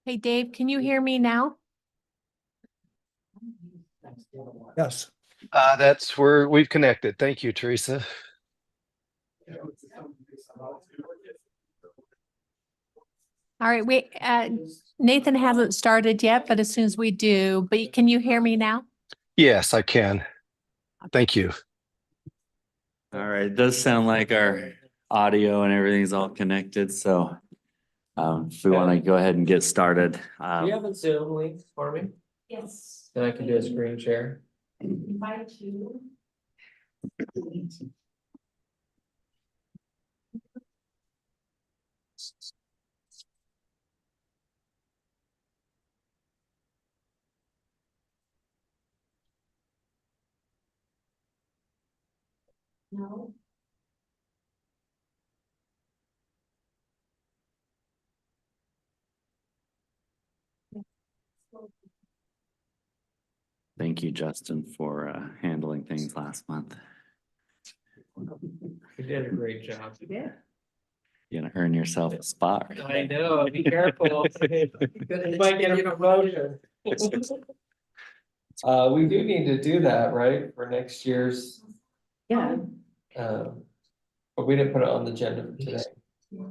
Hey, Dave, can you hear me now? Yes. That's where we've connected. Thank you, Teresa. All right, Nathan hasn't started yet, but as soon as we do, but can you hear me now? Yes, I can. Thank you. All right, it does sound like our audio and everything's all connected, so if we want to go ahead and get started. Do you have a Zoom link for me? Yes. Then I can do a screen share. Invite you. No. Thank you, Justin, for handling things last month. You did a great job. Yeah. You're gonna earn yourself a spot. I know, be careful. You might get a promotion. We do need to do that, right, for next year's, Yeah. but we didn't put it on the agenda for today,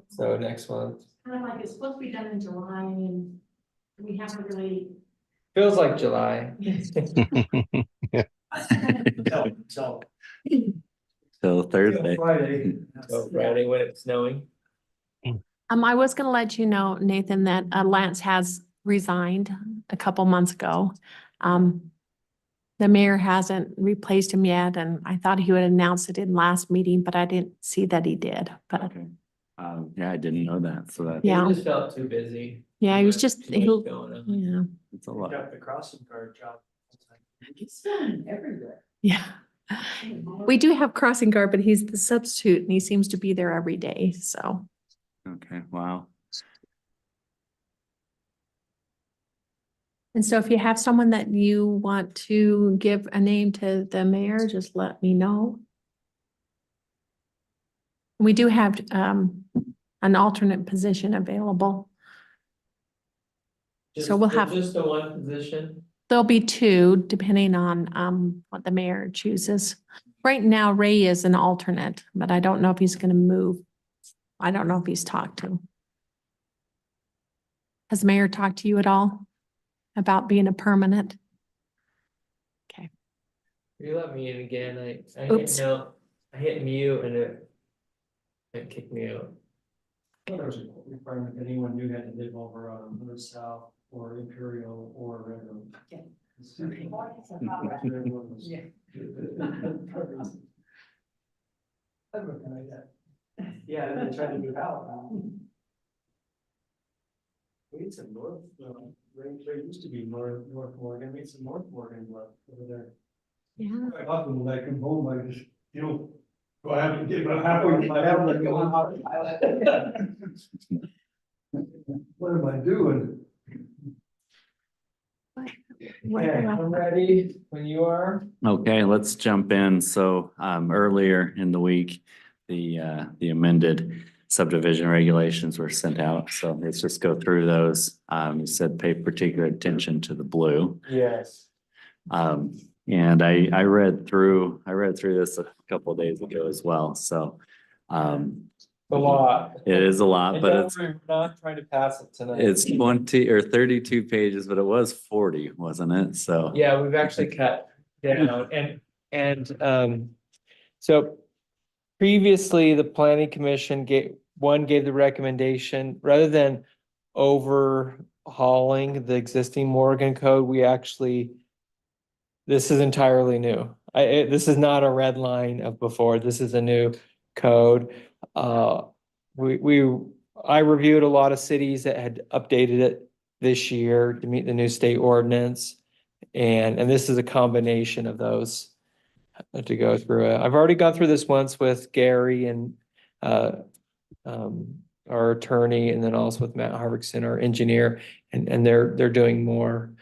so next month. Kind of like it's supposed to be done in July and we haven't really. Feels like July. Till Thursday. Friday. So Friday when it's snowing. I was gonna let you know, Nathan, that Lance has resigned a couple months ago. The mayor hasn't replaced him yet, and I thought he would announce it in last meeting, but I didn't see that he did, but Okay. Yeah, I didn't know that, so that. Yeah. He just felt too busy. yeah, he was just, Too much he'll, going on. yeah, It's a lot. Got the crossing guard job. He's everywhere. Yeah. We do have crossing guard, but he's the substitute and he seems to be there every day, so. Okay, wow. And so if you have someone that you want to give a name to the mayor, just let me know. We do have an alternate position available. So we'll have- Just the one position? There'll be two, depending on what the mayor chooses. Right now, Ray is an alternate, but I don't know if he's gonna move. I don't know if he's talked to. Has the mayor talked to you at all about being a permanent? Okay. You let me in again, I Oops. hit no, I hit mute and it kicked me out. There was a requirement that anyone new had to live over on North South or Imperial or Red Oak. Yeah. Yeah, and they tried to move out. We need some North, Ray used to be North Morgan, we need some North Morgan left over there. Yeah. Quite often when I come home, I just, go out and get about halfway to my house and go out. What am I doing? Okay, I'm ready when you are. Okay, let's jump in. So earlier in the week, the amended subdivision regulations were sent out. So let's just go through those. You said pay particular attention to the blue. Yes. And I read through this a couple of days ago as well. So A lot. it is a lot, And but don't it's worry, we're not trying to pass it tonight. 20 or 32 pages, but it was 40, wasn't it? So Yeah, we've actually cut down and so previously the planning commission gave the recommendation, rather than overhauling the existing Morgan code, this is entirely new. This is not a red line of before. This is a new code. I reviewed a lot of cities that had updated it this year to meet the new state ordinance. And this is a combination of those to go through it. I've already gone through this once with Gary and our attorney, and then also with Matt Harvickson, our engineer, and they're doing more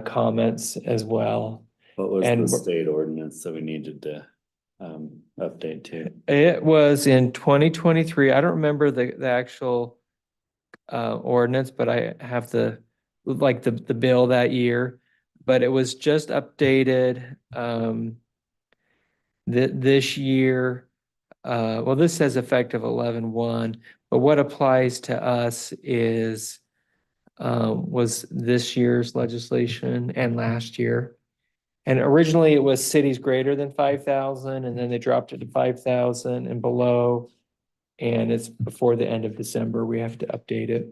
comments as well. what was And the state ordinance that we needed to update to? It was in 2023. I don't remember the actual ordinance, but I have the bill that year. But it was just updated this year. Well, this says effective 11/1, but what applies to us is was this year's legislation and last year. And originally it was cities greater than 5,000, and then they dropped it to 5,000 and below. And it's before the end of December, we have to update it.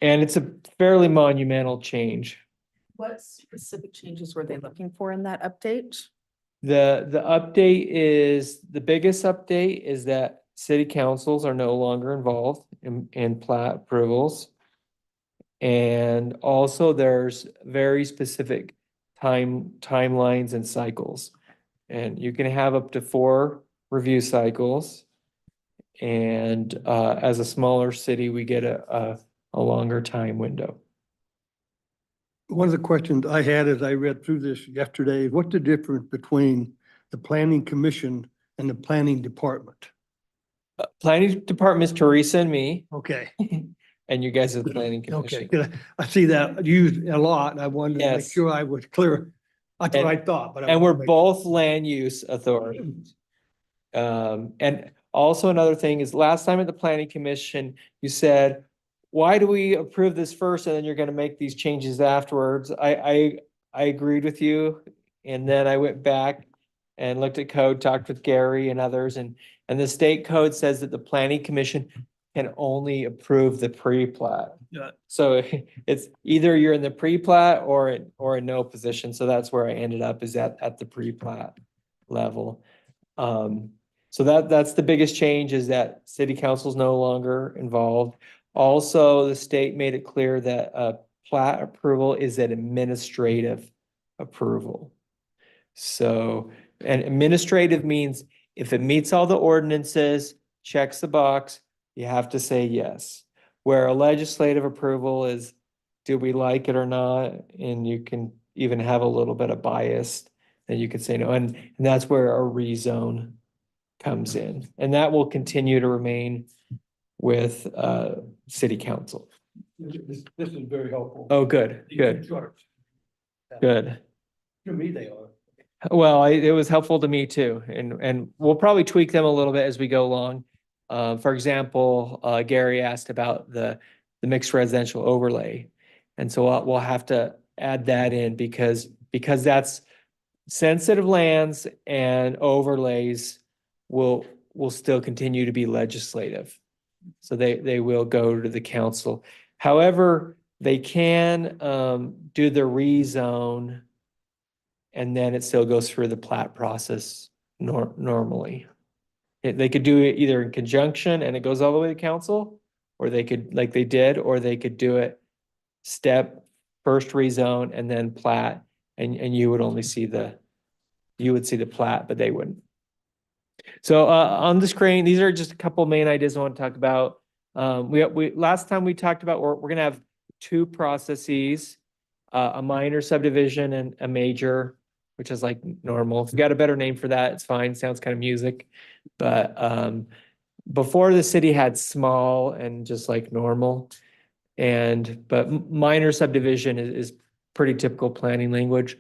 And it's a fairly monumental change. What specific changes were they looking for in that update? The update is, the biggest update is that city councils are no longer involved in plat approvals. And also there's very specific timelines and cycles. And you can have up to 4 review cycles. And as a smaller city, we get a longer time window. One of the questions I had as I read through this yesterday, what's the difference between the planning commission and the planning department? Planning department is Teresa and me, Okay, and you guys are the planning okay. commission. 'Cause I see that used a lot and I wanted to make Yes. sure I was clear. That's what I thought, but. I And we're wanted to make- both land use authorities. And also another thing is last time at the planning commission, you said, why do we approve this first and then you're gonna make these changes afterwards? I agreed with you. And then I went back and looked at code, talked with Gary and others, and the state code says that the planning commission can only approve the pre-plat. Yeah. So it's either you're in the pre-plat or in no position. So that's where I ended up, is at the pre-plat level. So that's the biggest change, is that city council is no longer involved. Also, the state made it clear that plat approval is an administrative approval. So, and administrative means if it meets all the ordinances, checks the box, you have to say yes. Where a legislative approval is, do we like it or not? And you can even have a little bit of bias, then you could say no. And that's where a rezone comes in. And that will continue to remain with city council. This is very helpful. Oh, good, good, Charts. good. To me, they are. Well, it was helpful to me too, and we'll probably tweak them a little bit as we go along. For example, Gary asked about the mixed residential overlay. And so we'll have to add that in because that's sensitive lands, and overlays will still continue to be legislative. So they will go to the council. However, they can do the rezone, and then it still goes through the plat process normally. They could do it either in conjunction and it goes all the way to council, or they could, like they did, or they could do it first rezone and then plat, and you would only see you would see the plat, but they wouldn't. So on the screen, these are just a couple main ideas I want to talk about. We last time we talked about, we're gonna have 2 processes, a minor subdivision and a major, which is like normal. If you got a better name for that, it's fine. Sounds kind of music. But before, the city had small and just like normal. But minor subdivision is pretty typical planning language.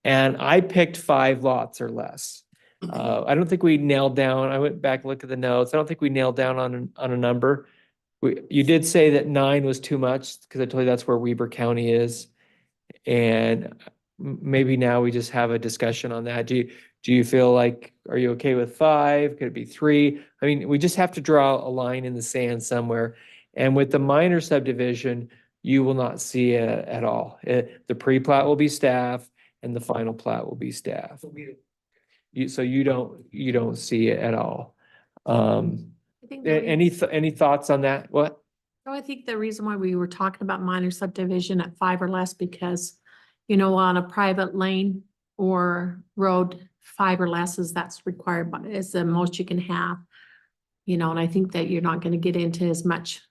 And I picked 5 lots or less. I don't think we nailed down, I went back and looked at the notes. I don't think we nailed down on a number. You did say that 9 was too much, because I told you that's where Weber County is. And maybe now we just have a discussion on that. Do you feel like, are you okay with 5? Could it be 3? I mean, we just have to draw a line in the sand somewhere. And with the minor subdivision, you will not see it at all. The pre-plat will be staff and the final plat will be staff. So you don't see it at all. I think the Any thoughts on that? What? So I think the reason why we were talking about minor subdivision at 5 or less, because, you know, on a private lane or road, 5 or less that's required, but is the most you can have. You know, and I think that you're not gonna get into as much,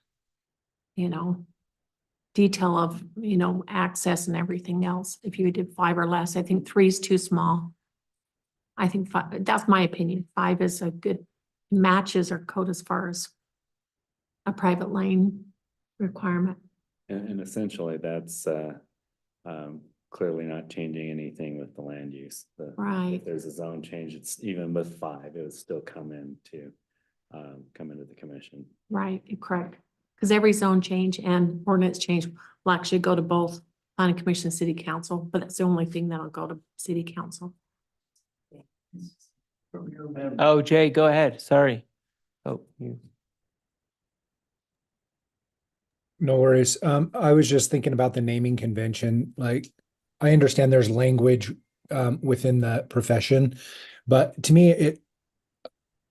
you know, detail of, you know, access and everything else. If you did 5 or less, I think 3 is too small. I think 5, that's my opinion. 5 is a good, matches our code as far as a private lane requirement. And essentially, that's clearly not changing anything with the land use. Right. If there's a zone change, it's even with 5, it would still come into the commission. Right, correct. Because every zone change and ordinance change will actually go to both planning commission and city council, but that's the only thing that'll go to city council. Oh, Jay, go ahead. Sorry. Oh, you. No worries. I was just thinking about the naming convention. Like, I understand there's language within the profession, but to me, it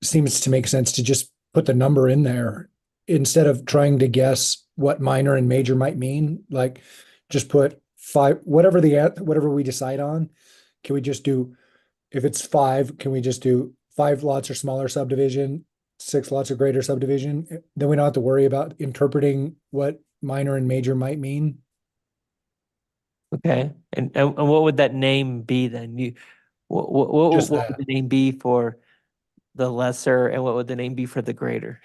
seems to make sense to just put the number in there instead of trying to guess what minor and major might mean. Like, just put 5, whatever we decide on. Can we just do, if it's 5, can we just do 5 lots or smaller subdivision, 6 lots or greater subdivision? Then we don't have to worry about interpreting what minor and major might mean. Okay, and what would that name be then? What Just would that. the name be for the lesser and what would the name be for the greater?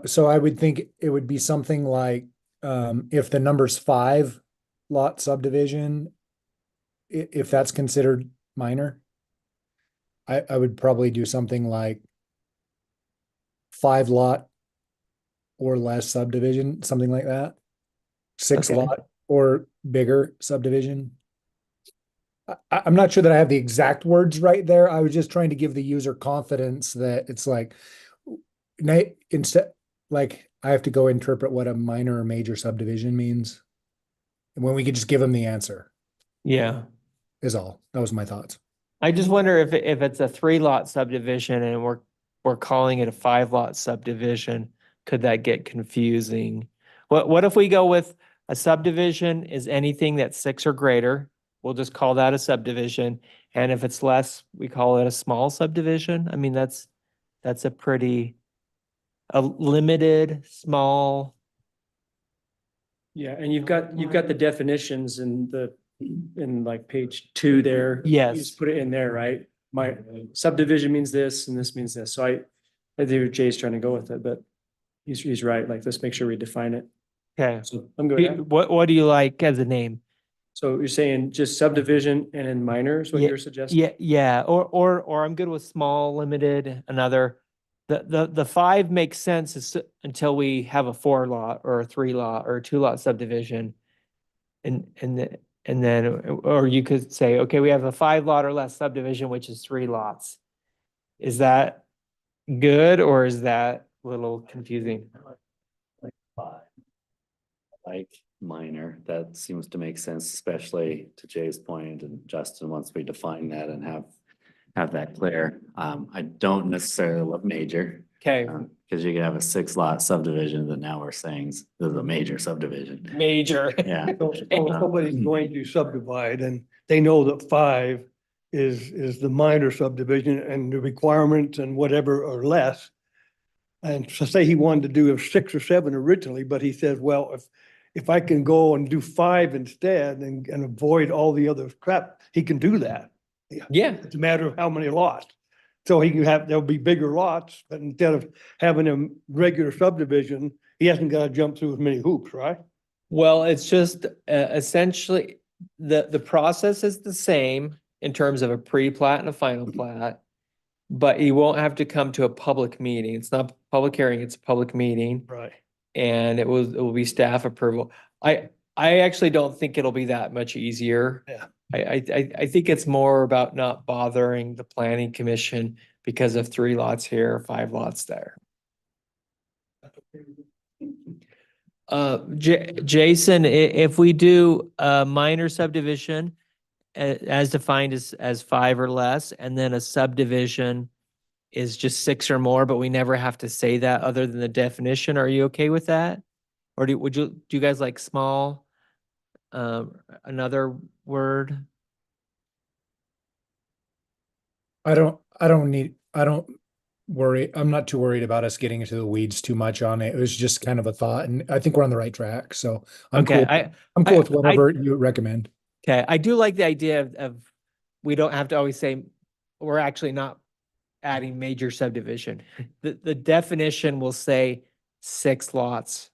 So I would think it would be something like, if the number's 5 lot subdivision, if that's considered minor, I would probably do something like 5 lot or less subdivision, something like that. 6 Okay. lot or bigger subdivision. I'm not sure that I have the exact words right there. I was just trying to give the user confidence that it's like, instead, like, I have to go interpret what a minor or major subdivision means. And when we could just give them the answer Yeah, is all. That was my thoughts. I just wonder if it's a 3-lot subdivision and we're calling it a 5-lot subdivision, could that get confusing? What if we go with a subdivision is anything that's 6 or greater? We'll just call that a subdivision. And if it's less, we call it a small subdivision. I mean, that's a pretty, a limited, small. Yeah, and you've got the definitions in like page 2 there. You Yes. just put it in there, right? My subdivision means this and this means this. So I think Jay's trying to go with it, but he's right. Like, let's make sure we define it. Okay. So I'm good with that. What do you like as a name? So you're saying just subdivision and then minor is what Yeah, you're suggesting? Yeah, or I'm good with small, limited, another. The 5 makes sense until we have a 4-lot or a 3-lot or a 2-lot subdivision. And then, or you could say, okay, we have a 5-lot or less subdivision, which is 3 lots. Is that good or is that a little confusing? Like 5. Like minor, that seems to make sense, especially to Jay's point and Justin, once we define that and have that clear. I don't necessarily love major, Okay, because you could have a 6-lot subdivision that now we're saying is a major subdivision. major. Yeah. So somebody's going to subdivide and they know that 5 is the minor subdivision and the requirements and whatever are less. And so say he wanted to do a 6 or 7 originally, but he says, well, if I can go and do 5 instead and avoid all the other crap, he can do that. Yeah, It's a matter of how many lots. So he can there'll be bigger lots, but instead of having a regular subdivision, he hasn't got to jump through as many hoops, right? well, it's just essentially, the process is the same in terms of a pre-plat and a final plat. But you won't have to come to a public meeting. It's not a public hearing, it's a public meeting. Right. And it will be staff approval. I actually don't think it'll be that much easier. Yeah. I think it's more about not bothering the planning commission because of 3 lots here, 5 lots there. Jason, if we do a minor subdivision as defined as 5 or less, and then a subdivision is just 6 or more, but we never have to say that other than the definition, are you okay with that? Or do you guys like small? Another word? I don't worry. I'm not too worried about us getting into the weeds too much on it. It was just kind of a thought, and I think we're on the right track. So I'm Okay, cool. I'm cool with I- whatever you recommend. Okay, I do like the idea of we don't have to always say, we're actually not adding major subdivision. The definition will say 6 lots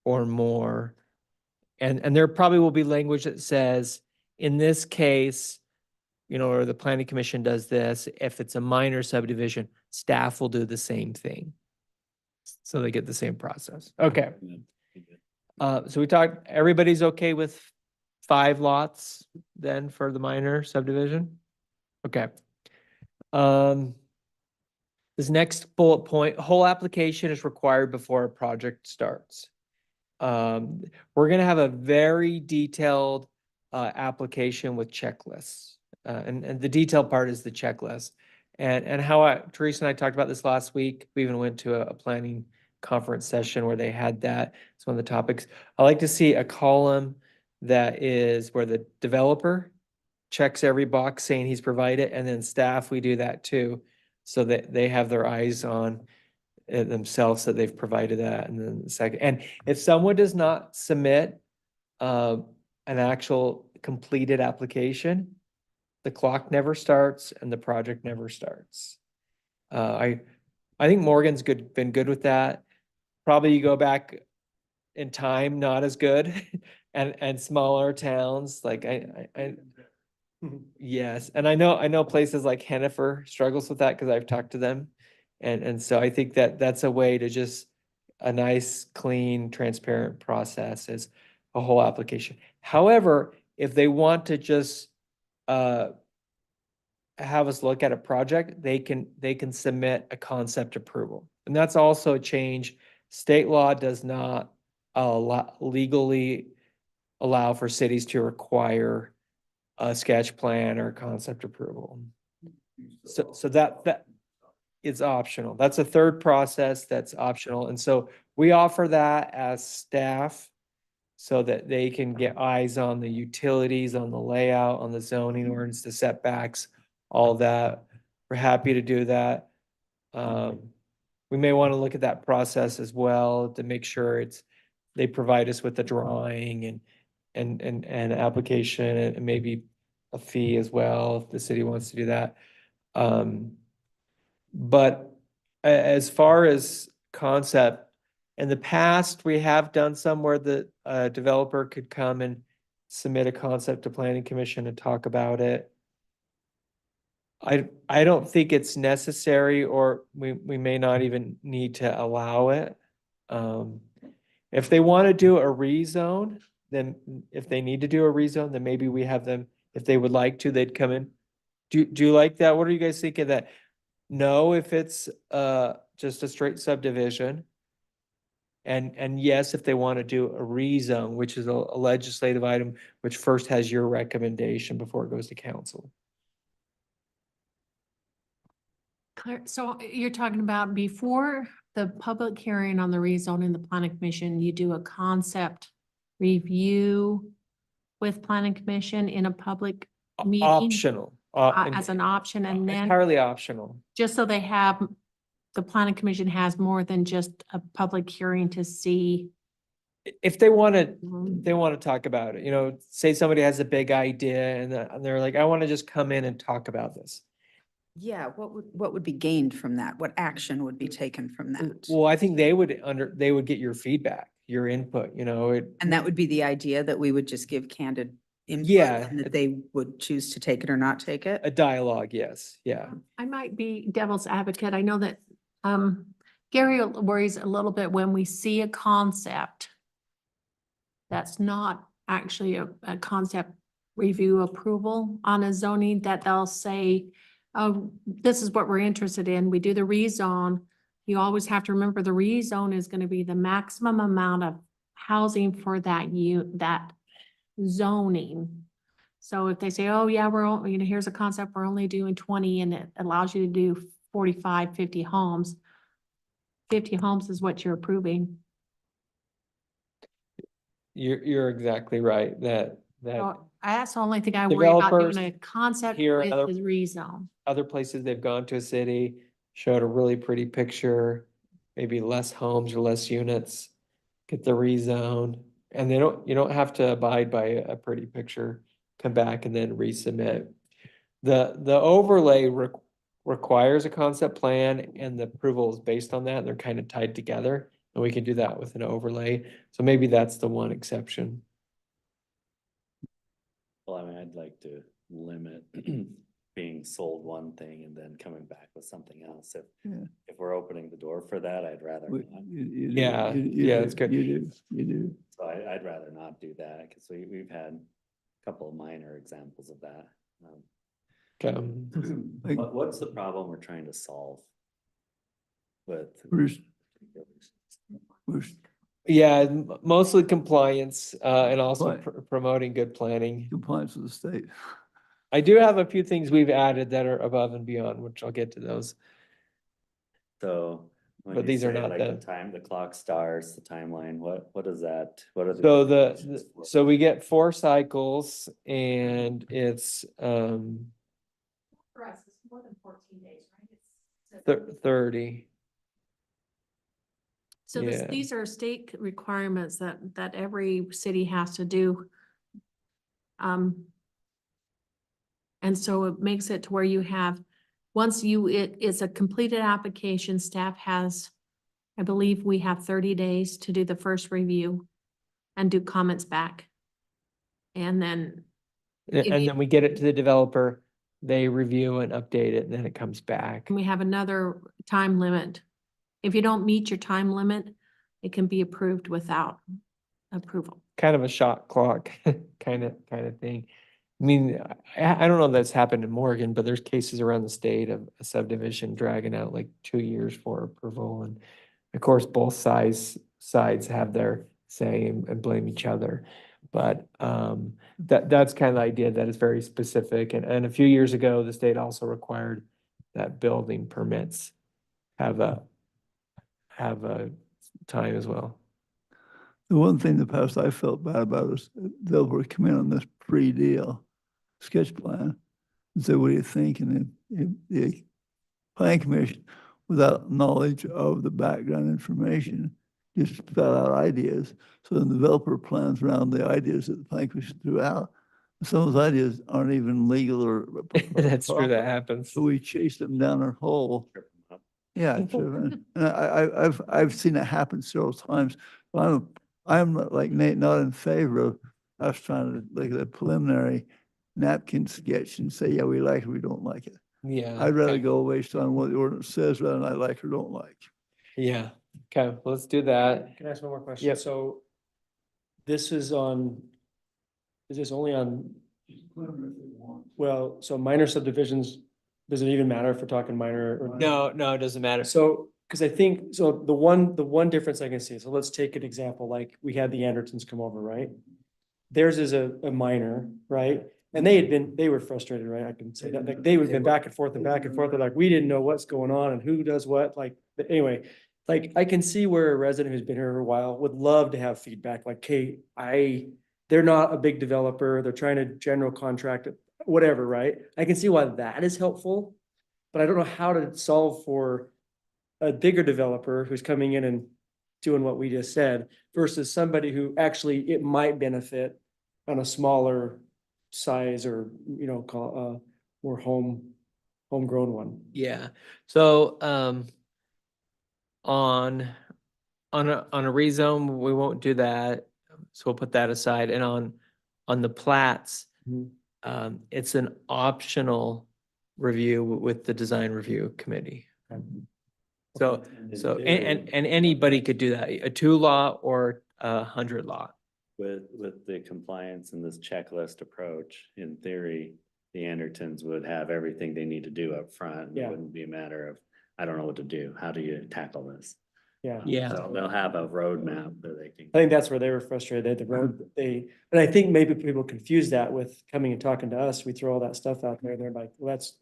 or more. And there probably will be language that says, in this case, you know, or the planning commission does this, if it's a minor subdivision, staff will do the same thing. So they get the same process. Okay. So we talked, everybody's okay with 5 lots then for the minor subdivision? Okay. This next bullet point, whole application is required before a project starts. We're gonna have a very detailed application with checklists. And the detailed part is the checklist. And how Teresa and I talked about this last week. We even went to a planning conference session where they had that. It's one of the topics. I like to see a column that is where the developer checks every box saying he's provided, and then staff, we do that too. So that they have their eyes on it themselves that they've provided that. And then the second, and if someone does not submit an actual completed application, the clock never starts and the project never starts. I think Morgan's been good with that. Probably you go back in time, not as good, and smaller towns like I yes, and I know places like Hannaford struggles with that because I've talked to them. And so I think that that's a way to just a nice, clean, transparent process is a whole application. However, if they want to just have us look at a project, they can submit a concept approval. And that's also a change. State law does not legally allow for cities to require a sketch plan or concept approval. So that is optional. That's a third process that's optional. And so we offer that as staff so that they can get eyes on the utilities, on the layout, on the zoning ordinance, the setbacks, all that. We're happy to do that. We may want to look at that process as well to make sure they provide us with the drawing and application and maybe a fee as well if the city wants to do that. But as far as concept, in the past, we have done some where the developer could come and submit a concept to planning commission and talk about it. I don't think it's necessary, or we may not even need to allow it. If they want to do a rezone, then if they need to do a rezone, then maybe we have them, if they would like to, they'd come in. Do you like that? What are you guys thinking of that? No, if it's just a straight subdivision. And yes, if they want to do a rezone, which is a legislative item, which first has your recommendation before it goes to council. Claire, so you're talking about before the public hearing on the rezoning, the planning commission, you do a concept review with planning commission in a public meeting? Optional. As an option, and then Entirely optional. just so they have, the planning commission has more than just a public hearing to see. If they want to talk about it, you know, say somebody has a big idea and they're like, I want to just come in and talk about this. Yeah, what would be gained from that? What action would be taken from that? Well, I think they would get your feedback, your input, you know, And that would be the idea, that we would just give candid input? Yeah. And that they would choose to take it or not take it? a dialogue, yes, yeah. I might be devil's advocate. I know that Gary worries a little bit when we see a concept that's not actually a concept review approval on a zoning, that they'll say, oh, this is what we're interested in. We do the rezone. You always have to remember the rezone is going to be the maximum amount of housing for that that zoning. So if they say, oh yeah, here's a concept, we're only doing 20 and it allows you to do 45, 50 homes. 50 homes is what you're approving. You're exactly right, that So that's the only thing I worry about Developers doing a concept here, with other- is rezone. other places they've gone to a city, showed a really pretty picture, maybe less homes or less units, get the rezone, and you don't have to abide by a pretty picture, come back and then resubmit. The overlay requires a concept plan, and the approval is based on that, and they're kind of tied together. And we can do that with an overlay. So maybe that's the one exception. Well, I mean, I'd like to limit being sold one thing and then coming back with something else. If we're opening the door for that, I'd rather not. Yeah, yeah, that's good. You do. So I'd rather not do that because we've had a couple of minor examples of that. Okay. What's the problem we're trying to solve with? Yeah, mostly compliance, and also Compliance. promoting good planning. Compliance with the state. I do have a few things we've added that are above and beyond, which I'll get to those. So. when But you these are say, not like, the- Time, the clock starts, the timeline, what is that? What are the? So definitions for- so we get 4 cycles and it's, For us, it's more than 14 days, right? 30. So Yeah. these are state requirements that every city has to do. And so it makes it to where you have, once it's a completed application, staff has, I believe we have 30 days to do the first review and do comments back. And then, If And you- then we get it to the developer, they review and update it, and then it comes back. we have another time limit. If you don't meet your time limit, it can be approved without approval. Kind of a shot clock kind of thing. I mean, I don't know if that's happened in Morgan, but there's cases around the state of a subdivision dragging out like 2 years for approval. And of course, both sides have their say and blame each other. But that's kind of the idea, that it's very specific. And a few years ago, the state also required that building permits have a time as well. The one thing in the past I felt bad about is they'll come in on this pre-deal sketch plan and say, what do you think? And then the planning commission, without knowledge of the background information, just spell out ideas. So the developer plans around the ideas that the planning commission threw out. Some of those ideas aren't even legal or. That's true, that proper. happens. So we chase them down our hole. Trip 'em up. Yeah, and I've seen it happen several times. But I'm like Nate, not in favor of us trying to like a preliminary napkin sketch and say, yeah, we like it, we don't like it. Yeah. I'd rather okay. go based on what the ordinance says rather than I like or don't like. Yeah, okay, let's do that. Can I ask one more question? Yep. So this is this only on, well, so minor subdivisions, does it even matter if we're talking minor or? No, it doesn't matter. So, because I think, so the one difference I can see, so let's take an example, like we had the Andertons come over, right? Theirs is a minor, right? And they were frustrated, right? I can say that, like, they would been back and forth, they're like, we didn't know what's going on and who does what, like, but anyway. Like, I can see where a resident who's been here for a while would love to have feedback, like, hey, they're not a big developer, they're trying to general contract, whatever, right? I can see why that is helpful, but I don't know how to solve for a bigger developer who's coming in and doing what we just said versus somebody who actually it might benefit on a smaller size or, call more homegrown one. Yeah, so, on a rezone, we won't do that, so we'll put that aside, and on the plats, Mhm. It's an optional review with the design review committee. So, and anybody could do that, a 2 lot or a 100 lot. With the compliance and this checklist approach, in theory, the Andertons would have everything they need to do up front. and It Yeah. wouldn't be a matter of, I don't know what to do. How do you tackle this? Yeah. Yeah, So they'll have a roadmap that they can. I think that's where they were frustrated, at the road, and I think maybe people confuse that with coming and talking to us, we throw all that stuff out there, they're like, well, that's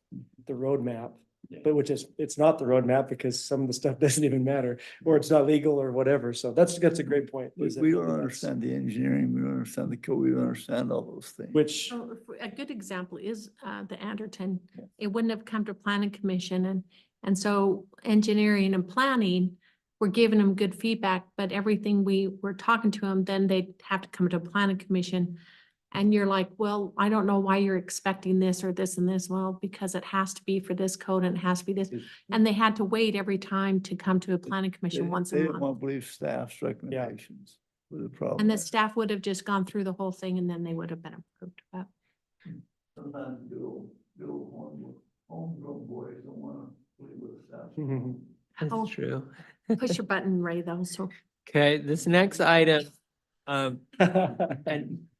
the roadmap. Yeah. But it's not the roadmap because some of the stuff doesn't even matter, or it's not legal or whatever, so that's a great point. We is that don't that's- understand the engineering, we don't understand the code, we don't understand all those things. Which, So a good example is the Anderton. It wouldn't have come to planning commission and so engineering and planning, we're giving them good feedback, but everything we were talking to them, then they'd have to come to planning commission And you're like, well, I don't know why you're expecting this or this and this. Well, because it has to be for this code and it has to be this. And they had to wait every time to come to a planning commission once a They didn't month. want to believe staff's recommendations was the problem. And the staff would have just gone through the whole thing and then they would have been approved. But Sometimes homegrown boys don't want to believe what staff. Oh. That's true. push your button, Ray, though, so. Okay, this next item, and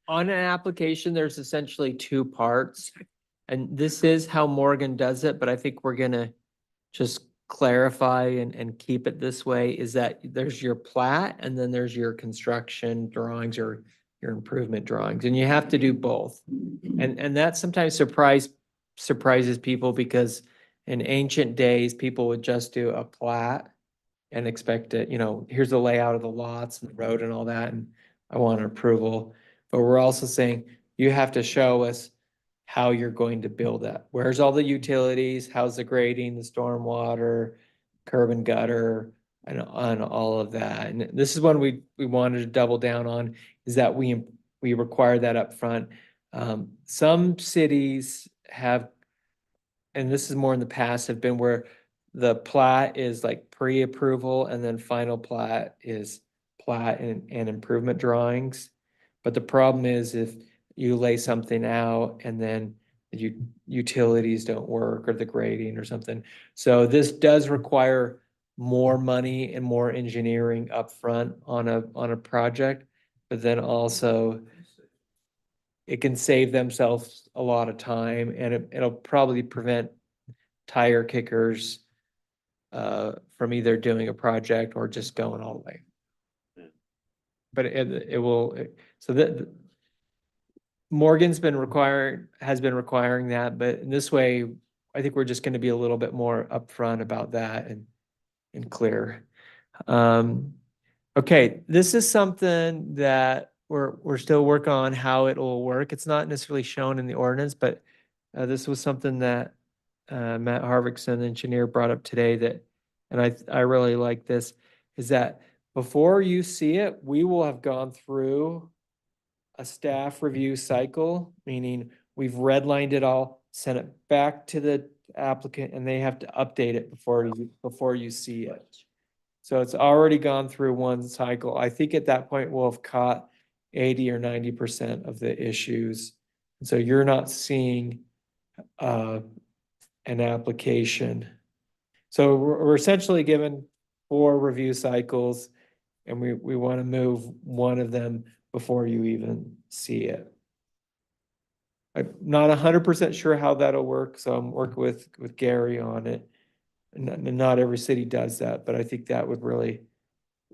on an application, there's essentially two parts. And this is how Morgan does it, but I think we're gonna just clarify and keep it this way, is that there's your plat and then there's your construction drawings or your improvement drawings, and you have to do both. And that sometimes surprises people because in ancient days, people would just do a plat and expect it, here's the layout of the lots and the road and all that, and I want an approval. But we're also saying you have to show us how you're going to build that. Where's all the utilities? How's the grading, the stormwater, curb and gutter, and on all of that. And this is one we wanted to double down on, is that we require that up front. Some cities have, and this is more in the past, have been where the plat is like pre-approval and then final plat is plat and improvement drawings. But the problem is if you lay something out and then utilities don't work or the grading or something. So this does require more money and more engineering upfront on a project, but then also it can save themselves a lot of time, and it'll probably prevent tire kickers from either doing a project or just going all the way. But it will, so that Morgan's has been requiring that, but in this way, I think we're just gonna be a little bit more upfront about that and clear. Okay, this is something that we're still working on how it will work. It's not necessarily shown in the ordinance, but this was something that Matt Harvickson, engineer, brought up today that, and I really like this, is that before you see it, we will have gone through a staff review cycle, meaning we've redlined it all, sent it back to the applicant, and they have to update it before you see it. So it's already gone through one cycle. I think at that point, we'll have caught 80 or 90% of the issues. And so you're not seeing an application. So we're essentially given 4 review cycles, and we want to move one of them before you even see it. I'm not 100% sure how that'll work, so I'm working with Gary on it. And not every city does that, but I think that would really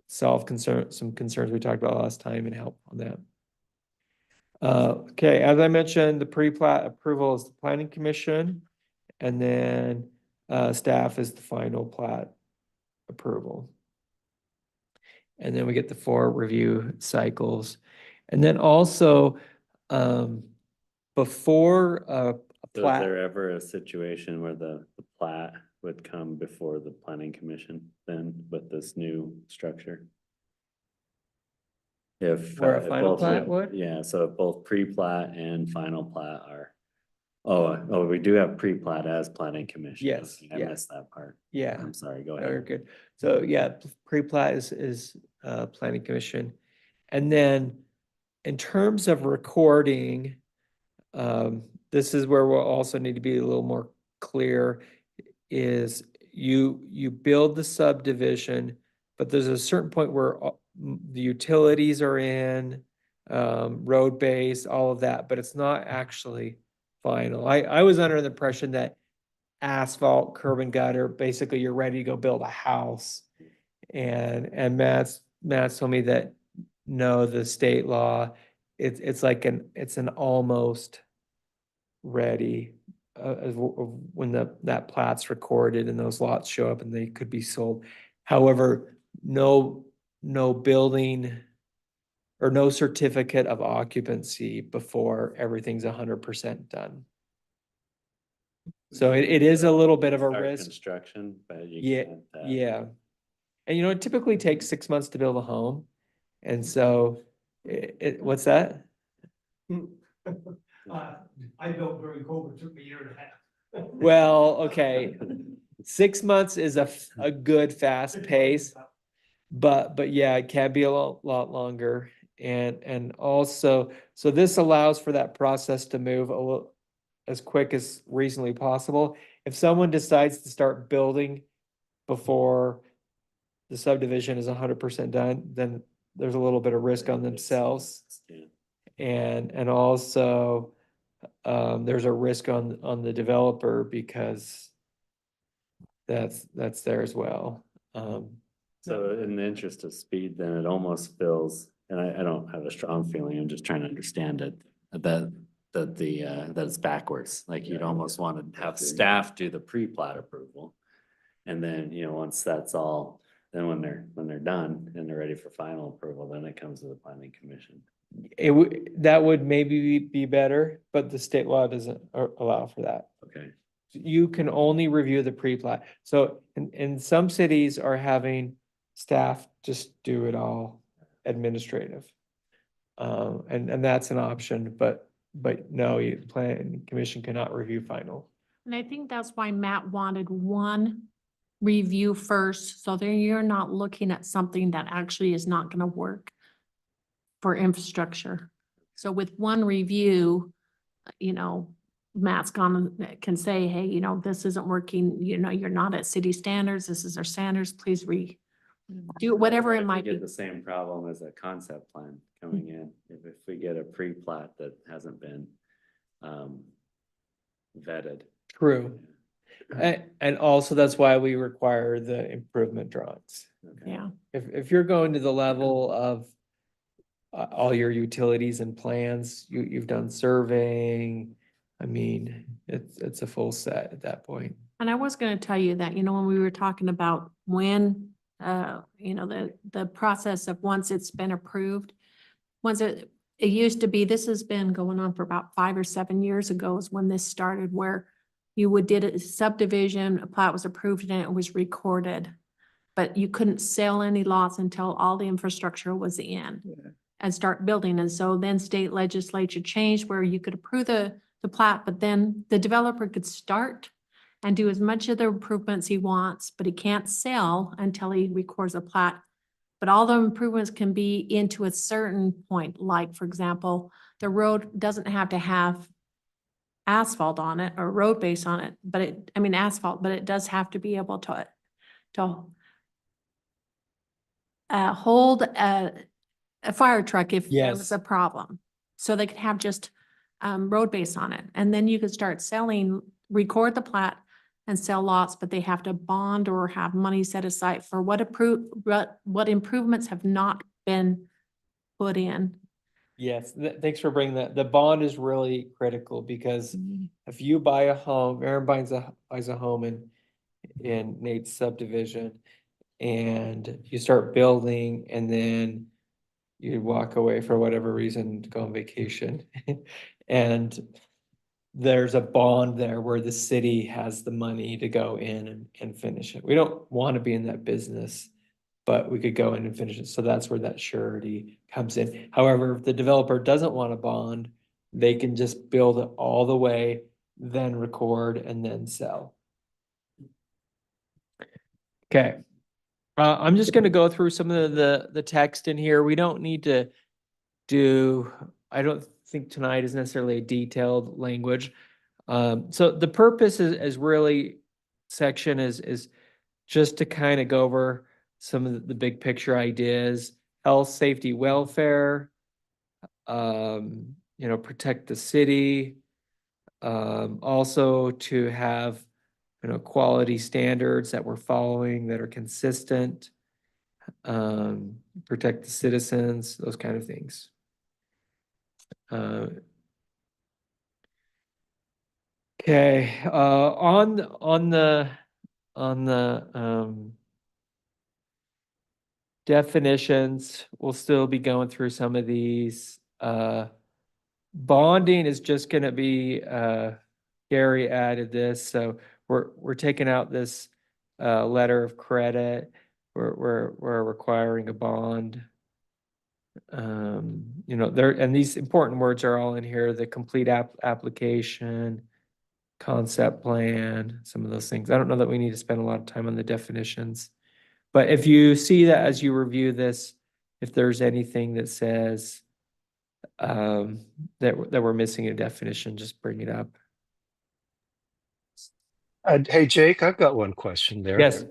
solve some concerns we talked about last time and help on that. Okay, as I mentioned, the pre-plat approval is the planning commission, and then staff is the final plat approval. And then we get the 4 review cycles. And then also, before a So is plat, there ever a situation where the plat would come before the planning commission then with this new structure? If. Where a if final both- plat would? Yeah, so if both pre-plat and final plat are, oh, we do have pre-plat as planning commission. Yes, Okay, I yeah. missed that part. yeah. I'm sorry, go Very ahead. good. So yeah, pre-plat is planning commission. And then in terms of recording, this is where we'll also need to be a little more clear, is you build the subdivision, but there's a certain point where the utilities are in, road base, all of that, but it's not actually final. I was under the impression that asphalt, curb and gutter, basically you're ready to go build a house. And Matt's told me that no, the state law, it's like it's an almost ready when that plat's recorded and those lots show up and they could be sold. However, no building or no certificate of occupancy before everything's 100% done. So it is a little bit of a Start risk. Construction, but you Yeah, can't. yeah. And it typically takes 6 months to build a home. And so what's that? I built during COVID, it took me a year and a half. Well, okay, 6 months is a good fast pace, but yeah, it can be a lot longer. And also, so this allows for that process to move a little as quick as reasonably possible. If someone decides to start building before the subdivision is 100% done, then there's a little bit of risk on themselves. Yeah. And also, there's a risk on the developer because that's there as well. So in the interest of speed, then it almost feels, and I don't have a strong feeling, I'm just trying to understand it, that that it's backwards. Like you'd almost want to have staff do the pre-plat approval. And then, once that's all, then when they're done and they're ready for final approval, then it comes to the planning commission. That would maybe be better, but the state law doesn't allow for that. Okay. You can only review the pre-plat. So in some cities are having staff just do it all administrative. And that's an option, but no, planning commission cannot review final. And I think that's why Matt wanted one review first, so then you're not looking at something that actually is not gonna work for infrastructure. So with one review, Matt's can say, hey, this isn't working, you're not at city standards, this is our standards, please do whatever it If we might get be. the same problem as a concept plan coming in, if we get a pre-plat that hasn't been vetted. True. And also that's why we require the improvement drawings. Okay. Yeah, If you're going to the level of all your utilities and plans, you've done surveying, I mean, it's a full set at that point. and I was gonna tell you that, when we were talking about when, the process of once it's been approved, once it used to be, this has been going on for about 5 or 7 years ago is when this started, where you did a subdivision, a plat was approved and it was recorded. But you couldn't sell any lots until all the infrastructure was in and start building. And so then state legislature changed where you could approve the plat, but then the developer could start and do as much of the improvements he wants, but he can't sell until he records a plat. But all the improvements can be into a certain point, like, for example, the road doesn't have to have asphalt on it or road base on it, but asphalt, but it does have to be able to hold a fire truck if there was Yes. a problem. So they could have just road base on it. And then you could start record the plat and sell lots, but they have to bond or have money set aside for what improvements have not been put in. Yes, thanks for bringing that. The bond is really critical because if you buy a home, Aaron buys a home in Nate's subdivision and you start building and then you walk away for whatever reason to go on vacation. And there's a bond there where the city has the money to go in and finish it. We don't want to be in that business, but we could go in and finish it. So that's where that surety comes in. However, if the developer doesn't want a bond, they can just build it all the way, then record and then sell. Okay. I'm just gonna go through some of the text in here. We don't need to I don't think tonight is necessarily a detailed language. So the purpose is really section is just to kind of go over some of the big picture ideas, health, safety, welfare, protect the city, also to have, quality standards that we're following that are consistent, protect the citizens, those kind of things. Okay, on the definitions, we'll still be going through some of these. Bonding is just gonna be, Gary added this, so we're taking out this letter of credit. We're requiring a bond. You know, there, and these important words are all in here, the complete application, concept plan, some of those things. I don't know that we need to spend a lot of time on the definitions. But if you see that as you review this, if there's anything that says that we're missing a definition, just bring it up. Hey, Jake, I've got one question there. Yes.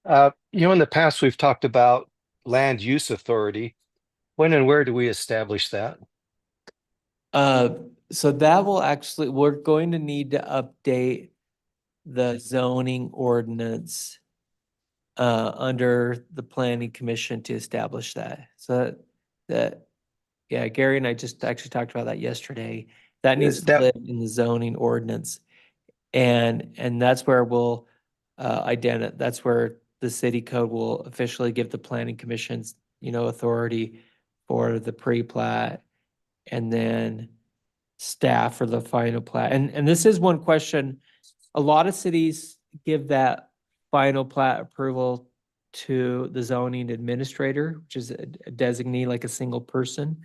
In the past, we've talked about land use authority. When and where do we establish that? So that will actually, we're going to need to update the zoning ordinance under the planning commission to establish that. So yeah, Gary and I just actually talked about that yesterday. That needs to That- live in the zoning ordinance. And that's where we'll that's where the city code will officially give the planning commission's, authority for the pre-plat and then staff for the final plat. And this is one question. A lot of cities give that final plat approval to the zoning administrator, which is a designee, like a single person.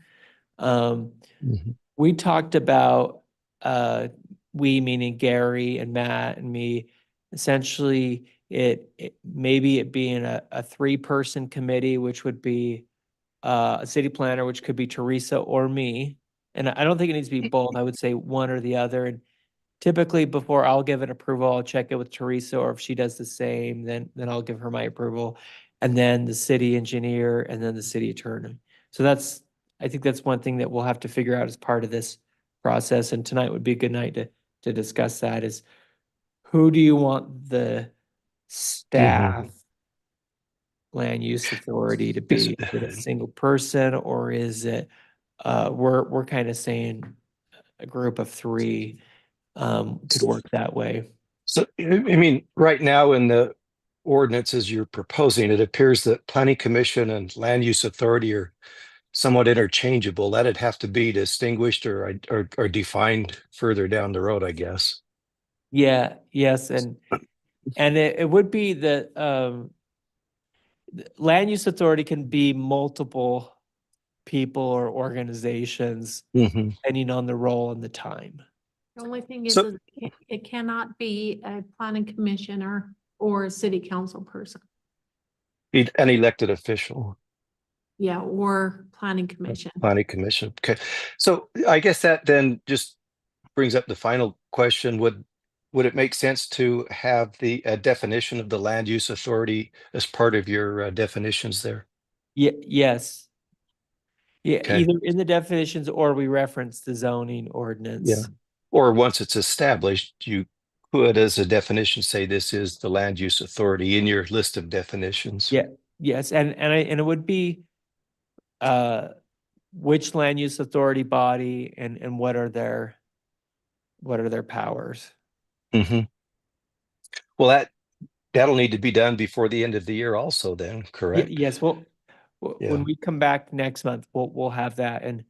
We talked about, we meaning Gary and Matt and me, essentially maybe it being a 3-person committee, which would be a city planner, which could be Teresa or me. And I don't think it needs to be both. I would say one or the other. And typically before I'll give an approval, I'll check it with Teresa, or if she does the same, then I'll give her my approval. And then the city engineer and then the city attorney. So I think that's one thing that we'll have to figure out as part of this process. And tonight would be a good night to discuss that, is who do you want the staff land use authority to be? Is it a single person, or is it, we're kind of saying a group of 3 could work that way. So, right now in the ordinances you're proposing, it appears that planning commission and land use authority are somewhat interchangeable. That'd have to be distinguished or defined further down the road, I guess. Yeah, yes, and it would be that land use authority can be multiple people or organizations depending on the role and the time. The only thing is, So- it cannot be a planning commissioner or a city council person. Be an elected official, Yeah, or planning commission. planning commission. Okay. So I guess that then just brings up the final question. Would it make sense to have the definition of the land use authority as part of your definitions there? Yes. Yeah, Okay. either in the definitions or we reference the zoning ordinance. Yeah. Or once it's established, you could, as a definition, say this is the land use authority in your list of definitions. Yeah, yes, and it would be which land use authority body and what are their powers? Well, that'll need to be done before the end of the year also then, correct? Yes, well, Yeah. when we come back next month, we'll have that, Okay.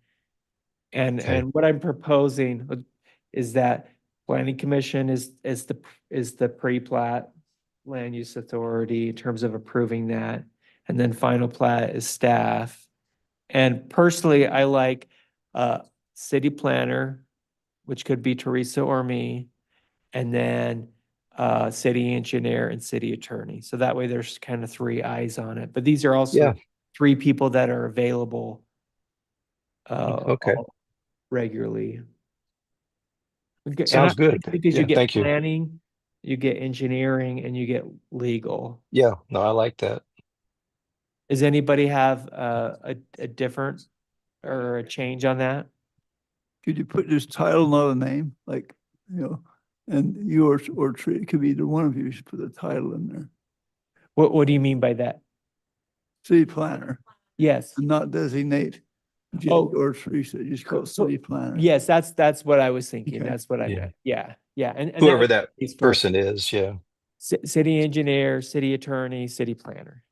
and what I'm proposing is that planning commission is the pre-plat land use authority in terms of approving that, and then final plat is staff. And personally, I like city planner, which could be Teresa or me, and then city engineer and city attorney. So that way there's kind of 3 eyes on it. But these are also Yeah. 3 people that are available Okay. regularly. Sounds good. Because Yeah, you get thank you. planning, you get engineering, and you get legal. Yeah, no, I like that. Does anybody have a different or a change on that? Could you put just title, not a name, like, and yours or Tree, it could be either one of you should put the title in there. What do you mean by that? City planner, Yes. and not designate Jake Oh. or Teresa, just call it city planner. Yes, that's what I was thinking. Okay. That's what I Yeah. meant. Yeah, yeah. And Whoever would that be for person is, yeah, City engineer, city attorney, city planner.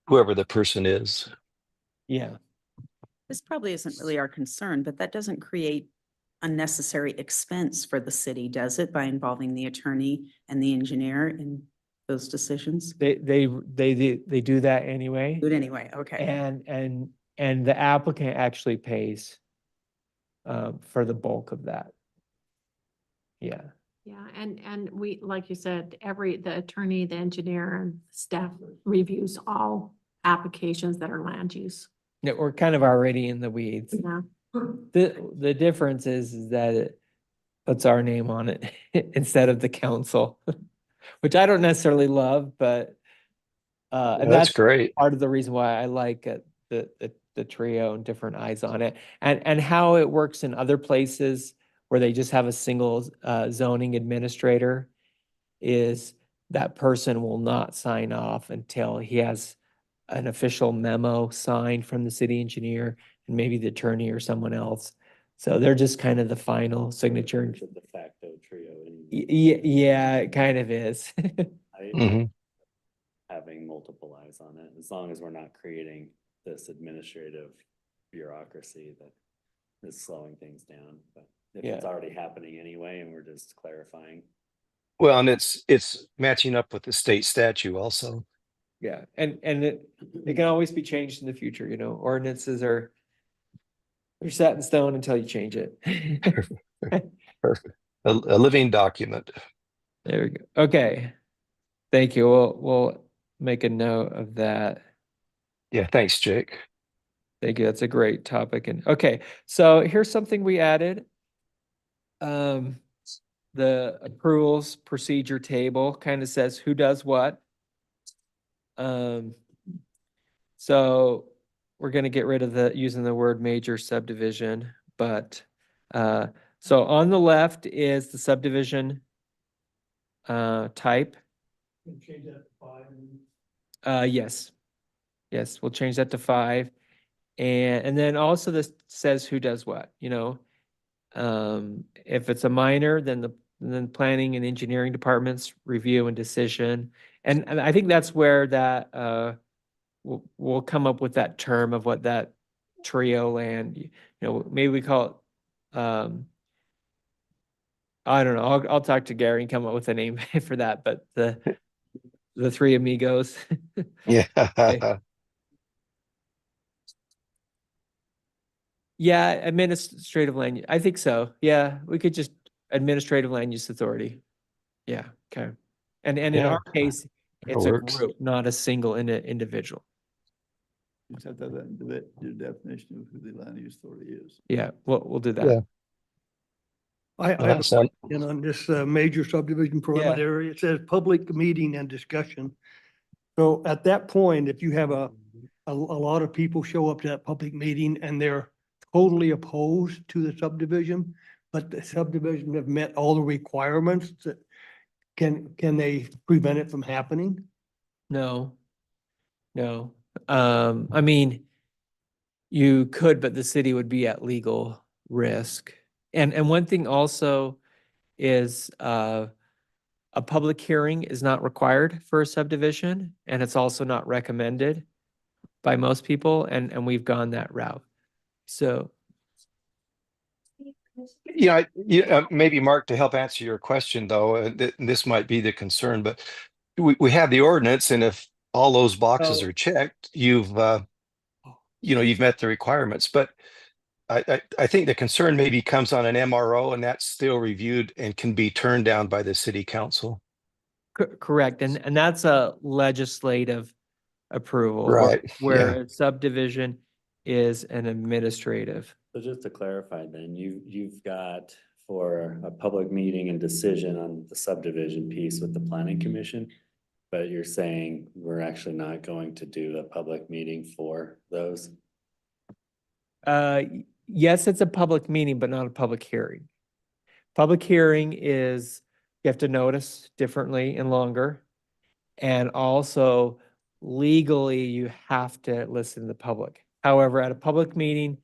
whoever the person is. Yeah. This probably isn't really our concern, but that doesn't create unnecessary expense for the city, does it, by involving the attorney and the engineer in those decisions? They do that anyway. But anyway, okay. and the applicant actually pays for the bulk of that. Yeah. Yeah, and we, like you said, the attorney, the engineer and staff reviews all applications that are land use. Yeah, we're kind of already in the weeds. Yeah. The difference is that it puts our name on it instead of the council, which I don't necessarily love, but and That's that's great. part of the reason why I like the trio and different eyes on it, and how it works in other places where they just have a single zoning administrator, is that person will not sign off until he has an official memo signed from the city engineer and maybe the attorney or someone else. So they're just kind of the final signature. The de facto trio. Yeah, it kind of is. Mhm. Having multiple eyes on it, as long as we're not creating this administrative bureaucracy that is slowing things down. But if it's Yeah. already happening anyway, and we're just clarifying. Well, and it's matching up with the state statute also. Yeah, and it can always be changed in the future, ordinances they're set in stone until you change it. Perfect. A living document. There we go. Okay. Thank you. We'll make a note of that. Yeah, thanks, Jake. Thank you. That's a great topic. And okay, so here's something we added. The approvals procedure table kind of says who does what. So we're gonna get rid of using the word major subdivision, but so on the left is the subdivision type. Change that to 5. Yes. Yes, we'll change that to 5. And then also this says who does what, if it's a minor, then planning and engineering departments review and decision. And I think that's where that we'll come up with that term of what that trio land, maybe we call it I don't know. I'll talk to Gary and come up with a name for that, but the three amigos. Yeah. Yeah, administrative land, I think so. Yeah, we could just administrative land use authority. Yeah, okay. And in Yeah, our case, that it's a works. group, not a single individual. You just have to have that in your definition of who the land use authority is. Yeah, we'll do Yeah. that. I have That a sound- question on this major subdivision preliminary. It says public meeting and discussion. So at that point, if you have a lot of people show up to that public meeting and they're totally opposed to the subdivision, but the subdivision have met all the requirements, that can they prevent it from happening? No. I mean, you could, but the city would be at legal risk. And one thing also is a public hearing is not required for a subdivision, and it's also not recommended by most people, and we've gone that route. So, Maybe Mark, to help answer your question though, this might be the concern, but we have the ordinance, and if all those boxes Oh. are checked, you've met the requirements. But I think the concern maybe comes on an MRO, and that's still reviewed and can be turned down by the city council. correct, and that's a legislative approval. Right, Where yeah. a subdivision is an administrative. So just to clarify, then, you've got for a public meeting and decision on the subdivision piece with the planning commission, but you're saying we're actually not going to do a public meeting for those? Yes, it's a public meeting, but not a public hearing. Public hearing is, you have to notice differently and longer. And also legally, you have to listen to the public. However, at a public meeting,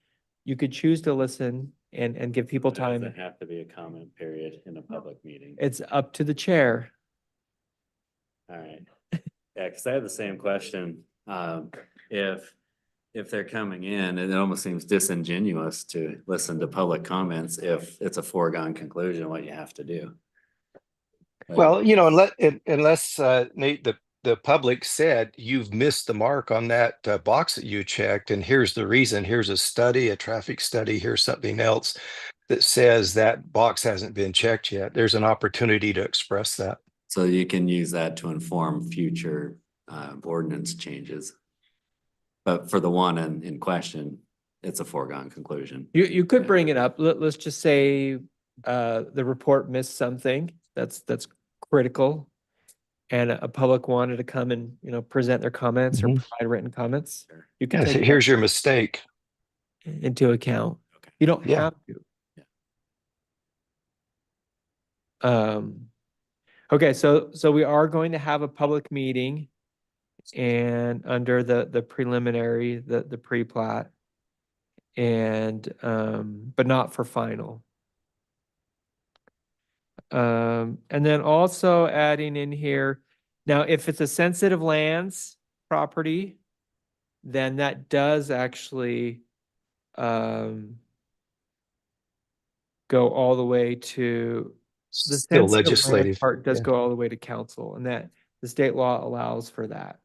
you could choose to listen and give people But it time. doesn't have to be a comment period in a public meeting. It's up to the chair. All right. Yeah, because I had the same question. If they're coming in, it almost seems disingenuous to listen to public comments if it's a foregone conclusion what you have to do. But- Well, unless Nate, the the public said, you've missed the mark on that box that you checked, and here's the reason. Here's a study, a traffic study, here's something else that says that box hasn't been checked yet. There's an opportunity to express that. So you can use that to inform future ordinance changes. But for the one in question, it's a foregone conclusion. You could bring it up. Let's just say the report missed something that's critical. And a public wanted to come and, present their comments or Mhm. provide written comments. You can Yeah, take here's that your mistake. into account. Okay. You don't Yeah. have to. Okay, so we are going to have a public meeting and under the preliminary, the pre-plat. And, but not for final. And then also adding in here, now if it's a sensitive lands property, then that does actually go all the way to the Still sensitive land legislative. part does Yeah. go all the way to council, and that the state law allows for that.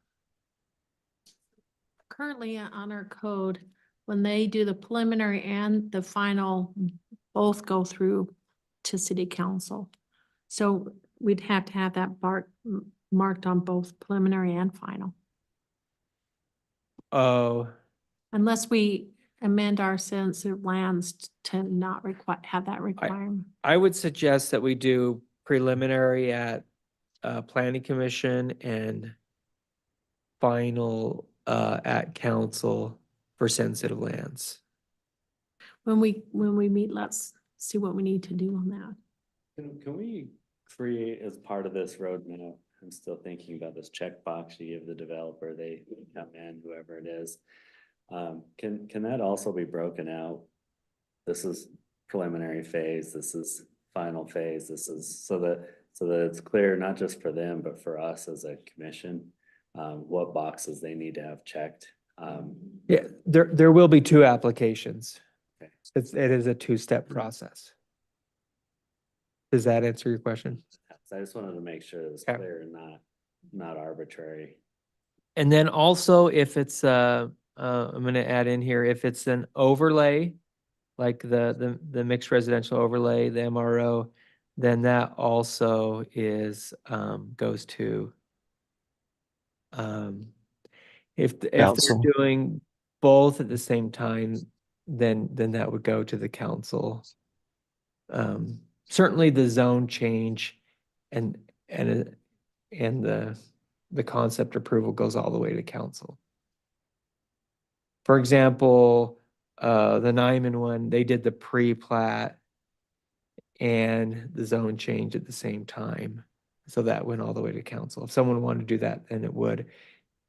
Currently on our code, when they do the preliminary and the final, both go through to city council. So we'd have to have that marked on both preliminary and final. Oh, Unless we amend our sensitive lands to not have that requirement. I would suggest that we do preliminary at planning commission and final at council for sensitive lands. When we meet, let's see what we need to do on that. Can we create as part of this roadmap? I'm still thinking about this checkbox you give the developer, they come in, whoever it is. Can that also be broken out? This is preliminary phase, this is final phase, this is so that it's clear, not just for them, but for us as a commission, what boxes they need to have checked. Yeah, there will be two applications. Okay. It is a two-step process. Does that answer your question? I just wanted to make sure it was Okay. clear and not arbitrary. And then also if it's I'm gonna add in here, if it's an overlay, like the mixed residential overlay, the MRO, then that also is goes to if they're Council. doing both at the same time, then that would go to the council. Certainly the zone change and the concept approval goes all the way to council. For example, the Nyman one, they did the pre-plat and the zone change at the same time. So that went all the way to council. If someone wanted to do that, then it would.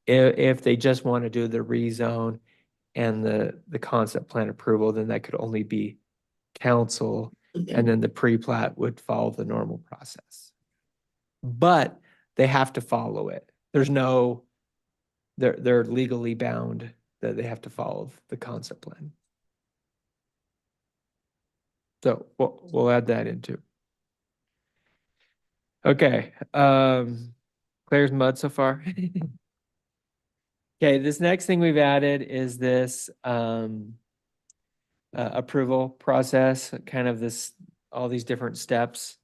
If they just want to do the rezone and the concept plan approval, then that could only be council, and then the pre-plat would follow the normal process. But they have to follow it. There's no, they're legally bound that they have to follow the concept plan. So we'll add that into. Okay, clear as mud so far. Okay, this next thing we've added is this approval process, kind of all these different steps.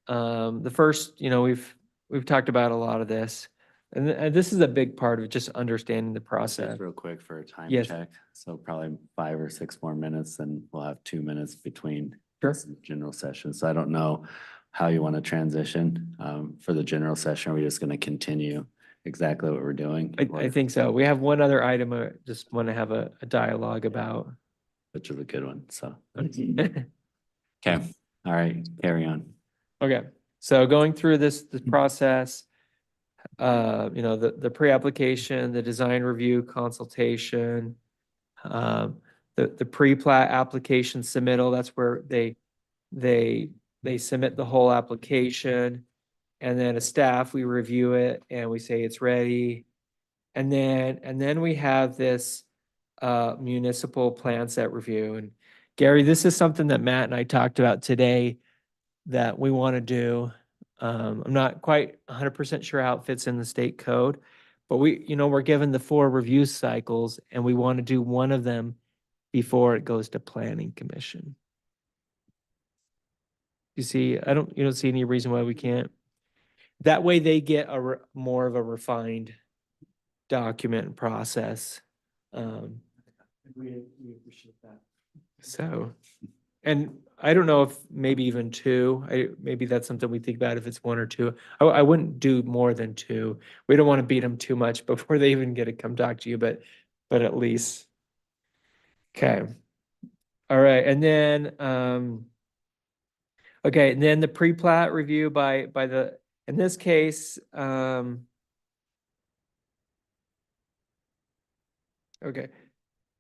The first, we've talked about a lot of this, and this is a big part of just understanding the process. Just real quick for a time Yes. check, so probably 5 or 6 more minutes, and we'll have 2 minutes between Sure. some general sessions. So I don't know how you want to transition for the general session. Are we just going to continue exactly what we're doing? I think so. We have one other item I just want to have a dialogue about. Which is a good one, so. Okay, all right, carry on. Okay, so going through this process, the pre-application, the design review consultation, the pre-plat application submittal, that's where they submit the whole application. And then as staff, we review it and we say it's ready. And then we have this municipal plan set review. And Gary, this is something that Matt and I talked about today that we want to do. I'm not quite 100% sure how it fits in the state code, but we're given the 4 review cycles and we want to do one of them before it goes to planning commission. You see, you don't see any reason why we can't. That way they get more of a refined document and process. We appreciate that. So, and I don't know if maybe even 2, maybe that's something we think about if it's 1 or 2. I wouldn't do more than 2. We don't want to beat them too much before they even get to come talk to you, but at least. Okay. All right, and then, okay, and then the pre-plat review by the, in this case, okay.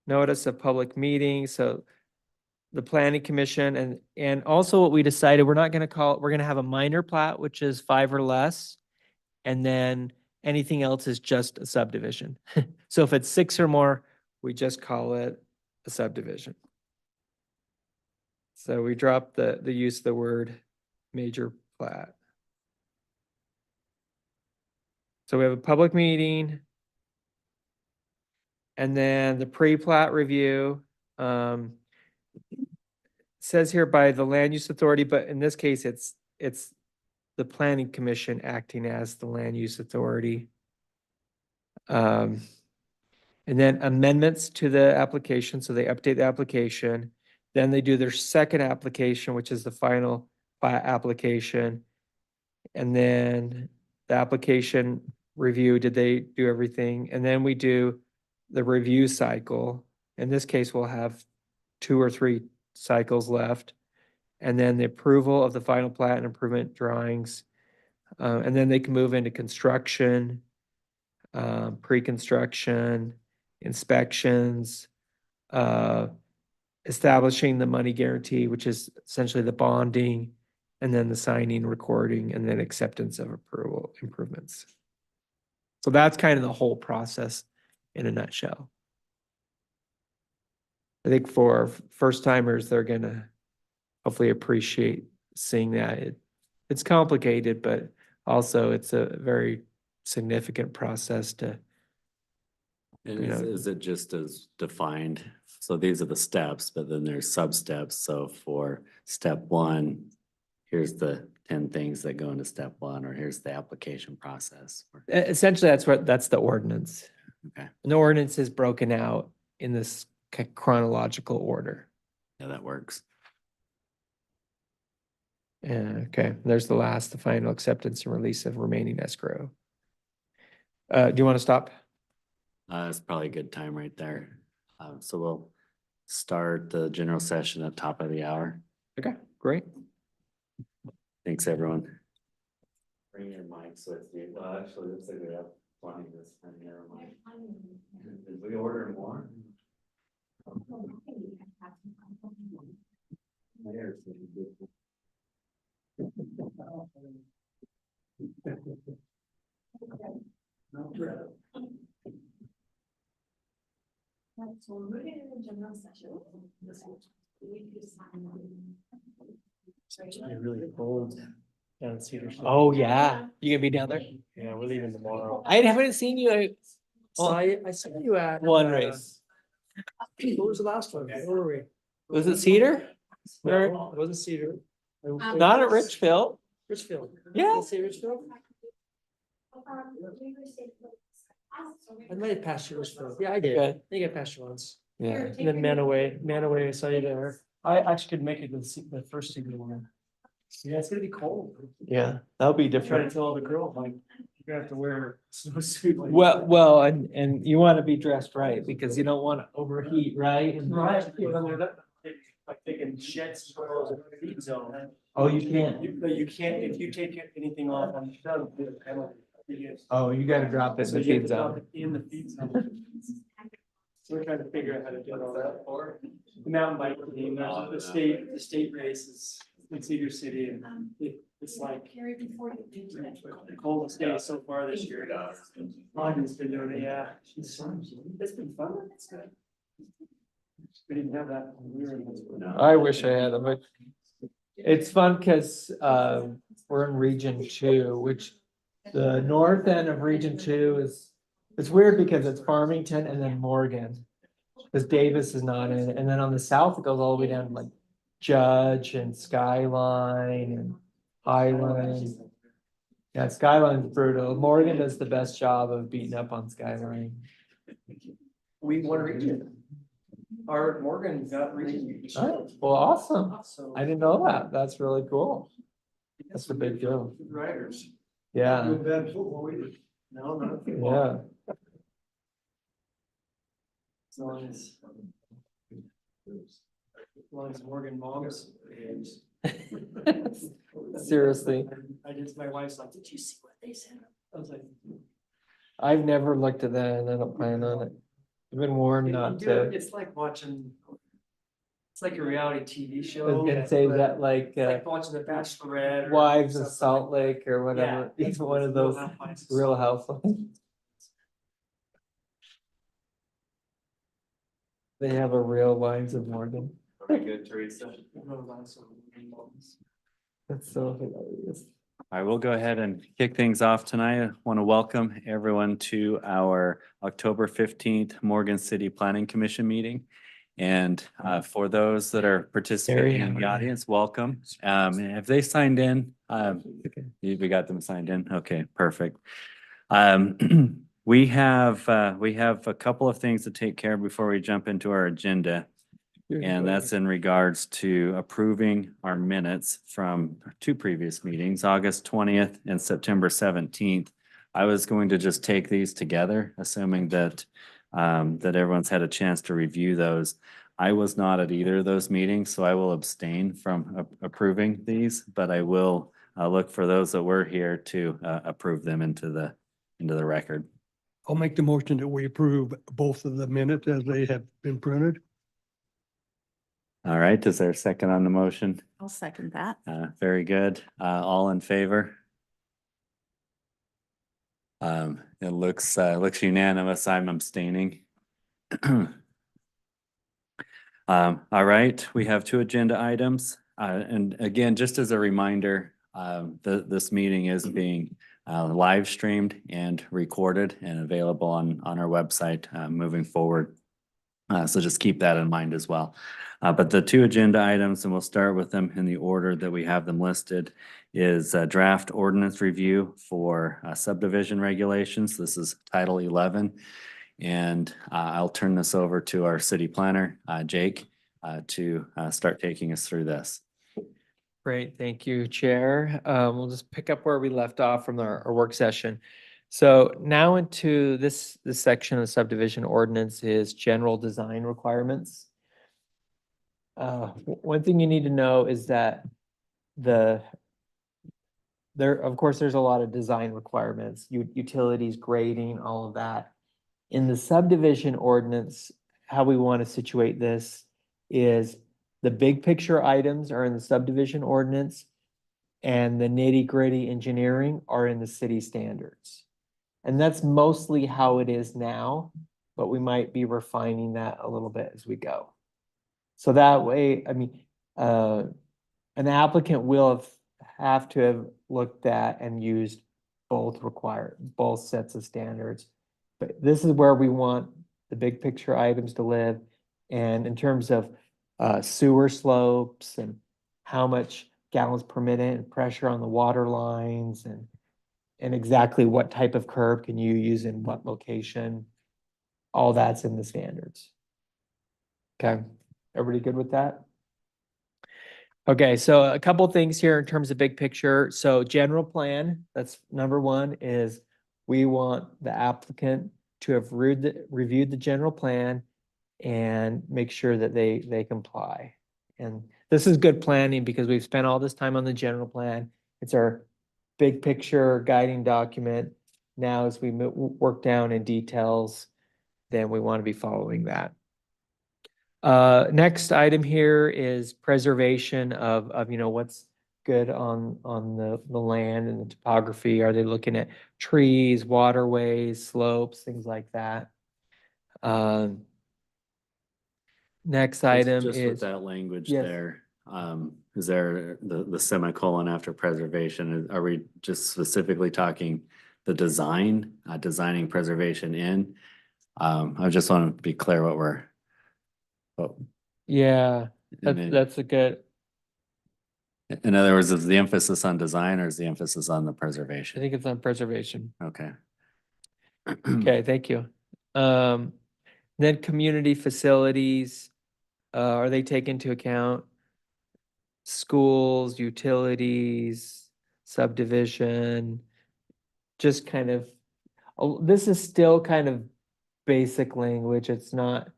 Notice of public meeting, so the planning commission and also what we decided, we're gonna have a minor plat, which is 5 or less. And then anything else is just a subdivision. So if it's 6 or more, we just call it a subdivision. So we dropped the use of the word major plat. So we have a public meeting. And then the pre-plat review, says here by the land use authority, but in this case, it's the planning commission acting as the land use authority. And then amendments to the application, so they update the application. Then they do their second application, which is the final plat application. And then the application review, did they do everything? And then we do the review cycle. In this case, we'll have 2 or 3 cycles left. And then the approval of the final plat and improvement drawings. And then they can move into construction, pre-construction, inspections, establishing the money guarantee, which is essentially the bonding, and then the signing, recording, and then acceptance of approval improvements. So that's kind of the whole process in a nutshell. I think for first timers, they're gonna hopefully appreciate seeing that. It's complicated, but also it's a very significant process to. And You know. is it just as defined? So these are the steps, but then there's sub-steps. So for step 1, here's the 10 things that go into step 1, or here's the application process. Essentially, that's the ordinance. Okay, And the ordinance is broken out in this chronological order. yeah, that works. Yeah, okay, there's the final acceptance and release of remaining escrow. Do you want to stop? That's probably a good time right there. So we'll start the general session at top of the hour. Okay, great. Thanks, everyone. Bring your mics with you. Well, actually, looks like we have plenty this time. Never mind. Did we order more? So we're moving into the general session. It's actually really cold down in Cedar. City. Oh, yeah, you gonna be down there? Yeah, we're leaving tomorrow. I haven't seen you. So I saw you at. One race. What was the last one? Where were we? Was it Cedar? No, it wasn't Cedar. Not at Richfield. Richfield. Yeah. Did I say Richfield? I might have passed you Richfield. Yeah, I did. I Good. think I passed you once. Yeah. And then Manaway, I saw you there. I actually could make it to the first Cedar one. Yeah, it's gonna be cold. Yeah, that'll be Try to different. tell all the girls, like, you're gonna have to wear a snowsuit. like- Well, and you want to be dressed right because you don't want to overheat, right? And- Right, like taking sheds, clothes, and feet zone. Oh, you can't. You can't, if you take anything off on the show, there's a penalty. Oh, you got to drop it in So the you have feed to drop zone. it in the feed zone. So we're trying to figure out how to do all that. The mountain bike team, there's the state races in Cedar City, and it's like the coldest day so far this year. Augie's been doing it, yeah. It's been fun. It's good. We didn't have that when we were in. I wish I had them, but it's fun because we're in Region 2, which the north end of Region 2 is, it's weird because it's Farmington and then Morgan. Because Davis is not in it. And then on the south, it goes all the way down to like Judge and Skyline and Highland. Yeah, Skyline's brutal. Morgan does the best job of beating up on Skyline. We won a region. Our Morgan got region. Oh, well, awesome. So. I didn't know that. That's really cool. That's a big deal. Riders. Yeah, No, not. yeah. As long as Morgan Mongus is. Seriously, My wife's like, did you see what they said? I was like. I've never looked at that and I don't plan on it. I've been warned not to. It's like watching. It's like a reality TV I was show. gonna say but that like, it's like watching The Bachelorette. or Wives of something Salt like Lake or that. Yeah, whatever, it's one of those Housewives of Real Salt Lake. Housewives. They have a Real Wives of Morgan. Very good, Teresa. That's so hilarious. I will go ahead and kick things off tonight. I want to welcome everyone to our October 15th Morgan City Planning Commission meeting. And for those that are participating in the audience, welcome. Have they signed in? We got them signed in. Okay, perfect. We have a couple of things to take care of before we jump into our agenda. And that's in regards to approving our minutes from two previous meetings, August 20th and September 17th. I was going to just take these together, assuming that that everyone's had a chance to review those. I was not at either of those meetings, so I will abstain from approving these, but I will look for those that were here to approve them into the record. I'll make the motion that we approve both of the minutes as they have been printed. All right, is there a second on the motion? I'll second that. Very good. All in favor? It looks unanimous. I'm abstaining. All right, we have two agenda items. And again, just as a reminder, this meeting is being live streamed and recorded and available on our website moving forward. So just keep that in mind as well. But the two agenda items, and we'll start with them in the order that we have them listed, is draft ordinance review for subdivision regulations. This is Title 11. And I'll turn this over to our city planner, Jake, to start taking us through this. Great, thank you, Chair. We'll just pick up where we left off from our work session. So now into this section of the subdivision ordinance is general design requirements. One thing you need to know is that of course, there's a lot of design requirements, utilities, grading, all of that. In the subdivision ordinance, how we want to situate this is the big picture items are in the subdivision ordinance and the nitty gritty engineering are in the city standards. And that's mostly how it is now, but we might be refining that a little bit as we go. So that way, I mean, an applicant will have to have looked at and used both sets of standards. But this is where we want the big picture items to live. And in terms of sewer slopes and how much gallons per minute and pressure on the water lines and exactly what type of curb can you use in what location, all that's in the standards. Okay, everybody good with that? Okay, so a couple things here in terms of big picture. So general plan, that's number one, is we want the applicant to have reviewed the general plan and make sure that they comply. And this is good planning because we've spent all this time on the general plan. It's our big picture guiding document. Now, as we work down in details, then we want to be following that. Next item here is preservation of what's good on the land and the topography. Are they looking at trees, waterways, slopes, things like that? Next item Just is with that language Yes. there, Is there the semicolon after preservation? Are we just specifically talking the design, designing preservation in? I just want to be clear what we're. Yeah, and then- that's a good, In other words, is the emphasis on design or is the emphasis on the I preservation? think it's on preservation. Okay. Okay, thank you. Then community facilities, are they taken into account? Schools, utilities, subdivision, just kind of, oh, this is still kind of basic language. It's not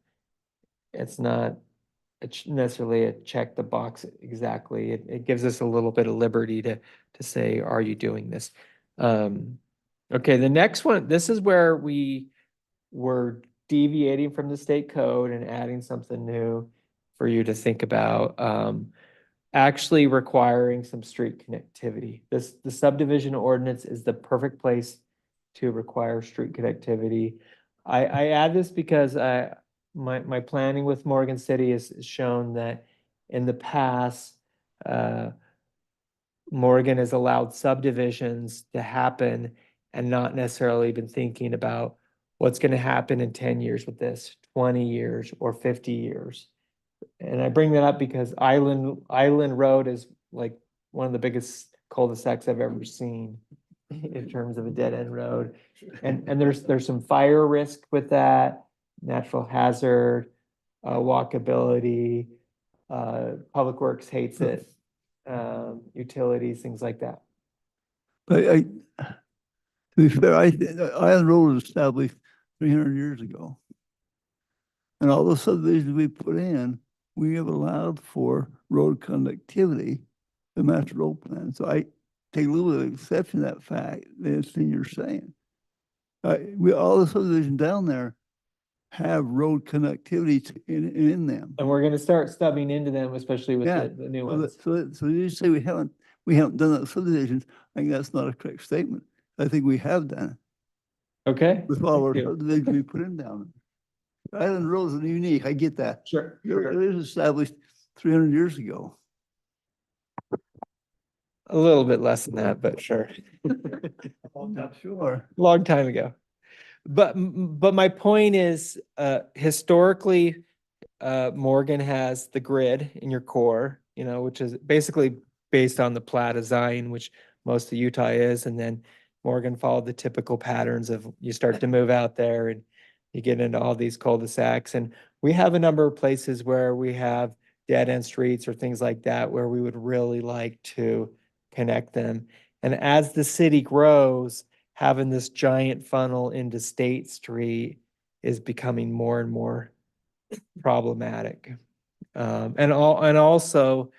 necessarily a check the box exactly. It gives us a little bit of liberty to say, are you doing this? Okay, the next one, this is where we were deviating from the state code and adding something new for you to think about. Actually requiring some street connectivity. The subdivision ordinance is the perfect place to require street connectivity. I add this because my planning with Morgan City has shown that in the past, Morgan has allowed subdivisions to happen and not necessarily been thinking about what's going to happen in 10 years with this, 20 years or 50 years. And I bring that up because Island Road is like one of the biggest cul-de-sacs I've ever seen in terms of a dead end road. And there's some fire risk with that, natural hazard, walkability, Public Works hates it, utilities, things like that. But to be fair, Island Road was established 300 years ago. And all the subdivisions we put in, we have allowed for road connectivity, the master road plan. So I take a little bit of exception to that fact that you're saying. All the subdivisions down there have road connectivity in them. And we're gonna start stubbing into them, especially with Yeah. the new Well, ones. So you say we haven't done that subdivisions. I think that's not a correct statement. I think we have done it Okay? with all our Thank you. subdivisions we put in down there. Island Road is unique. I get that. Sure. It was established 300 years ago. A little bit less than that, but sure. I'm sure. Long time ago. But my point is, historically, Morgan has the grid in your core, which is basically based on the plat design, which most of Utah is, and then Morgan followed the typical patterns of you start to move out there and you get into all these cul-de-sacs. And we have a number of places where we have dead end streets or things like that, where we would really like to connect them. And as the city grows, having this giant funnel into State Street is becoming more and more problematic. And also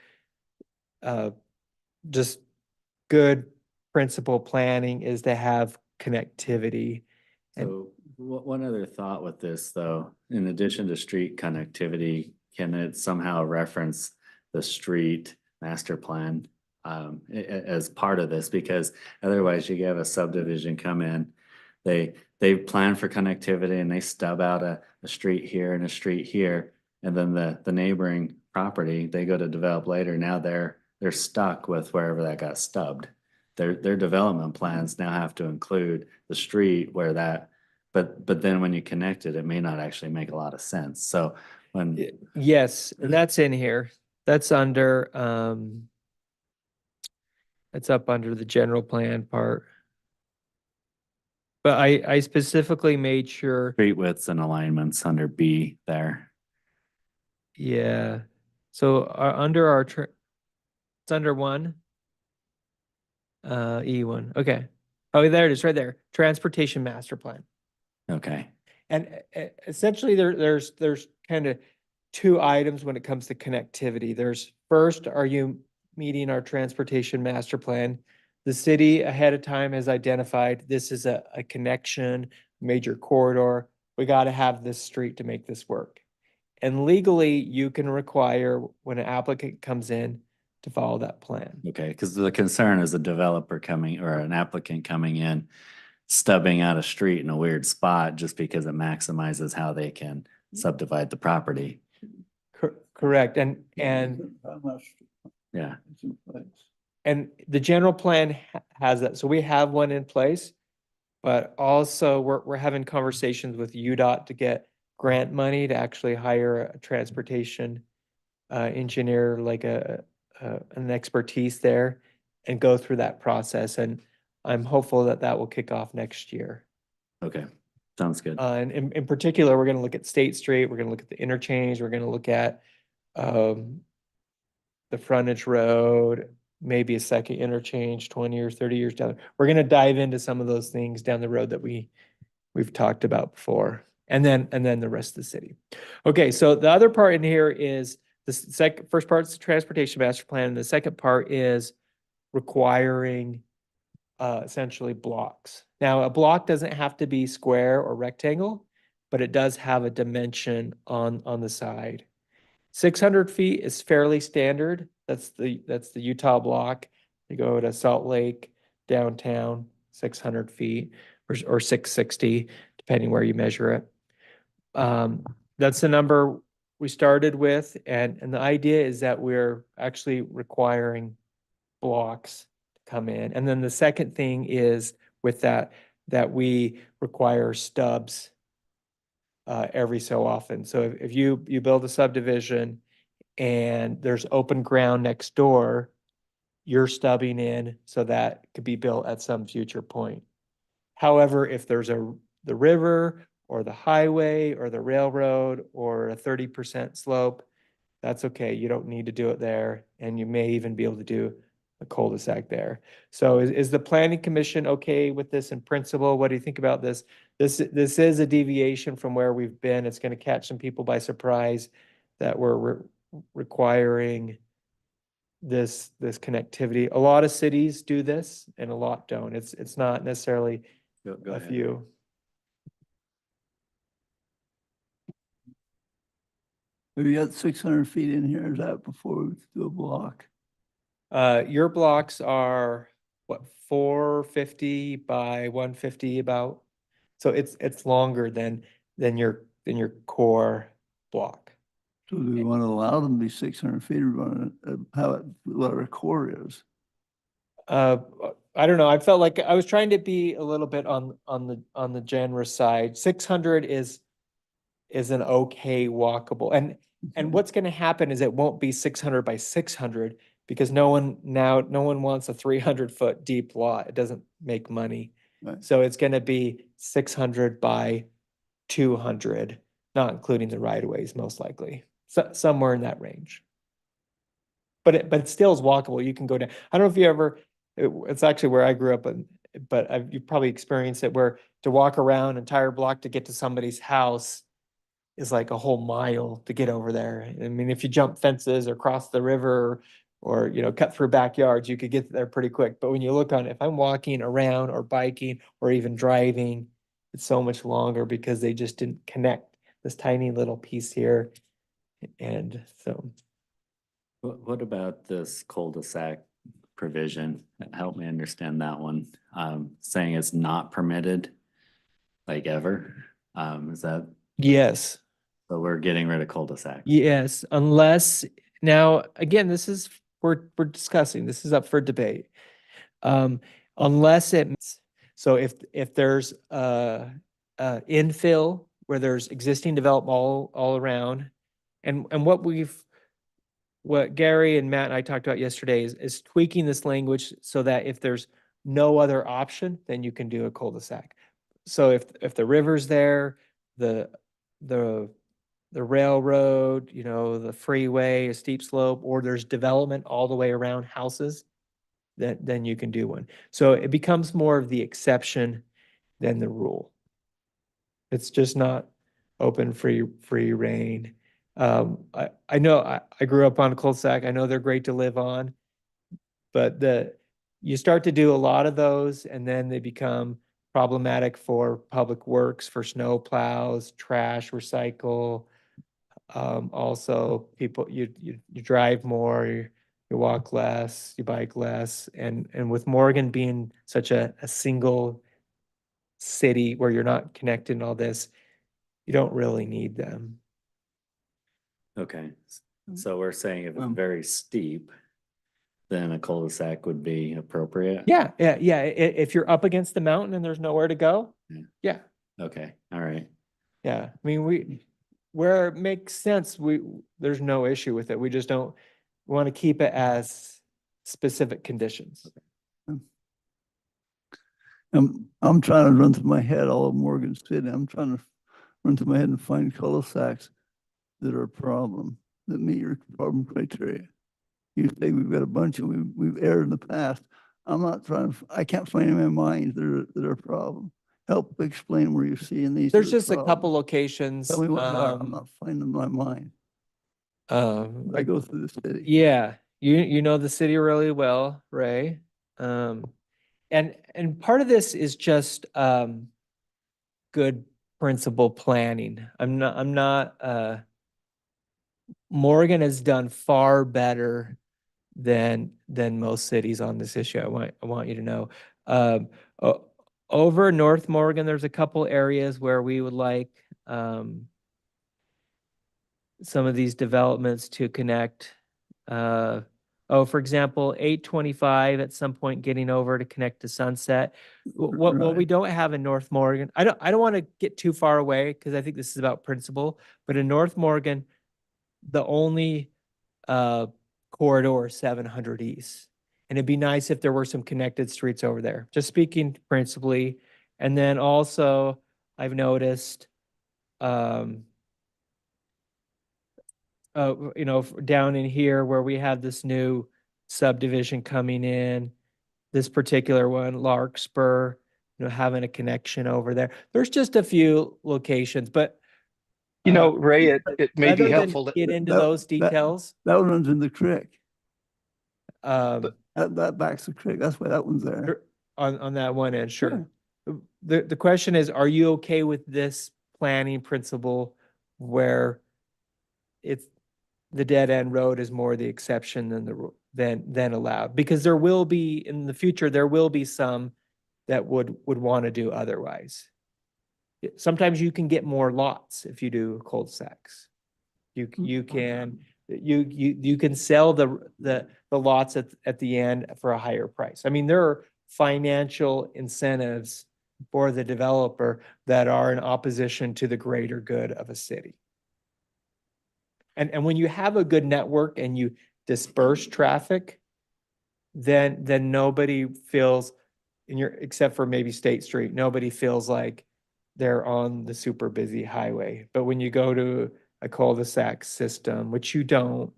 just good principal planning is to have connectivity. And So one other thought with this, though, in addition to street connectivity, can it somehow reference the street master plan as part of this? Because otherwise you have a subdivision come in, they plan for connectivity and they stub out a street here and a street here. And then the neighboring property, they go to develop later. Now they're stuck with wherever that got stubbed. Their development plans now have to include the street where that, but then when you connect it, it may not actually make a lot of sense. So when, yes, and that's in here. That's under, it's up under the general plan part. But I specifically made sure, street widths and alignments under B there. yeah. So under our, it's under one. E1, okay. Oh, there it is, right there. Transportation master plan. Okay. And essentially there's kind of two items when it comes to connectivity. There's first, are you meeting our transportation master plan? The city ahead of time has identified this is a connection, major corridor. We got to have this street to make this work. And legally, you can require when an applicant comes in to follow that plan. Okay, because the concern is a developer coming or an applicant coming in, stubbing out a street in a weird spot just because it maximizes how they can subdivide the property. Correct. And Yeah, It's in place. And the general plan has that, so we have one in place. But also, we're having conversations with UDOT to get grant money to actually hire a transportation engineer, like an expertise there, and go through that process. And I'm hopeful that that will kick off next year. okay, sounds good. And in particular, we're gonna look at State Street, we're gonna look at the interchange, we're gonna look at the frontage road, maybe a second interchange 20 or 30 years down. We're gonna dive into some of those things down the road that we've talked about before. And then the rest of the city. Okay, so the other part in here is the first part is the transportation master plan, and the second part is requiring essentially blocks. Now, a block doesn't have to be square or rectangle, but it does have a dimension on the side. 600 feet is fairly standard. That's the Utah block. You go to Salt Lake, downtown, 600 feet or 660, depending where you measure it. That's the number we started with, and the idea is that we're actually requiring blocks to come in. And then the second thing is with that we require stubs every so often. So if you build a subdivision and there's open ground next door, you're stubbing in so that could be built at some future point. However, if there's the river or the highway or the railroad or a 30% slope, that's okay. You don't need to do it there. And you may even be able to do a cul-de-sac there. So is the planning commission okay with this in principle? What do you think about this? This is a deviation from where we've been. It's going to catch some people by surprise that we're requiring this connectivity. A lot of cities do this and a lot don't. It's not necessarily Go a ahead. few. Have you got 600 feet in here? Is that before we do a block? Your blocks are what, 450 by 150 about? So it's longer than your core block. So do we want to allow them to be 600 feet or run what our core is? I don't know. I felt like I was trying to be a little bit on the generous side. 600 is an okay walkable. And what's going to happen is it won't be 600 by 600 because no one wants a 300-foot deep lot. It doesn't make money. Right. So it's going to be 600 by 200, not including the right of ways, most likely. So somewhere in that range. But it still is walkable. You can go down. I don't know if you ever, it's actually where I grew up, but you've probably experienced it where to walk around an entire block to get to somebody's house is like a whole mile to get over there. I mean, if you jump fences or cross the river or, cut through backyards, you could get there pretty quick. But when you look on, if I'm walking around or biking or even driving, it's so much longer because they just didn't connect this tiny little piece here. And so. What about this cul-de-sac provision? Help me understand that one. Saying it's not permitted, like ever. Is that, Yes. so we're getting rid of cul-de-sac? Yes, unless, now, again, we're discussing, this is up for debate. Unless so if there's infill where there's existing development all around, and what Gary and Matt and I talked about yesterday is tweaking this language so that if there's no other option, then you can do a cul-de-sac. So if the river's there, the railroad, the freeway, a steep slope, or there's development all the way around houses, then you can do one. So it becomes more of the exception than the rule. It's just not open free reign. I know I grew up on a cul-de-sac. I know they're great to live on, but you start to do a lot of those and then they become problematic for public works, for snow plows, trash, recycle. Also people, you drive more, you walk less, you bike less. And with Morgan being such a single city where you're not connected and all this, you don't really need them. Okay, So we're saying if it's Um, very steep, then a cul-de-sac would be appropriate? Yeah, yeah. If you're up against the mountain and there's nowhere to go, Yeah. yeah, Okay, all right. yeah. I mean, where it makes sense, there's no issue with it. We just don't want to keep it as specific conditions. I'm trying to run through my head all of Morgan City. I'm trying to run through my head and find cul-de-sacs that are a problem, that meet your problem criteria. You say we've got a bunch and we've erred in the past. I'm not trying to, I can't find in my mind that are a problem. Help explain where you're seeing these. There's that are just a couple problems. locations. Tell me what they are. I'm not finding them in my mind. I go through the city. Yeah, you know the city really well, Ray. And part of this is just good principal planning. I'm not Morgan has done far better than most cities on this issue. I want you to know. Over North Morgan, there's a couple areas where we would like some of these developments to connect. For example, 825 at some point getting over to connect to Sunset. What we Right. don't have in North Morgan, I don't want to get too far away because I think this is about principle, but in North Morgan, the only corridor is 700 East. And it'd be nice if there were some connected streets over there, just speaking principally. And then also I've noticed down in here where we have this new subdivision coming in, this particular one, Larkspur, having a connection over there. There's just a few locations, but You know, Ray, it may be rather than helpful. get into that- those details, That one runs in the creek. um, That backs the creek. That's why that one's there. on that one end, sure. The question is, are you okay with this planning principle where it's the dead end road is more the exception than allowed? Because there will be, in the future, there will be some that would want to do otherwise. Sometimes you can get more lots if you do cul-de-sacs. You can sell the lots at the end for a higher price. I mean, there are financial incentives for the developer that are in opposition to the greater good of a city. And when you have a good network and you disperse traffic, then nobody feels except for maybe State Street, nobody feels like they're on the super busy highway. But when you go to a cul-de-sac system, which you don't,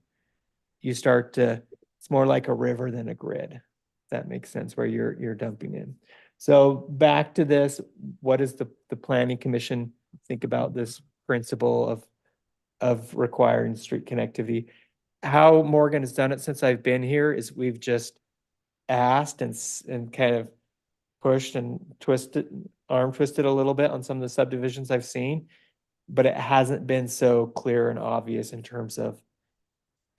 you start to, it's more like a river than a grid. If that makes sense, where you're dumping in. So back to this, what does the planning commission think about this principle of requiring street connectivity? How Morgan has done it since I've been here is we've just asked and kind of pushed and arm twisted a little bit on some of the subdivisions I've seen, but it hasn't been so clear and obvious in terms of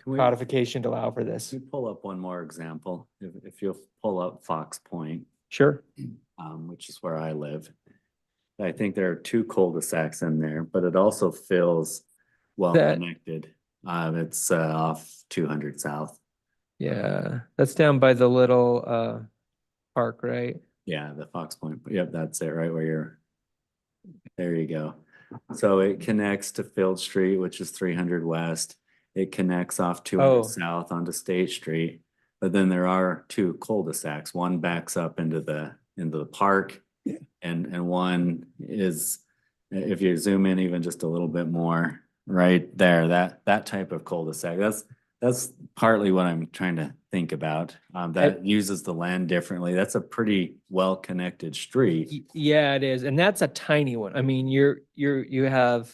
Can we, codification to allow for this. can we pull up one more example? If you'll pull up Fox Point, Sure. which is where I live. I think there are two cul-de-sacs in there, but it also feels well connected. It's off 200 South. Yeah, that's down by the little park, right? Yeah, the Fox Point. Yep, that's it, right where you're. There you go. So it connects to Field Street, which is 300 West. It connects off 200 South onto State Street. But then there are two cul-de-sacs. One backs up into the park. Yeah. And one is, if you zoom in even just a little bit more, right there, that type of cul-de-sac. That's partly what I'm trying to think about. That uses the land differently. That's a pretty well-connected street. Yeah, it is. And that's a tiny one. I mean, you have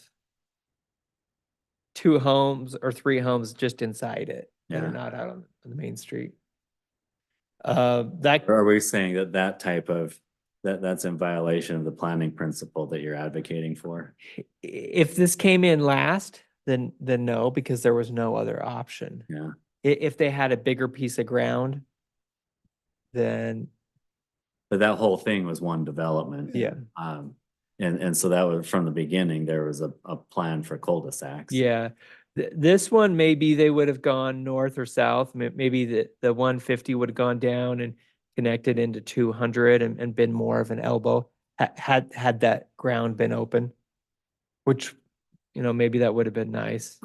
2 homes or 3 homes just inside it that Yeah. are not out on the main street. That Or are we saying that type of, that's in violation of the planning principle that you're advocating for? if this came in last, then no, because there was no other option. Yeah. If they had a bigger piece of ground, then But that whole thing was one development. yeah. And so that was from the beginning, there was a plan for cul-de-sacs. Yeah, This one, maybe they would have gone north or south. Maybe the 150 would have gone down and connected into 200 and been more of an elbow. Had that ground been open, which, maybe that would have been nice.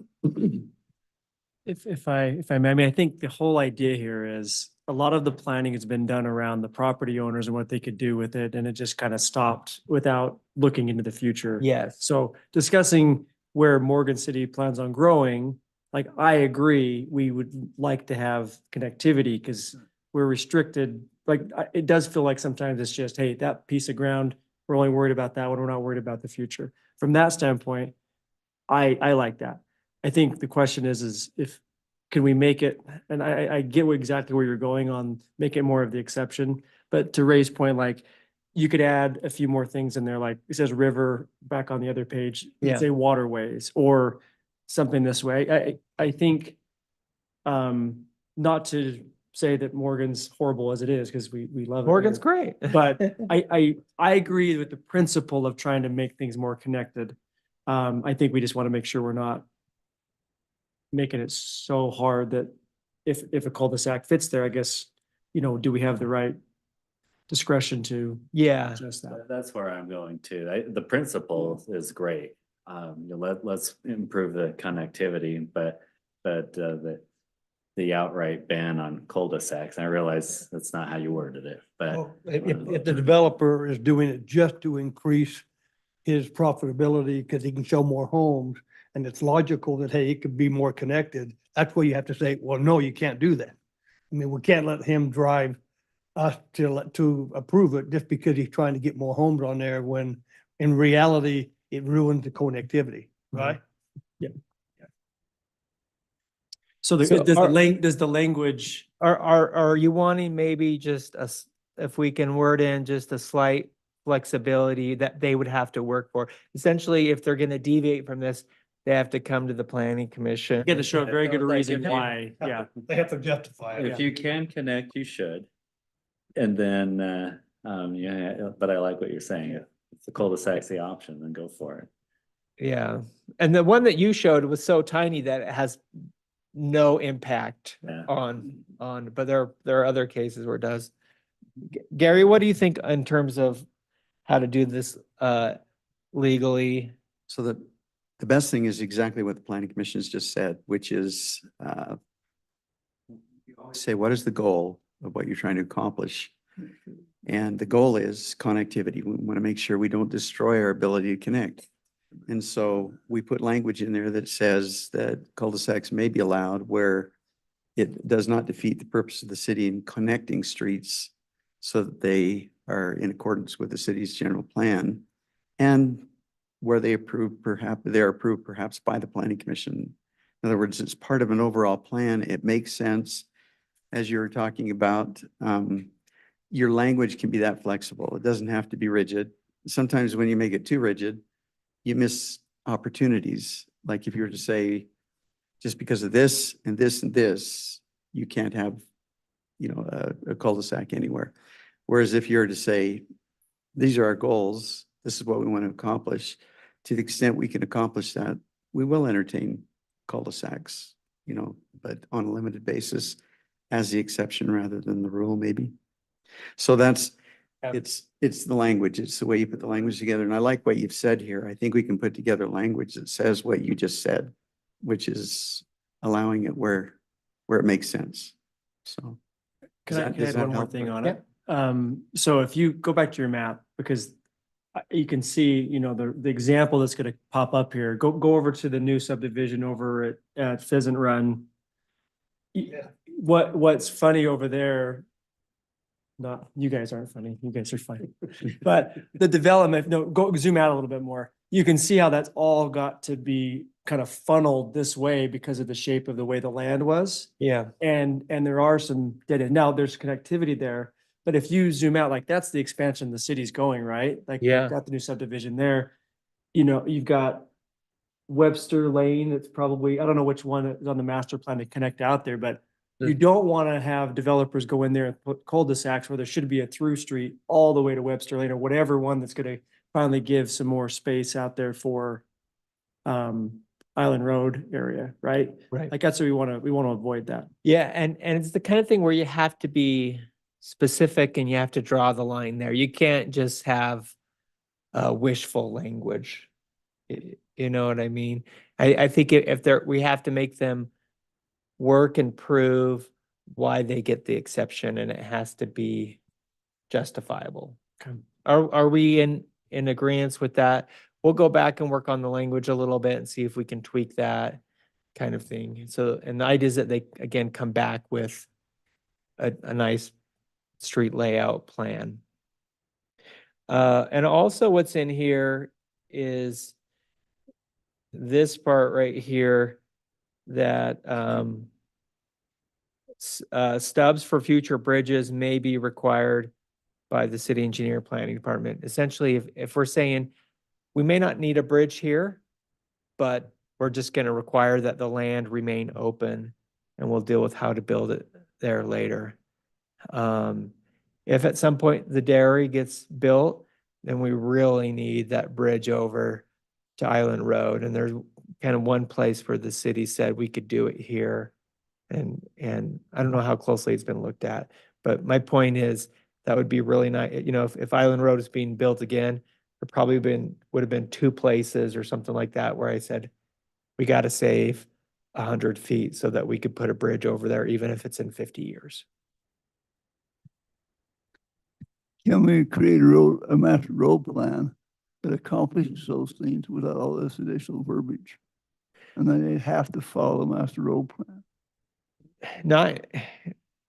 If I may, I mean, I think the whole idea here is a lot of the planning has been done around the property owners and what they could do with it, and it just kind of stopped without looking into the future. Yes. So discussing where Morgan City plans on growing, like, I agree, we would like to have connectivity because we're restricted. Like, it does feel like sometimes it's just, hey, that piece of ground, we're only worried about that one, we're not worried about the future. From that standpoint, I like that. I think the question is if, can we make it, and I get exactly where you're going on, make it more of the exception, but to Ray's point, like, you could add a few more things in there, like it says river back on the other page, Yeah. say waterways or something this way. I think, not to say that Morgan's horrible as it is, because we love it. Morgan's here. great. But I agree with the principle of trying to make things more connected. I think we just want to make sure we're not making it so hard that if a cul-de-sac fits there, I guess, do we have the right discretion to Yeah. adjust that? That's where I'm going to. The principle is great. Let's improve the connectivity, but the outright ban on cul-de-sacs, and I realize that's not how you worded it, but. Well, if the developer is doing it just to increase his profitability because he can show more homes, and it's logical that, hey, it could be more connected, that's where you have to say, well, no, you can't do that. I mean, we can't let him drive us to approve it just because he's trying to get more homes on there, when in reality, it ruins the connectivity, right? So So does the language, Are you wanting maybe just if we can word in just a slight flexibility that they would have to work for? Essentially, if they're gonna deviate from this, they have to come to the planning commission. get to show a very good Like, reason if you- why, yeah. They have to justify it. If you can connect, you should. And then, yeah, but I like what you're saying. If the cul-de-sac's the option, then go for it. Yeah, and the one that you showed was so tiny that it has no impact Yeah. on, but there are other cases where it does. Gary, what do you think in terms of how to do this legally? So the best thing is exactly what the planning commission has just said, which is, you always say, what is the goal of what you're trying to accomplish? And the goal is connectivity. We want to make sure we don't destroy our ability to connect. And so we put language in there that says that cul-de-sacs may be allowed where it does not defeat the purpose of the city in connecting streets so that they are in accordance with the city's general plan, and where they're approved perhaps by the planning commission. In other words, it's part of an overall plan. It makes sense. As you're talking about, your language can be that flexible. It doesn't have to be rigid. Sometimes when you make it too rigid, you miss opportunities. Like if you were to say, just because of this and this and this, you can't have, a cul-de-sac anywhere. Whereas if you're to say, these are our goals, this is what we want to accomplish, to the extent we can accomplish that, we will entertain cul-de-sacs, but on a limited basis as the exception rather than the rule, maybe. So that's, it's the language. It's the way you put the language together. And I like what you've said here. I think we can put together language that says what you just said, which is allowing it where it makes sense. So. Can I does add that one more help? thing on it? So if you go back to your map, because you can see, the example that's gonna pop up here, go over to the new subdivision over at Pheasant Run. What's funny over there, not, you guys aren't funny, you guys are funny. But the development, no, go zoom out a little bit more. You can see how that's all got to be kind of funneled this way because of the shape of the way the land was. Yeah. And there are some dead end. Now there's connectivity there, but if you zoom out, like that's the expansion the city's going, right? Like Yeah. you've got the new subdivision there. You've got Webster Lane. It's probably, I don't know which one is on the master plan to connect out there, but you don't want to have developers go in there and put cul-de-sacs where there should be a through street all the way to Webster Lane or whatever one that's going to finally give some more space out there for, I Island Road area, right? Right. Like that's what we want to avoid that. Yeah, and it's the kind of thing where you have to be specific and you have to draw the line there. You can't just have wishful language. You know what I mean? I think if they're, we have to make them work and prove why they get the exception, and it has to be justifiable. Okay. Are we in agreement with that? We'll go back and work on the language a little bit and see if we can tweak that kind of thing. So, and the idea is that they, again, come back with a nice street layout plan. And also what's in here is this part right here that stubs for future bridges may be required by the city engineer planning department. Essentially, if we're saying we may not need a bridge here, but we're just going to require that the land remain open and we'll deal with how to build it there later. If at some point the dairy gets built, then we really need that bridge over to Island Road. And there's kind of one place where the city said we could do it here. And I don't know how closely it's been looked at, but my point is that would be really nice. You know, if Island Road is being built again, there probably would have been two places or something like that where I said, we got to save 100 feet so that we could put a bridge over there, even if it's in 50 years. Can we create a master road plan that accomplishes those things without all this additional verbiage? And then they have to follow the master road plan. Not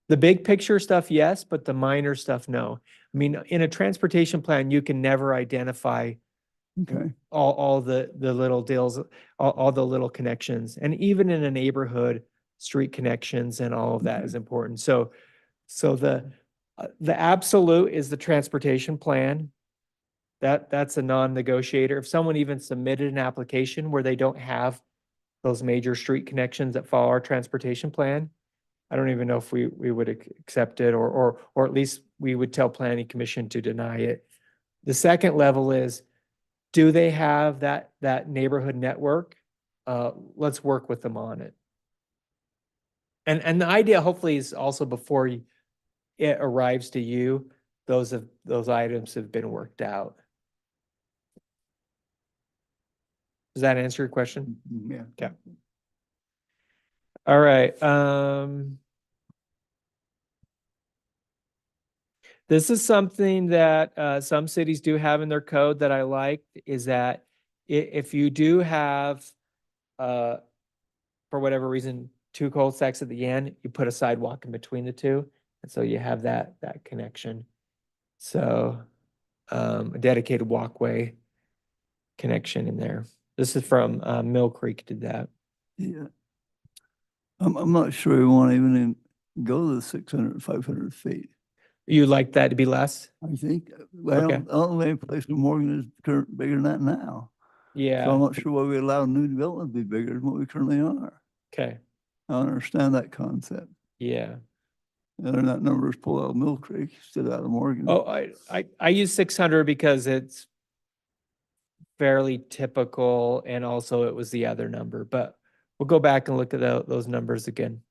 the big picture stuff, yes, but the minor stuff, no. I mean, in a transportation plan, you can never identify Okay. all the little deals, all the little connections. And even in a neighborhood, street connections and all of that is important. So the absolute is the transportation plan. That's a non-negotiator. If someone even submitted an application where they don't have those major street connections that follow our transportation plan, I don't even know if we would accept it, or at least we would tell planning commission to deny it. The second level is, do they have that neighborhood network? Let's work with them on it. And the idea hopefully is also before it arrives to you, those items have been worked out. Does that answer your question? Yeah. Okay. All right. This is something that some cities do have in their code that I like, is that if you do have, for whatever reason, two cul-de-sacs at the end, you put a sidewalk in between the two. And so you have that connection. So a dedicated walkway connection in there. This is from Mill Creek did that. Yeah. I'm not sure we want to even go to the 600, 500 feet. You like that to be less? I think, well, Okay. I don't know any place in Morgan is bigger than that now. So I'm Yeah, not sure why we allow new development to be bigger than what we currently are. okay, I don't understand that concept. yeah. And then that number is pulled out of Mill Creek instead of out of Morgan. Oh, I use 600 because it's fairly typical, and also it was the other number, but we'll go back and look at those numbers again.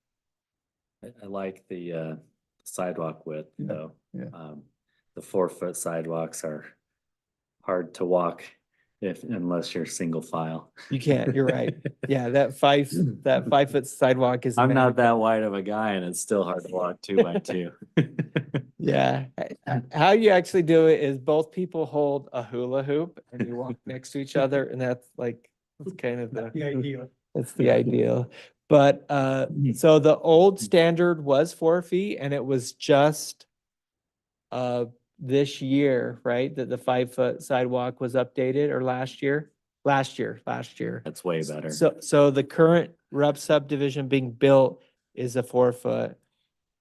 I like the sidewalk width, Yeah, though. yeah. The 4-foot sidewalks are hard to walk unless you're single file. You can't, you're right. Yeah, that 5-foot sidewalk is. I'm not that wide of a guy and it's still hard to walk 2 by 2. Yeah, how you actually do it is both people hold a hula hoop and you walk next to each other, and that's kind of the idea. that's the ideal. But so the old standard was 4 feet, and it was just this year, right? That the 5-foot sidewalk was updated, or last year. That's way better. So the current Rupp subdivision being built is a 4-foot,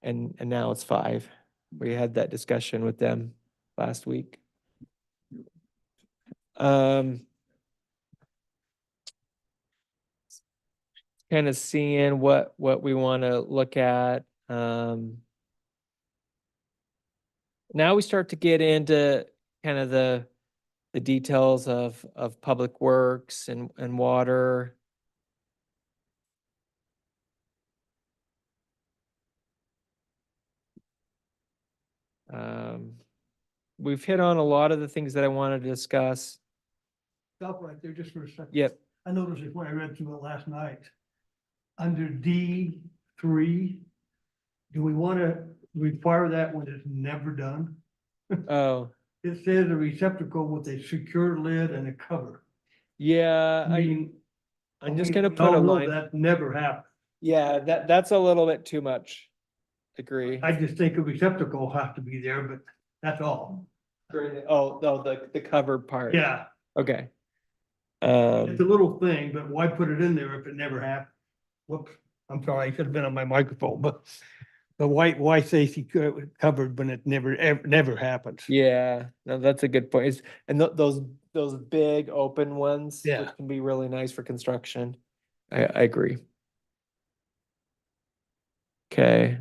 and now it's 5. We had that discussion with them last week. Kind of seeing what we want to look at. Now we start to get into kind of the details of public works and water. we've hit on a lot of the things that I wanted to discuss. Stop right there just for a second. Yep. I noticed it when I read through it last night. Under D3, do we want to require that when it's never done? Oh, It says a receptacle with a secure lid and a cover. yeah, I'm just gonna put a all know line. That never happened. Yeah, that's a little bit too much. Agree. I just think a receptacle has to be there, but that's all. Oh, no, the covered part. Yeah, Okay. it's a little thing, but why put it in there if it never happened? Whoops, I'm sorry, I should have been on my microphone, but why say covered when it never happens? Yeah, no, that's a good point. And those big open ones, which Yeah. can be really nice for construction. I agree. Okay,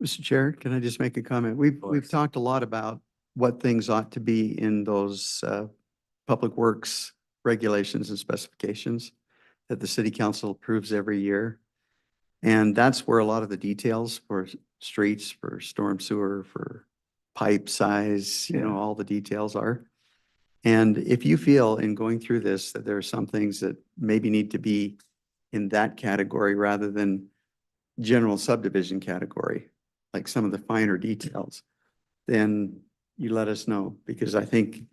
Mr. Chair, can I just make a comment? We've course. talked a lot about what things ought to be in those public works regulations and specifications that the city council approves every year. And that's where a lot of the details for streets, for storm sewer, for pipe size, you know, all the details are. And if you feel in going through this that there are some things that maybe need to be in that category rather than general subdivision category, like some of the finer details, then you let us know, because I think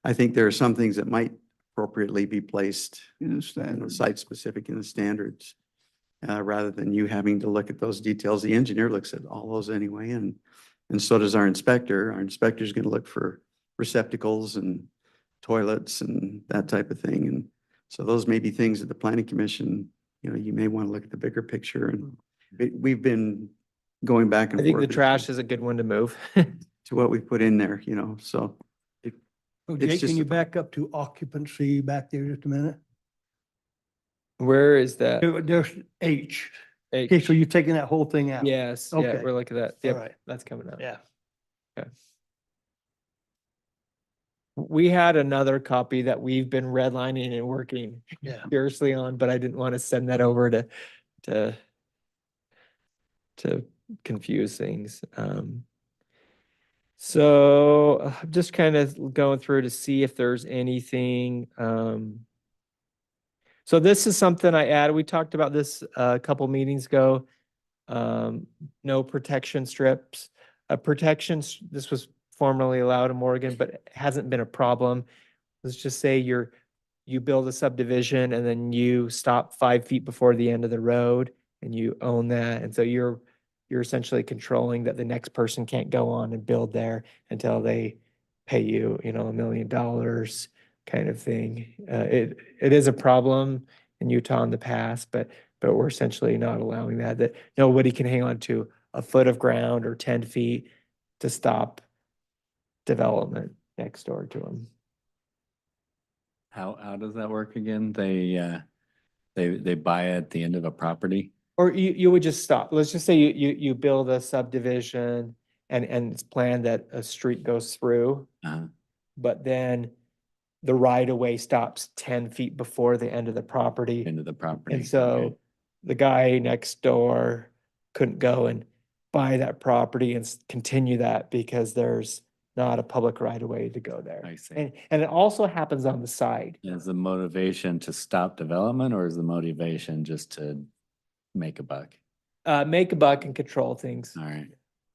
there are some things that might appropriately be placed In the standard. site specific in the standards, rather than you having to look at those details. The engineer looks at all those anyway, and so does our inspector. Our inspector is going to look for receptacles and toilets and that type of thing. And so those may be things that the planning commission, you know, you may want to look at the bigger picture. And we've been going back and I forth. think the trash is a good one to move. to what we put in there, you know, so. Oh, It's Jake, just can you a- back up to occupancy back there just a minute? Where is that? There's H. Hey, Okay, so you're taking that whole thing out? yes, yeah, Okay. we're looking at that. All Yep, right. that's coming up. Yeah. We had another copy that we've been redlining and working Yeah. furiously on, but I didn't want to send that over to confuse things. So I'm just kind of going through to see if there's anything. So this is something I added. We talked about this a couple meetings ago. No protection strips. This was formerly allowed in Morgan, but it hasn't been a problem. Let's just say you build a subdivision and then you stop 5 feet before the end of the road and you own that. And so you're essentially controlling that the next person can't go on and build there until they pay you, you know, $1 million kind of thing. It is a problem in Utah in the past, but we're essentially not allowing that nobody can hang on to a foot of ground or 10 feet to stop development next door to them. How does that work again? They buy at the end of a property? Or you would just stop. Let's just say you build a subdivision and it's planned that a street goes through, Uh, but then the right of way stops 10 feet before the end of the property. Into the property. And so the guy next door couldn't go and buy that property and continue that because there's not a public right of way to go there. I see. And it also happens on the side. Is the motivation to stop development, or is the motivation just to make a buck? Make a buck and control things. All right.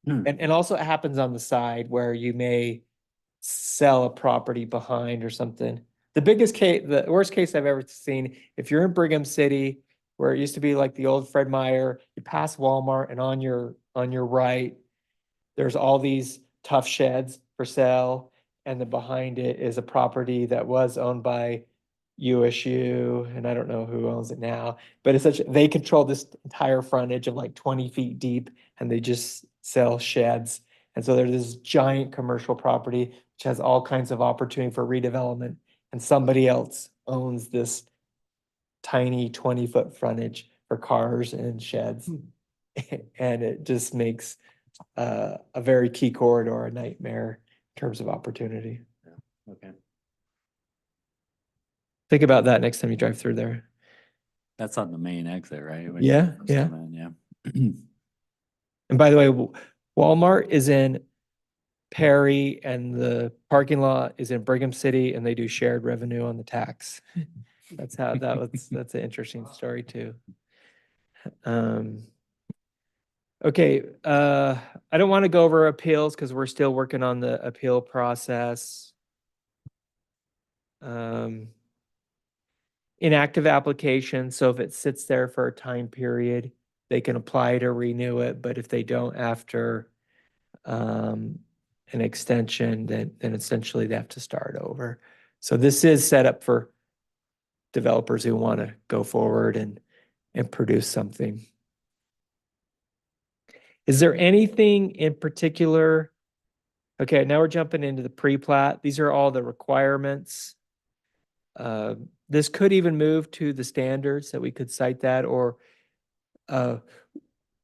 And also it happens on the side where you may sell a property behind or something. The worst case I've ever seen, if you're in Brigham City, where it used to be like the old Fred Meyer, you pass Walmart and on your right, there's all these tough sheds for sale. And then behind it is a property that was owned by USU, and I don't know who owns it now, but they control this entire frontage of like 20 feet deep, and they just sell sheds. And so there's this giant commercial property, which has all kinds of opportunity for redevelopment, and somebody else owns this tiny 20-foot frontage for cars and sheds. And it just makes a very key corridor a nightmare in terms of opportunity. Okay. Think about that next time you drive through there. That's on the main exit, right? When Yeah, you first yeah. come in, yeah. And by the way, Walmart is in Perry and the parking lot is in Brigham City and they do shared revenue on the tax. That's how that's an interesting story too. Okay, I don't want to go over appeals because we're still working on the appeal process. Inactive application, so if it sits there for a time period, they can apply to renew it, but if they don't after an extension, then essentially they have to start over. So this is set up for developers who want to go forward and produce something. Is there anything in particular? Okay, now we're jumping into the pre-plat. These are all the requirements. This could even move to the standards that we could cite that, or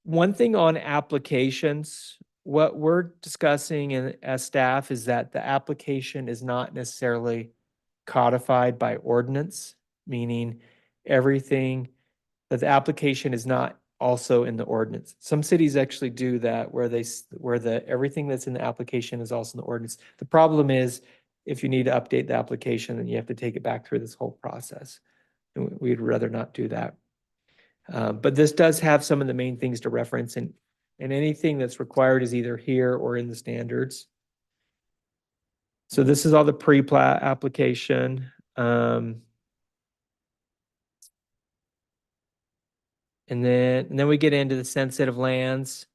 one thing on applications, what we're discussing as staff is that the application is not necessarily codified by ordinance, meaning everything that the application is not also in the ordinance. Some cities actually do that where everything that's in the application is also in the ordinance. The problem is if you need to update the application, then you have to take it back through this whole process. And we'd rather not do that. But this does have some of the main things to reference, and anything that's required is either here or in the standards. So this is all the pre-plat application. And then we get into the sensitive lands.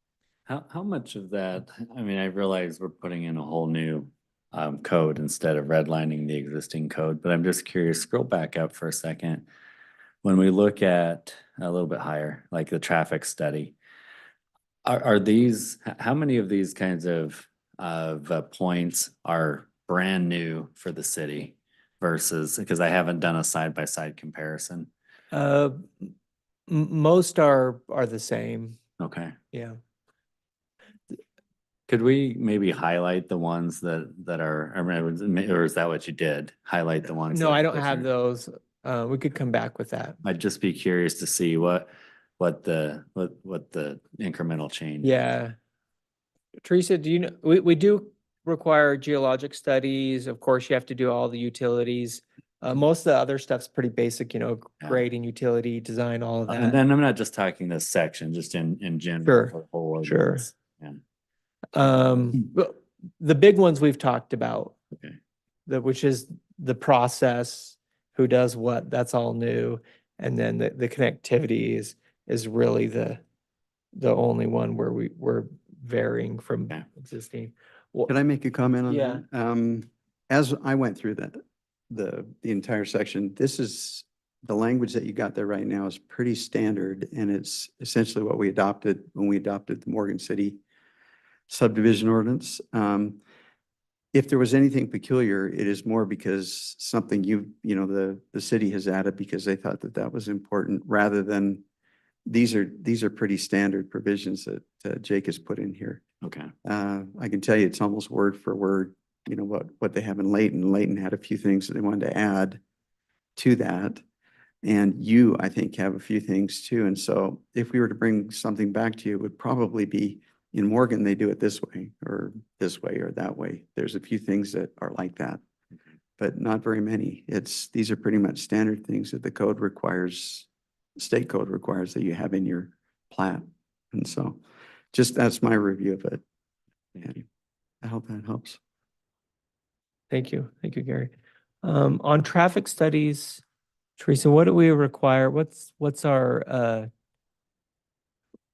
How much of that, I mean, I realize we're putting in a whole new code instead of redlining the existing code, but I'm just curious, scroll back up for a second. When we look at a little bit higher, like the traffic study, are these, how many of these kinds of points are brand new for the city versus, because I haven't done a side-by-side comparison. Most are the same. Okay. Yeah. Could we maybe highlight the ones that are, or is that what you did? Highlight the ones? No, that I are don't have closer? those. We could come back with that. I'd just be curious to see what the incremental change. Yeah. Teresa, do you know, we do require geologic studies. Of course, you have to do all the utilities. Most of the other stuff's pretty basic, Yeah. grading, utility, design, all of And that. then I'm not just talking this section, just in general. Sure, for the whole sure. ordinance. Yeah. But the big ones we've talked about. Okay. Which is the process, who does what, that's all new. And then the connectivity is really the only one where we're varying from Okay. existing. Could I make a comment on Yeah. that? As I went through the entire section, this is, the language that you got there right now is pretty standard, and it's essentially what we adopted when we adopted the Morgan City subdivision ordinance. If there was anything peculiar, it is more because something the city has added because they thought that was important, rather than these are pretty standard provisions that Jake has put in here. Okay. I can tell you it's almost word for word, what they have in Layton. Layton had a few things that they wanted to add to that. And you, I think, have a few things too. And so if we were to bring something back to you, it would probably be, in Morgan, they do it this way or that way. There's a few things that are like that, but not very many. These are pretty much standard things that the code requires, state code requires that you have in your plat. And so that's my review of it. And I hope that helps. Thank you. Thank you, Gary. On traffic studies, Teresa, what do we require? What's our,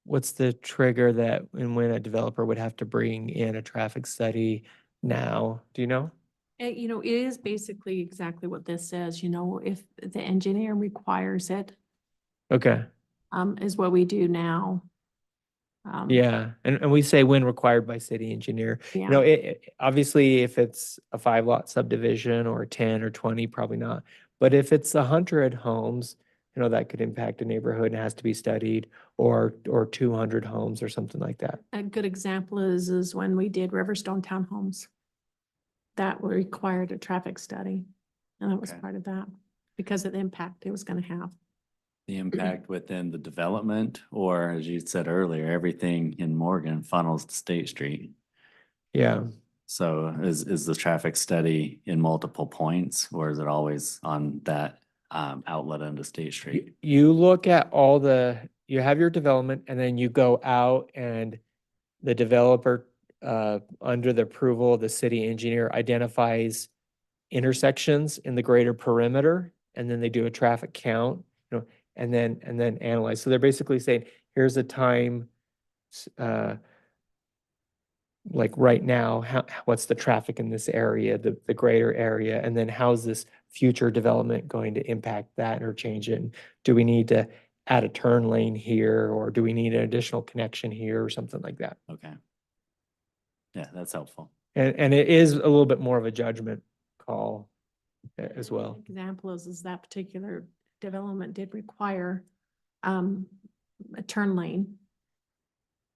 what's the trigger that and when a developer would have to bring in a traffic study now? Do you know? It is basically exactly what this says, if the engineer requires it, Okay. is what we do now. Yeah, and we say when required by city engineer. Yeah. Obviously, if it's a 5-lot subdivision or 10 or 20, probably not. But if it's 100 homes, that could impact a neighborhood and has to be studied, or 200 homes or something like that. A good example is when we did Riverstone Townhomes. That required a traffic study, and that was Okay. part of that because of the impact it was going to have. the impact within the development, or as you said earlier, everything in Morgan funnels to State Street. Yeah. So is the traffic study in multiple points, or is it always on that outlet into State Street? You look at you have your development and then you go out and the developer, under the approval of the city engineer, identifies intersections in the greater perimeter, and then they do a traffic count, and then analyze. So they're basically saying, here's a time, like right now, what's the traffic in this area, the greater area, and then how's this future development going to impact that or change it? And do we need to add a turn lane here, or do we need an additional connection here, or something like that? Okay. Yeah, that's helpful. And it is a little bit more of a judgment call as well. Example is that particular development did require a turn lane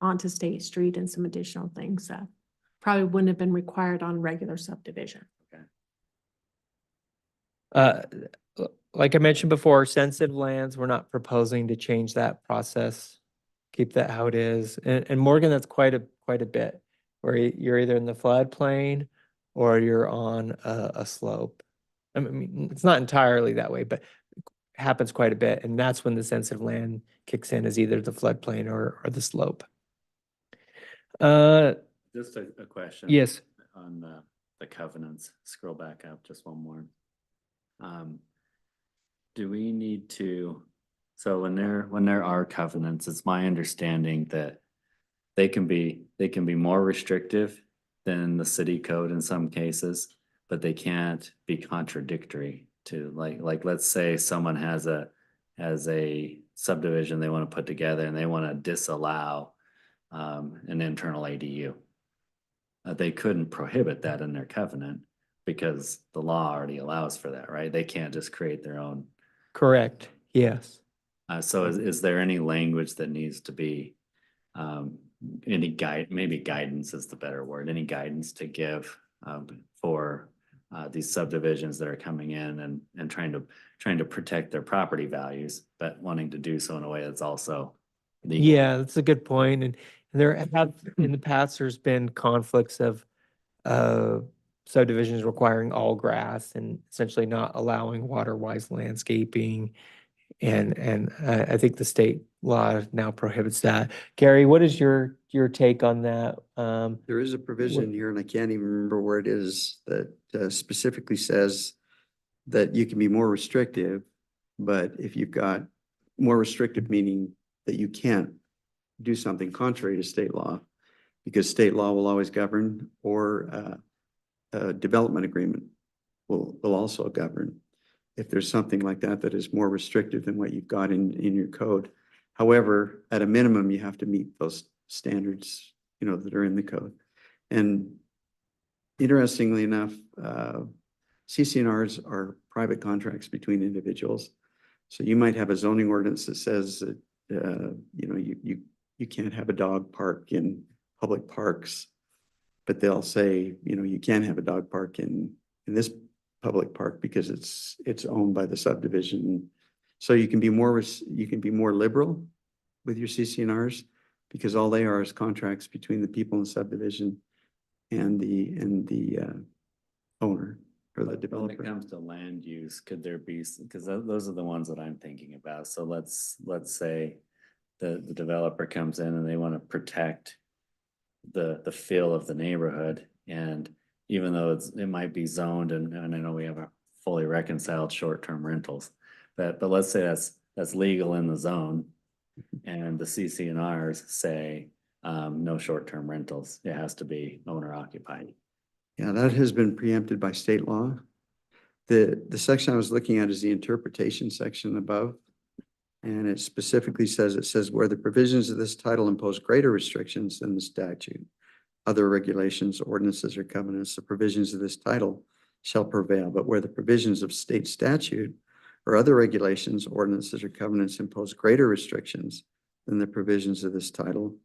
onto State Street and some additional things that probably wouldn't have been required on regular subdivision. Like I mentioned before, sensitive lands, we're not proposing to change that process. Keep that how it is. And Morgan, that's quite a bit, where you're either in the floodplain or you're on a slope. I mean, it's not entirely that way, but it happens quite a bit. And that's when the sensitive land kicks in, is either the floodplain or the slope. Just a question. Yes. On the covenants, scroll back up just one more. Do we need to, so when there are covenants, it's my understanding that they can be more restrictive than the city code in some cases, but they can't be contradictory to, like let's say someone has a subdivision they want to put together and they want to disallow an internal ADU. They couldn't prohibit that in their covenant because the law already allows for that, right? They can't just create their own. Correct. Yes. So is there any language that needs to be, maybe guidance is the better word, any guidance to give for these subdivisions that are coming in and trying to protect their property values, but wanting to do so in a way that's also legal? Yeah, that's a good point. And there have, in the past, there's been conflicts of subdivisions requiring all grass and essentially not allowing water-wise landscaping. And I think the state law now prohibits that. Gary, what is your take on that? There is a provision here, and I can't even remember where it is, that specifically says that you can be more restrictive, but if you've got more restrictive, meaning that you can't do something contrary to state law, because state law will always govern, or a development agreement will also govern if there's something like that that is more restrictive than what you've got in your code. However, at a minimum, you have to meet those standards, that are in the code. And interestingly enough, CC&Rs are private contracts between individuals. So you might have a zoning ordinance that says that, you can't have a dog park in public parks, but they'll say, you can't have a dog park in this public park because it's owned by the subdivision. So you can be more liberal with your CC&Rs because all they are is contracts between the people in the subdivision and the owner or the developer. When it comes to land use, could there be, because those are the ones that I'm thinking about. So let's say the developer comes in and they want to protect the feel of the neighborhood, and even though it might be zoned, and I know we have a fully reconciled short-term rentals, but let's say that's legal in the zone, and the CC&Rs say no short-term rentals. It has to be owner occupied. Yeah, that has been preempted by state law. The section I was looking at is the interpretation section above. And it specifically says where the provisions of this title impose greater restrictions than the statute, other regulations, ordinances, or covenants, the provisions of this title shall prevail. But where the provisions of state statute or other regulations, ordinances, or covenants impose greater restrictions than the provisions of this title,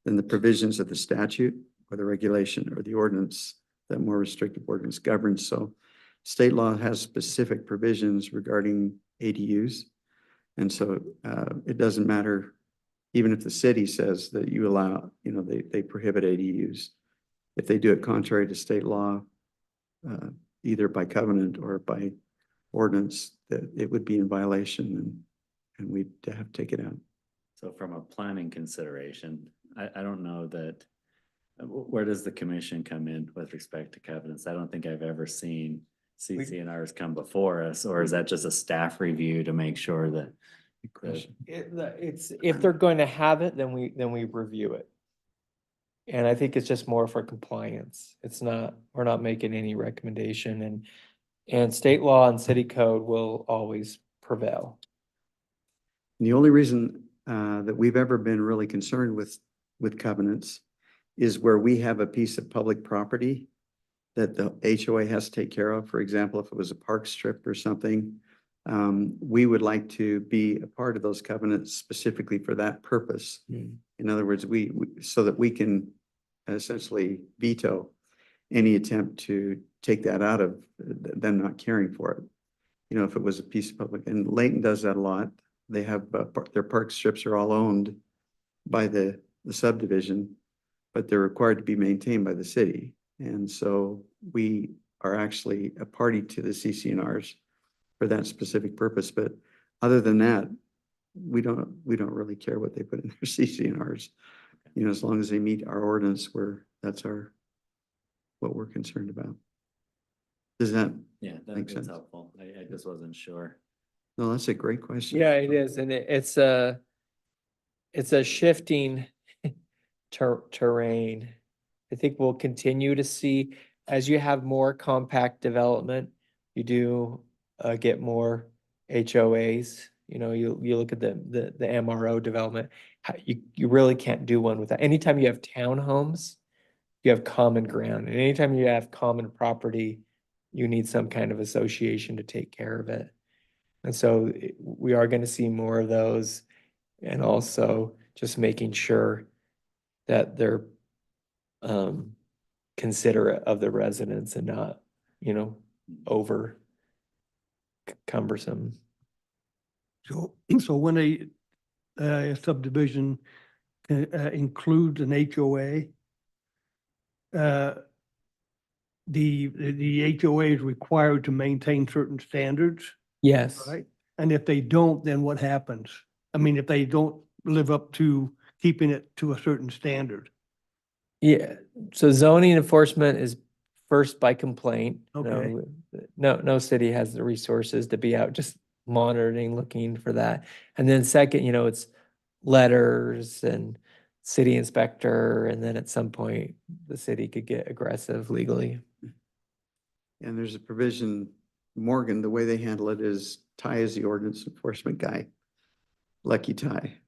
then the provisions of the statute or the regulation or the ordinance, that more restrictive ordinance governs. So state law has specific provisions regarding ADUs. And so it doesn't matter, even if the city says that you allow, you know, they prohibit ADUs. If they do it contrary to state law, either by covenant or by ordinance, that it would be in violation and we'd have to take it out. So from a planning consideration, I don't know that, where does the commission come in with respect to covenants? I don't think I've ever seen CCNRs come before us, or is that just a staff review to make sure that? Good question. It's, if they're going to have it, then we review it. And I think it's just more for compliance. It's not, we're not making any recommendation, and state law and city code will always prevail. The only reason that we've ever been really concerned with covenants is where we have a piece of public property that the HOA has to take care of. For example, if it was a park strip or something, we would like to be a part of those covenants specifically for that purpose. In other words, we so that we can essentially veto any attempt to take that out of them not caring for it. You know, if it was a piece of public, and Layton does that a lot. They have their park strips are all owned by the subdivision, but they're required to be maintained by the city. And so we are actually a party to the CCNRs for that specific purpose. But other than that, we don't really care what they put in their CCNRs. You know, as long as they meet our ordinance, that's what we're concerned about. Does that Yeah, make that's sense? helpful. I just wasn't sure. No, that's a great question. Yeah, it is, and it's a shifting terrain. I think we'll continue to see, as you have more compact development, you do get more HOAs. You know, you look at the MRO development, you really can't do one without. Anytime you have townhomes, you have common ground, and anytime you have common property, you need some kind of association to take care of it. And so we are going to see more of those, and also just making sure that they're considerate of the residents and not, you know, over cumbersome. So when a subdivision includes an HOA, the HOA is required to maintain certain standards, Yes. right? And if they don't, then what happens? I mean, if they don't live up to keeping it to a certain standard. Yeah, so zoning enforcement is first by complaint. Okay. No city has the resources to be out just monitoring, looking for that. And then second, you know, it's letters and city inspector, and then at some point, the city could get aggressive legally. And there's a provision, Morgan, the way they handle it is Ty is the ordinance enforcement guy. Lucky Ty.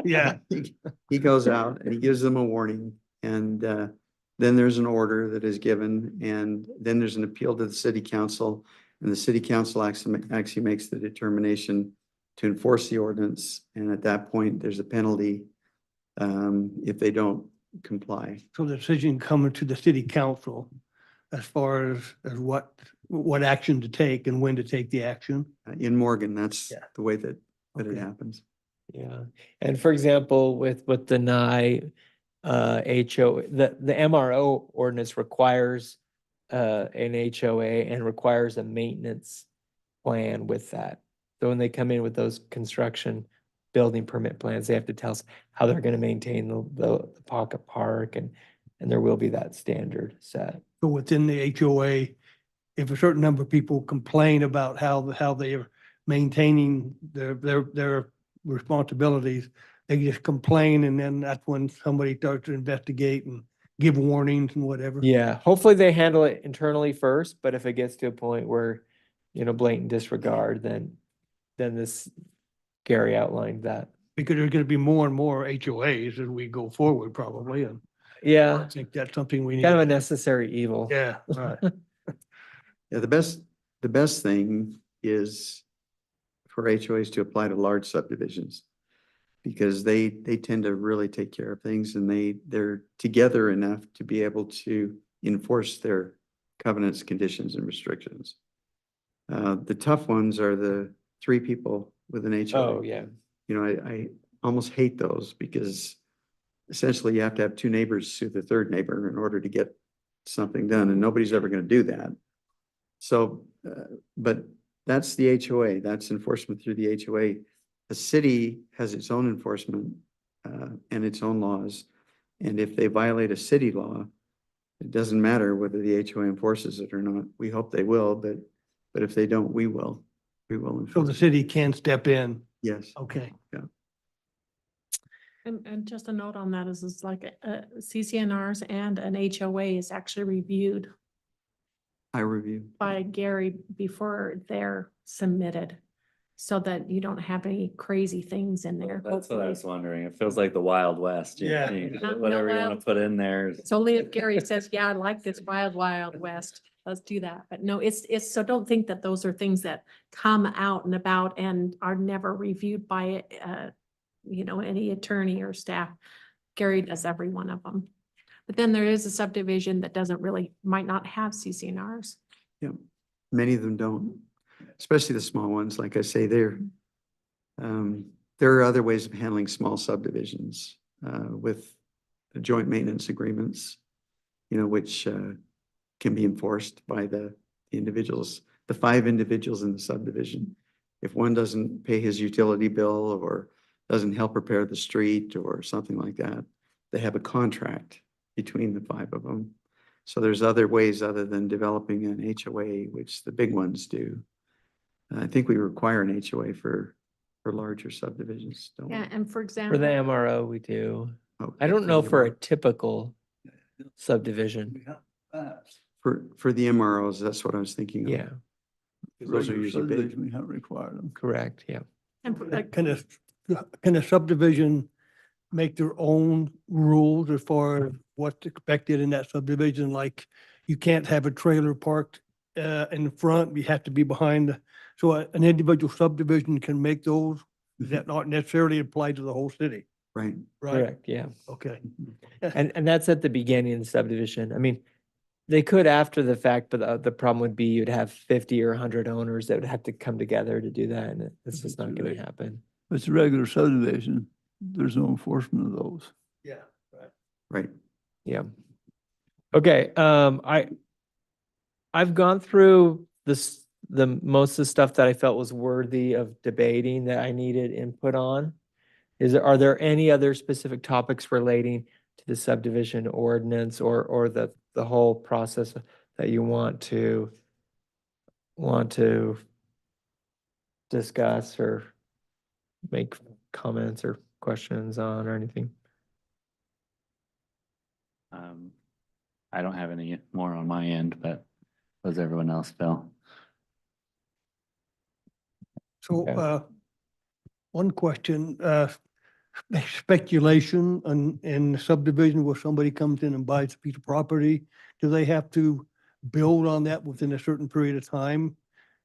Yeah. He goes out and he gives them a warning, and then there's an order that is given, and then there's an appeal to the city council, and the city council actually makes the determination to enforce the ordinance, and at that point, there's a penalty if they don't comply. So the decision coming to the city council as far as what action to take and when to take the action. In Morgan, that's Yeah. the way that it Okay. happens. Yeah, and for example, with the NI HO, the MRO ordinance requires an HOA and requires a maintenance plan with that. So when they come in with those construction building permit plans, they have to tell us how they're going to maintain the pocket park, and there will be that standard set. So within the HOA, if a certain number of people complain about how they are maintaining their responsibilities, they just complain, and then that's when somebody starts to investigate and give warnings and whatever. Yeah, hopefully they handle it internally first, but if it gets to a point where, you know, blatant disregard, then this, Gary outlined that. Because there's gonna be more and more HOAs as we go forward probably, and I Yeah, think that's something we need. kind of a necessary evil. Yeah, right. Yeah, the best thing is for HOAs to apply to large subdivisions, because they tend to really take care of things, and they're together enough to be able to enforce their covenants, conditions, and restrictions. The tough ones are the 3 people with an HOA. Oh, yeah. You know, I almost hate those because essentially you have to have two neighbors sue the third neighbor in order to get something done, and nobody's ever gonna do that. So, but that's the HOA, that's enforcement through the HOA. The city has its own enforcement, and its own laws. And if they violate a city law, it doesn't matter whether the HOA enforces it or not. We hope they will, but if they don't, we will. We will. So enforce the it. city can step in. Yes. Okay. And just a note on that is like CCNRs and an HOA is actually reviewed I review. by Gary before they're submitted. So that you don't have any crazy things in there. That's what I hopefully. was wondering. It feels like the Wild West. Yeah. Whatever you want to put in there. It's only if Gary says, yeah, I like this wild, wild west, let's do that. But no, it's, so don't think that those are things that come out and about and are never reviewed by, any attorney or staff. Gary does every one of them. But then there is a subdivision that might not have CCNRs. Yeah, many of them don't, especially the small ones. Like I say, there are other ways of handling small subdivisions with the joint maintenance agreements, which can be enforced by the individuals, the 5 individuals in the subdivision. If one doesn't pay his utility bill or doesn't help repair the street or something like that, they have a contract between the 5 of them. So there's other ways other than developing an HOA, which the big ones do. I think we require an HOA for larger subdivisions, don't we? Yeah, and for For example. the MRO, we do. Okay, I don't know for a the typical subdivision. For the MROs, that's what I was thinking of. Yeah, Those are usually big. Subdivision, we haven't required them. correct, yeah. And for, like, Can a subdivision make their own rules as far as what's expected in that subdivision? Like you can't have a trailer parked in the front, you have to be behind. So an individual subdivision can make those that not necessarily apply to the whole city, Right. right? Correct, yeah. Okay. And that's at the beginning of the subdivision. I mean, they could after the fact, but the problem would be you'd have 50 or 100 owners that would have to come together to do that, and it's just not gonna happen. If it's a regular subdivision, there's no enforcement of those. Yeah, right. Right. Yeah. Okay, I've gone through the most of the stuff that I felt was worthy of debating that I needed input on. Are there any other specific topics relating to the subdivision ordinance or the whole process that you want to discuss or make comments or questions on or anything? I don't have any more on my end, but what does everyone else feel? So, Okay. one question, speculation in subdivision where somebody comes in and buys a piece of property, do they have to build on that within a certain period of time?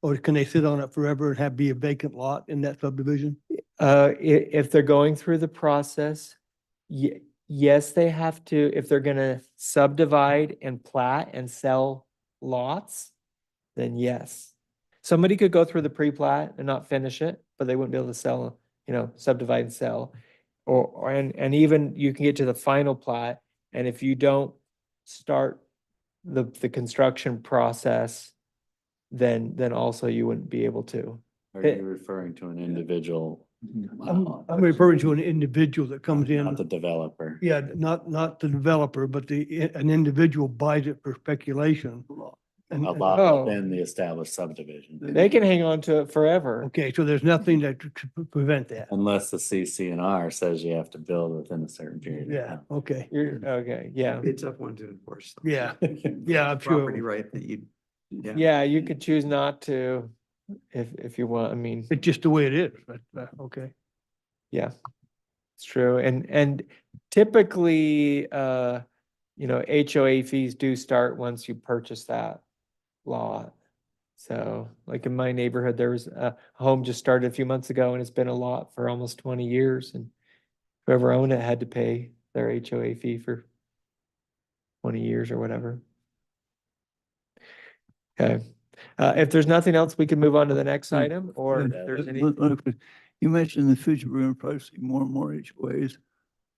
Or can they sit on it forever and be a vacant lot in that subdivision? If they're going through the process, yes, they have to, if they're gonna subdivide and plat and sell lots, then yes. Somebody could go through the pre-plat and not finish it, but they wouldn't be able to sell, subdivide and sell. And even you can get to the final plat, and if you don't start the construction process, then also you wouldn't be able to. Are you referring to an individual? I'm referring to an individual that comes in. Not the developer. Yeah, not the developer, but an individual buys it for speculation. A And- lot Oh. within the established subdivision, They can hang on to it forever. Okay, so there's nothing that could prevent that. unless the CCNR says you have to build within a certain period. of Yeah, time. okay. Okay, yeah. It's a tough one to enforce. though. Yeah, yeah, I'm sure. Property right that you. Yeah, you could choose not to if you want. I mean, It's just the way it is, but, okay. yeah, it's true. And typically, HOA fees do start once you purchase that lot. So like in my neighborhood, there was a home just started a few months ago and it's been a lot for almost 20 years, and whoever owned it had to pay their HOA fee for 20 years or whatever. Okay. If there's nothing else, we can move on to the next Yeah. item, or if Yeah, there's any. You mentioned in the future, we're gonna probably see more and more HOAs.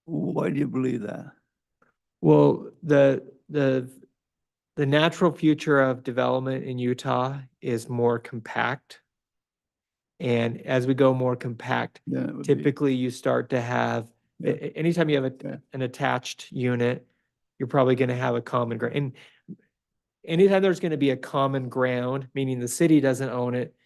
Why do you believe that? Well, the natural future of development in Utah is more compact. And as we go more compact, Yeah, it would be- typically you start to have, Yeah. anytime you have Yeah. an attached unit, you're probably gonna have a common ground. And anytime there's gonna be a common ground, meaning the city doesn't own it,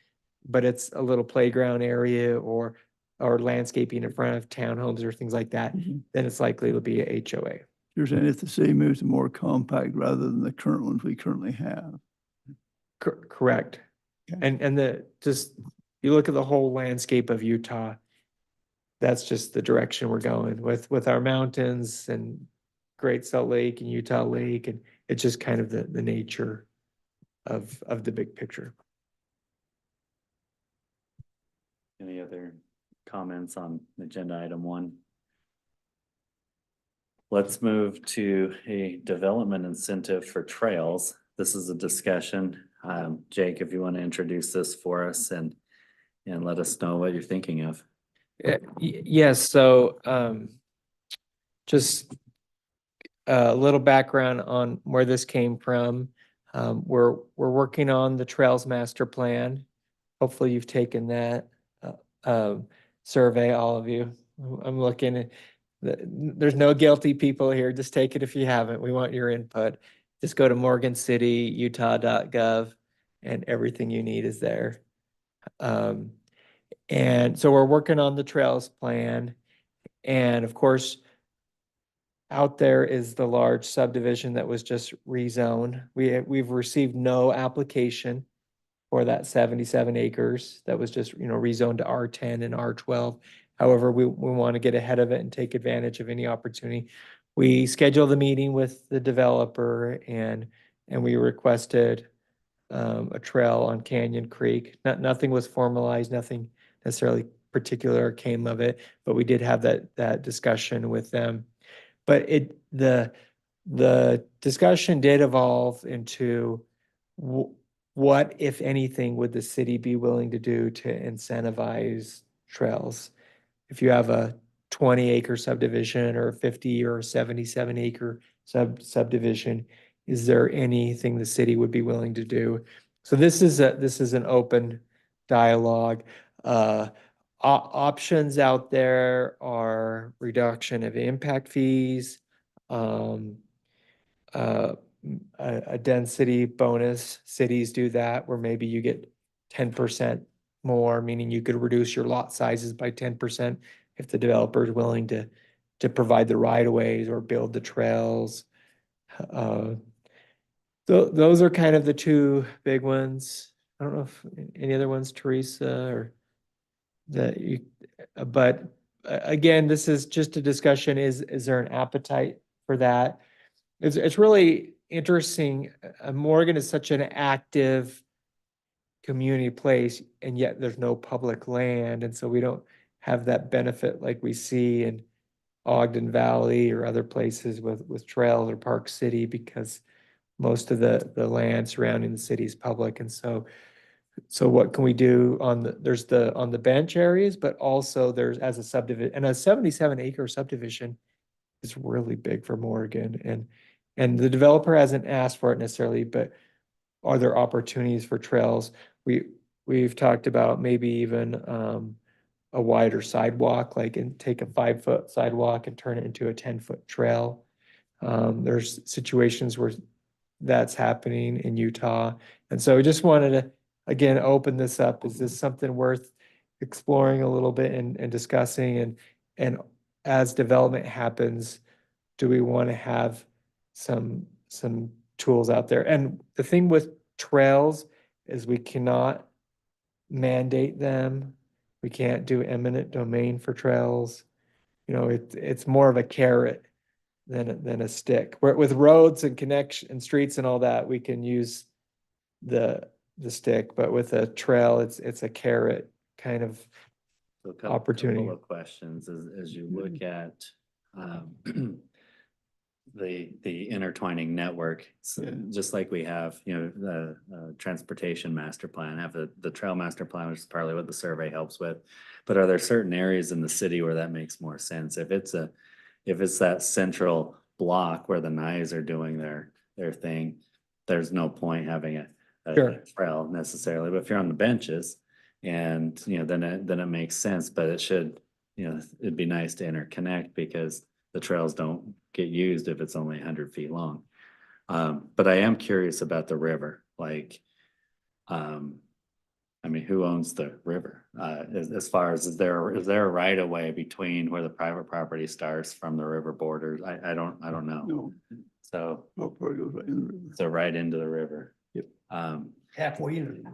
but it's a little playground area or landscaping in front of townhomes or things like that, Mhm. then it's likely to be a HOA. You're saying if the city moves to more compact rather than the current ones we currently have. Correct. Okay. And you look at the whole landscape of Utah, that's just the direction we're going with our mountains and Great Salt Lake and Utah Lake, and it's just kind of the nature of the big picture. Any other comments on agenda item 1? Let's move to a development incentive for trails. This is a discussion. Jake, if you want to introduce this for us and let us know what you're thinking of. Yes, so just a little background on where this came from. We're working on the Trails Master Plan. Hopefully you've taken that survey, all of you. I'm looking at, there's no guilty people here. Just take it if you haven't. We want your input. Just go to morgancityutah.gov and everything you need is there. And so we're working on the trails plan. And of course, out there is the large subdivision that was just rezoned. We've received no application for that 77 acres that was just, rezoned to R10 and R12. However, we want to get ahead of it and take advantage of any opportunity. We scheduled a meeting with the developer and we requested a trail on Canyon Creek. Nothing was formalized, nothing necessarily particular came of it, but we did have that discussion with them. But the discussion did evolve into what, if anything, would the city be willing to do to incentivize trails? If you have a 20-acre subdivision or a 50 or 77 acre subdivision, is there anything the city would be willing to do? So this is an open dialogue. Options out there are reduction of impact fees, a density bonus. Cities do that where maybe you get 10% more, meaning you could reduce your lot sizes by 10% if the developer is willing to provide the right of ways or build the trails. Those are kind of the two big ones. I don't know if any other ones, Teresa, or that you, but again, this is just a discussion. Is there an appetite for that? It's really interesting. Morgan is such an active community place, and yet there's no public land, and so we don't have that benefit like we see in Ogden Valley or other places with trails or Park City, because most of the land surrounding the city is public. And so what can we do on the bench areas, but also there's as a subdivision, and a 77 acre subdivision is really big for Morgan, and the developer hasn't asked for it necessarily, but are there opportunities for trails? We've talked about maybe even a wider sidewalk, and take a 5-foot sidewalk and turn it into a 10-foot trail. There's situations where that's happening in Utah. And so we just wanted to, again, open this up. Is this something worth exploring a little bit and discussing? And as development happens, do we want to have some tools out there? And the thing with trails is we cannot mandate them. We can't do eminent domain for trails. It's more of a carrot than a stick. Where with roads and connection and streets and all that, we can use the stick, but with a trail, it's a carrot kind of So a couple opportunity. of questions as you look at the intertwining network. So just like we have, you know, the transportation master plan, have the trail master plan, which is partly what the survey helps with. But are there certain areas in the city where that makes more sense? If it's that central block where the Knives are doing their thing, there's no point having a Sure. trail necessarily. But if you're on the benches and, you know, then it makes sense, but it should, you know, it'd be nice to interconnect because the trails don't get used if it's only 100 feet long. But I am curious about the river, like, I mean, who owns the river? As far as, is there a right of way between where the private property starts from the river borders? I don't know. No, So, no part goes right in the river. so right into the river. Yep. Halfway in.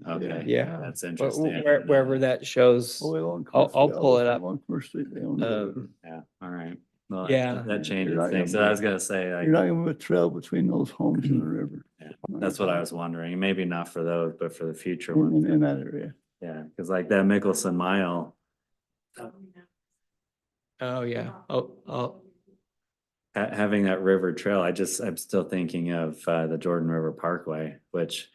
Okay. Yeah. That's Wh- interesting. Wherever that shows. All the way along I'll Commerce pull Street, it up. along Commerce Street, they own the river. Yeah, all right. Well, Yeah. that changes You're not things. So gonna- I was gonna say, You're like, not gonna have a trail between those homes and the river. yeah, that's what I was wondering. Maybe not for those, but for the future ones. In that area. Yeah, because like that Mickelson Mile, Oh, yeah. Oh, having that river trail, I'm still thinking of the Jordan River Parkway, which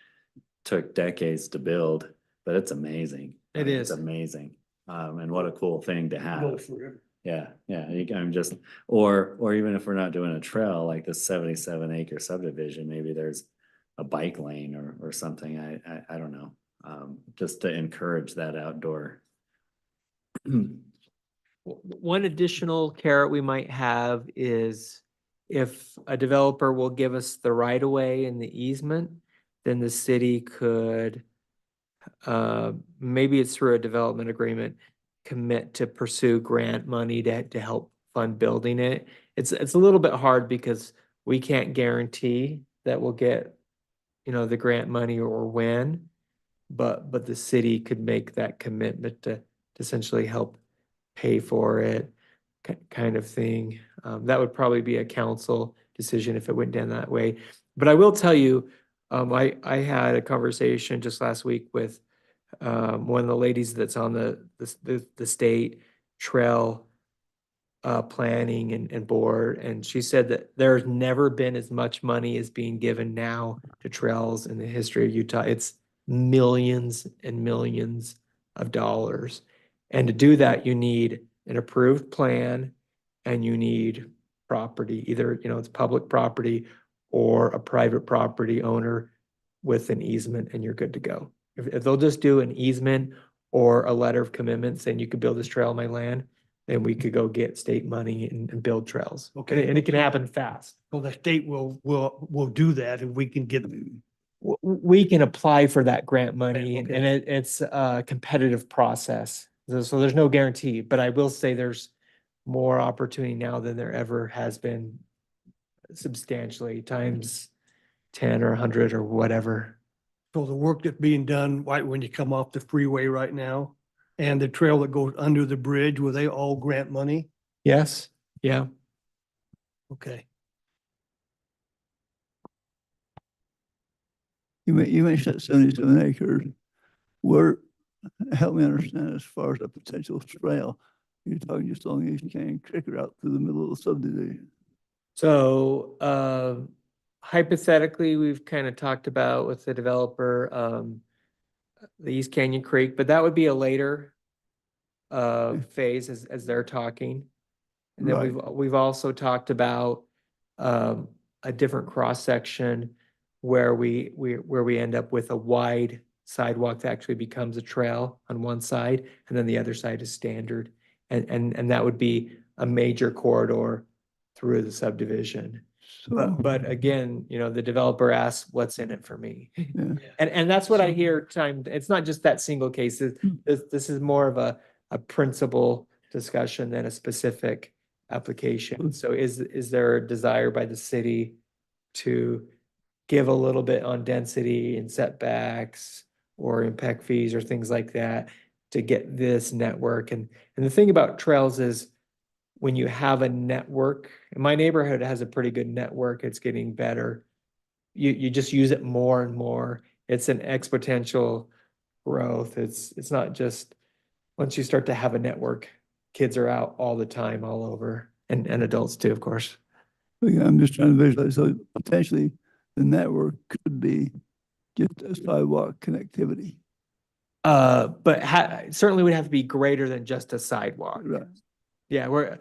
took decades to build, but it's amazing. It It's is. amazing. And what a cool thing to Go have. forever. Yeah, yeah. I'm just, or even if we're not doing a trail like this 77-acre subdivision, maybe there's a bike lane or something. I don't know. Just to encourage that outdoor. One additional carrot we might have is if a developer will give us the right of way and the easement, then the city could, maybe it's through a development agreement, commit to pursue grant money to help fund building it. It's a little bit hard because we can't guarantee that we'll get, you know, the grant money or when, but the city could make that commitment to essentially help pay for it, kind of thing. That would probably be a council decision if it went down that way. But I will tell you, I had a conversation just last week with one of the ladies that's on the state trail planning and board, and she said that there's never been as much money as being given now to trails in the history of Utah. It's millions and millions of dollars. And to do that, you need an approved plan and you need property, either, you know, it's public property or a private property owner with an easement, and you're good to go. If they'll just do an easement or a letter of commitment saying you could build this trail on my land, then we could go get state money and build trails. Okay. And it can happen fast. Well, the state will do that and we can get, We can apply for that grant money Okay. and it's a competitive process. So there's no guarantee, but I will say there's more opportunity now than there ever has been, substantially times 10 or 100 or whatever. so the work that's being done right when you come off the freeway right now and the trail that goes under the bridge, will they all grant money? Yes, yeah. Okay. You mentioned that 77 acres. Where, help me understand as far as a potential trail. You're talking just along East Canyon Creek or out through the middle of the subdivision. So hypothetically, we've kind of talked about with the developer, the East Canyon Creek, but that would be a later phase as they're talking. And then Right. we've also talked about a different cross section where we end up with a wide sidewalk that actually becomes a trail on one side, and then the other side is standard. And that would be a major corridor through the subdivision. So, But again, you know, the developer asks, what's in it for me? yeah. And that's what I hear time, it's not just that single case. This is more of a principle discussion than a specific application. So is there a desire by the city to give a little bit on density and setbacks or impact fees or things like that to get this network? And the thing about trails is when you have a network, and my neighborhood has a pretty good network, it's getting better. You just use it more and more. It's an exponential growth. It's not just, once you start to have a network, kids are out all the time, all over, and adults too, of course. Again, I'm just trying to visualize, so potentially the network could be just a sidewalk connectivity. But certainly would have to be greater than just a sidewalk. Right. Yeah, we're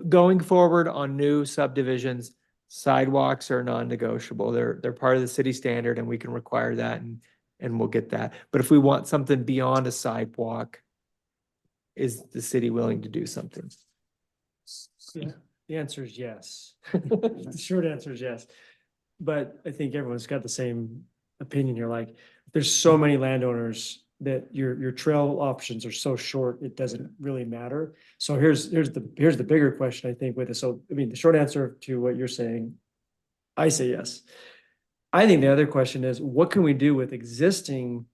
going forward on new subdivisions, sidewalks are non-negotiable. They're part of the city standard and we can require that and we'll get that. But if we want something beyond a sidewalk, is the city willing to do something? Yeah, the answer is yes. The short answer is yes. But I think everyone's got the same opinion here, like, there's so many landowners that your trail options are so short, it doesn't really matter. So here's the bigger question, I think, with this. So, I mean, the short answer to what you're saying, I say yes. I think the other question is, what can we do with existing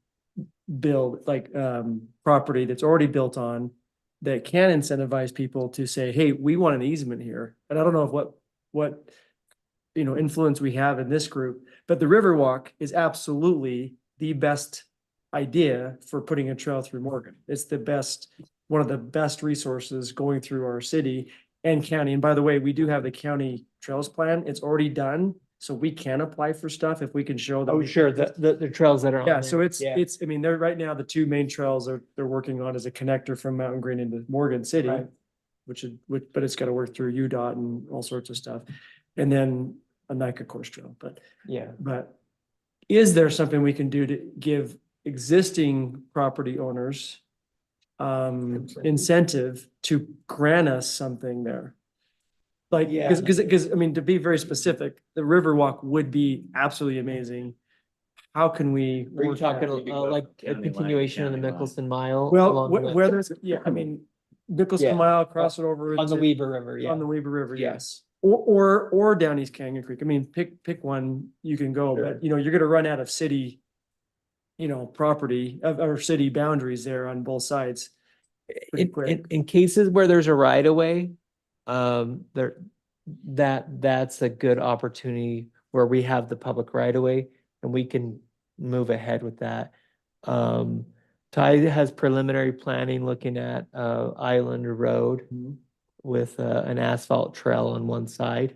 build, like, property that's already built on, that can incentivize people to say, hey, we want an easement here. And I don't know what influence we have in this group, but the Riverwalk is absolutely the best idea for putting a trail through Morgan. It's the best, one of the best resources going through our city and county. And by the way, we do have the county trails plan. It's already done. So we can apply for stuff if we can show that. Oh, sure, the trails that are on Yeah, there. so it's, Yeah. I mean, they're right now, the two main trails they're working on is a connector from Mountain Green into Morgan City. Right. But it's gotta work through UDOT and all sorts of stuff. And then a NICA course trail, Yeah. but is there something we can do to give existing property owners incentive to grant us something there? Like, Yeah. because, I mean, to be very specific, the Riverwalk would be absolutely amazing. How can we? Are you work that? talking like a County line, continuation of the county line. Mickelson Mile? Well, along the- where there's, yeah, I mean, Nicholson Yeah. Mile, cross it over. On the into- Weaver River, yeah. On the Weaver River, Yeah. yes. Or down East Canyon Creek. I mean, pick one you can go, but you're gonna run out of city, property of our city boundaries there on both sides. Pretty quick. In cases where there's a right of way, that's a good opportunity where we have the public right of way and we can move ahead with that. Ty has preliminary planning looking at Island Road Mhm. with an asphalt trail on one side.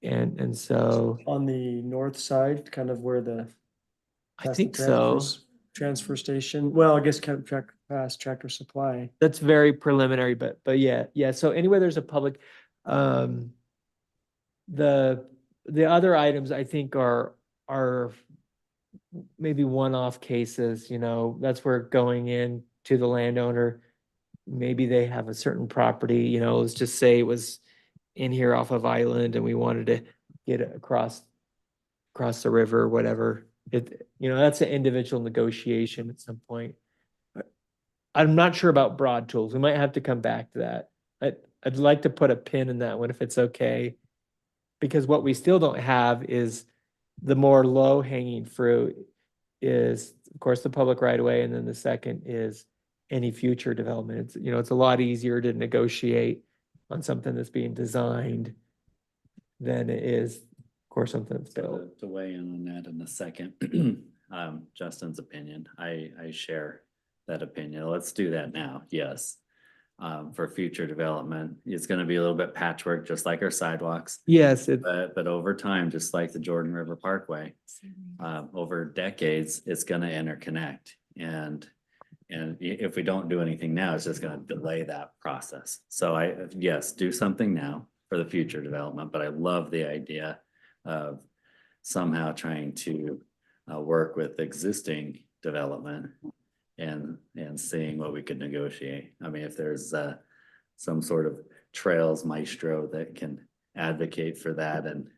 And so On the north side, kind of where the. I past the think so. Transfer station, well, I guess kind of past Tractor Supply. That's very preliminary, but yeah. So anyway, there's a public, the other items I think are maybe one-off cases, that's where going in to the landowner, maybe they have a certain property, let's just say it was in here off of Island and we wanted to get it across the river, or whatever. That's an individual negotiation at some point. I'm not sure about broad tools. We might have to come back to that. I'd like to put a pin in that one if it's okay. Because what we still don't have is the more low hanging fruit is, of course, the public right of way. And then the second is any future development. It's a lot easier to negotiate on something that's being designed than it is, of course, something that's built. To weigh in on that in a second, Justin's opinion, I share that opinion. Let's do that now, yes. For future development, it's gonna be a little bit patchwork, just like our sidewalks. Yes, But over time, just like the Jordan River Parkway, over decades, it's gonna interconnect. And if we don't do anything now, it's just gonna delay that process. So yes, do something now for the future development, but I love the idea of somehow trying to work with existing development and seeing what we could negotiate. I mean, if there's some sort of trails maestro that can advocate for that and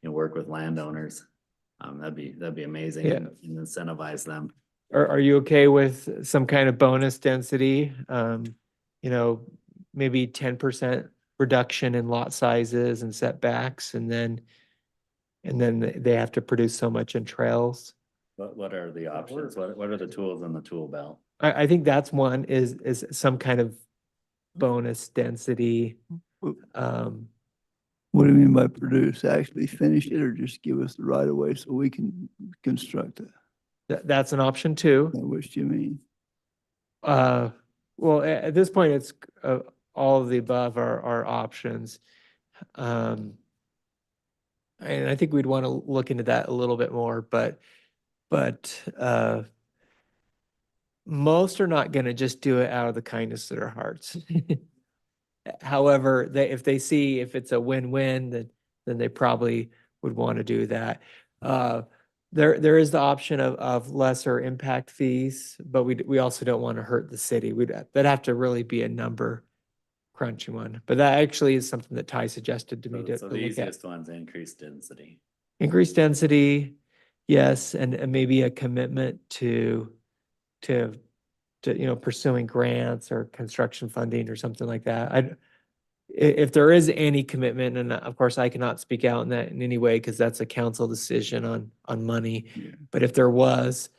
work with landowners, that'd be amazing. Yeah. And incentivize them. Are you okay with some kind of bonus density? Maybe 10% reduction in lot sizes and setbacks, and then they have to produce so much in trails. What are the options? What are the tools in the tool belt? I think that's one is some kind of bonus density. What do you mean by produce? Actually finish it or just give us the right of way so we can construct it? That's an option too. Which do you mean? Well, at this point, it's all of the above are options. And I think we'd want to look into that a little bit more, but most are not going to just do it out of the kindness of their hearts. However, if they see if it's a win-win, then they probably would want to do that. There is the option of lesser impact fees, but we also don't want to hurt the city. That'd have to really be a number crunching one. But that actually is something that Ty suggested to me to So to the look at. easiest one's increased density. Increased density, yes, and maybe a commitment to pursuing grants or construction funding or something like that. If there is any commitment, and of course I cannot speak out in that in any way because that's a council decision on money. Yeah. But if there was,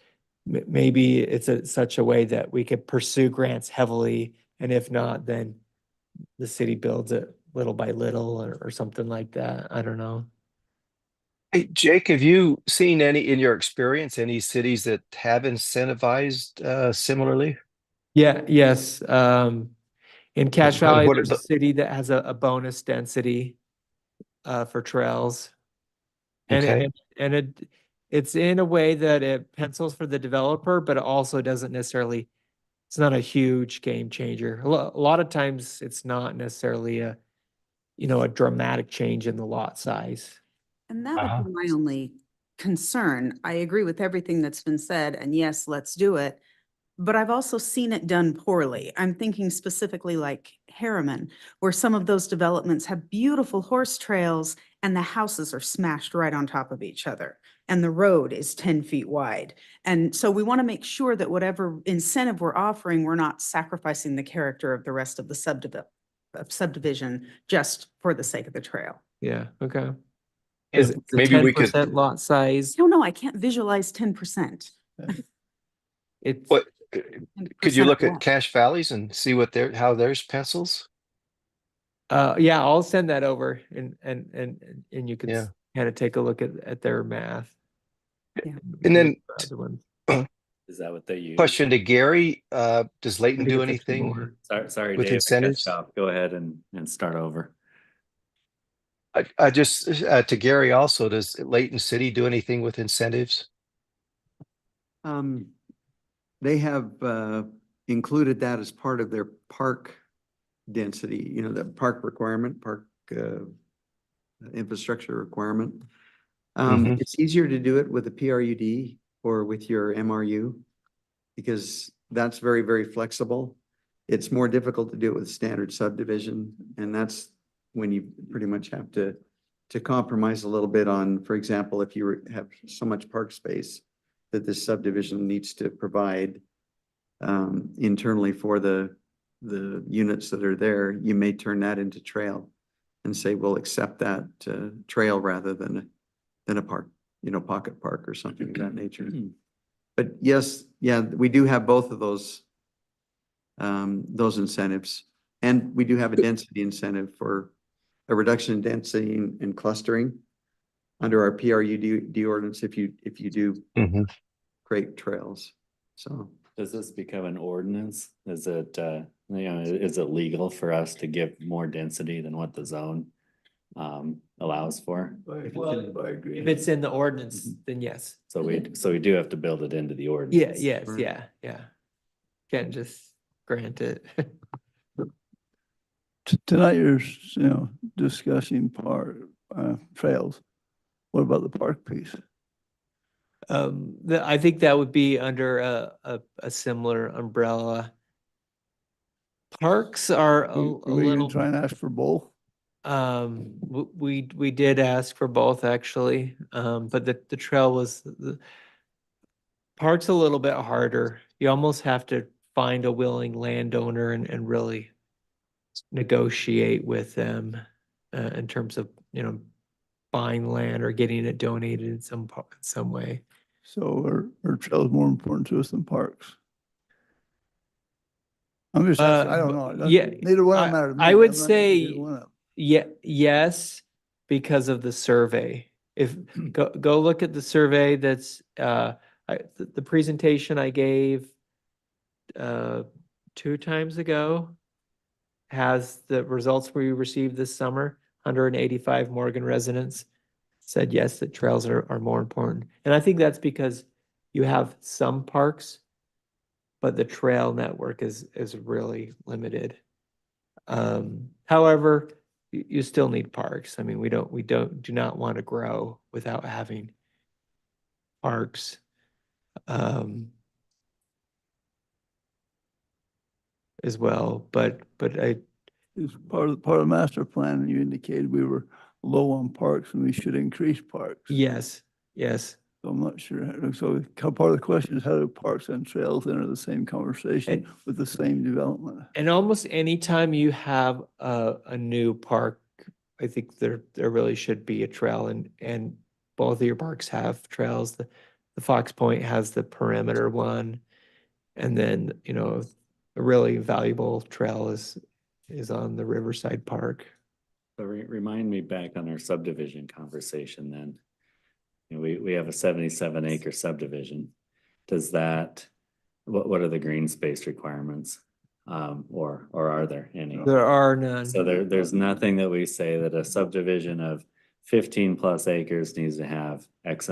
maybe it's such a way that we could pursue grants heavily, and if not, then the city builds it little by little or something like that. I don't know. Hey, Jake, have you seen in your experience, any cities that have incentivized similarly? Yeah, yes. In Cache Valley, What are there's a the- city that has a bonus density for trails. And Okay. it's in a way that it pencils for the developer, but it also doesn't necessarily, it's not a huge game changer. A lot of times it's not necessarily a dramatic change in the lot size. And that Uh-huh. would be my only concern. I agree with everything that's been said, and yes, let's do it. But I've also seen it done poorly. I'm thinking specifically like Harriman, where some of those developments have beautiful horse trails and the houses are smashed right on top of each other. And the road is 10 feet wide. And so we want to make sure that whatever incentive we're offering, we're not sacrificing the character of the rest of the subdivision just for the sake of the trail. Yeah, okay. Yeah, Is it maybe we could- 10% lot size? No, no, I can't visualize 10%. It's, What, could you 10% look what? at Cache Valleys and see how theirs pencils? yeah, I'll send that over and you can Yeah. kind of take a look at their math. Yeah. And then Other ones. Is that what they use? question to Gary, does I Layton think do it's actually anything? more. Sorry, with Dave, I cut incentives? you off. Go ahead and start over. I just, to Gary also, does Layton City do anything with incentives? They have included that as part of their park density, the park requirement, park infrastructure requirement. Mhm. It's easier to do it with a PRUD or with your MRU because that's very, very flexible. It's more difficult to do it with standard subdivision, and that's when you pretty much have to compromise a little bit on, for example, if you have so much park space that this subdivision needs to provide internally for the units that are there, you may turn that into trail and say, we'll accept that trail rather than a park, pocket park or something of that nature. But yes, yeah, we do have both of those incentives. And we do have a density incentive for a reduction in density and clustering under our PRUD ordinance if you do Mhm. create trails. So Does this become an ordinance? Is it, is it legal for us to give more density than what the zone allows for? If it's in the ordinance, then yes. So we do have to build it into the ordinance. Yeah, yes, yeah. Can't just grant it. Tonight you're, discussing trails. What about the park piece? I think that would be under a similar umbrella. Parks are a Were you little, gonna try and ask for both? we did ask for both actually, but the trail was, the park's a little bit harder. You almost have to find a willing landowner and really negotiate with them in terms of, buying land or getting it donated in some way. So are trails more important to us than parks? I'm just asking, I don't know. It doesn't- yeah, Neither one of I- them matter to me. I would I'm not say- either one of them. Yeah, yes, because of the survey. If, go look at the survey that's, the presentation I gave 2 times ago has the results we received this summer. 185 Morgan residents said yes, that trails are more important. And I think that's because you have some parks, but the trail network is really limited. However, you still need parks. I mean, we do not want to grow without having parks. As well, but It's part of the master plan, and you indicated we were low on parks and we should increase parks. yes. So I'm not sure. So part of the question is how do parks and trails enter the same conversation with the same development? And almost anytime you have a new park, I think there really should be a trail, and both of your parks have trails. The Fox Point has the perimeter one. And then, you know, a really valuable trail is on the Riverside Park. So remind me back on our subdivision conversation then. You know, we have a 77-acre subdivision. Does that, what are the green space requirements? Or are there any? There are none. So there's nothing that we say that a subdivision of 15+ acres needs to have X,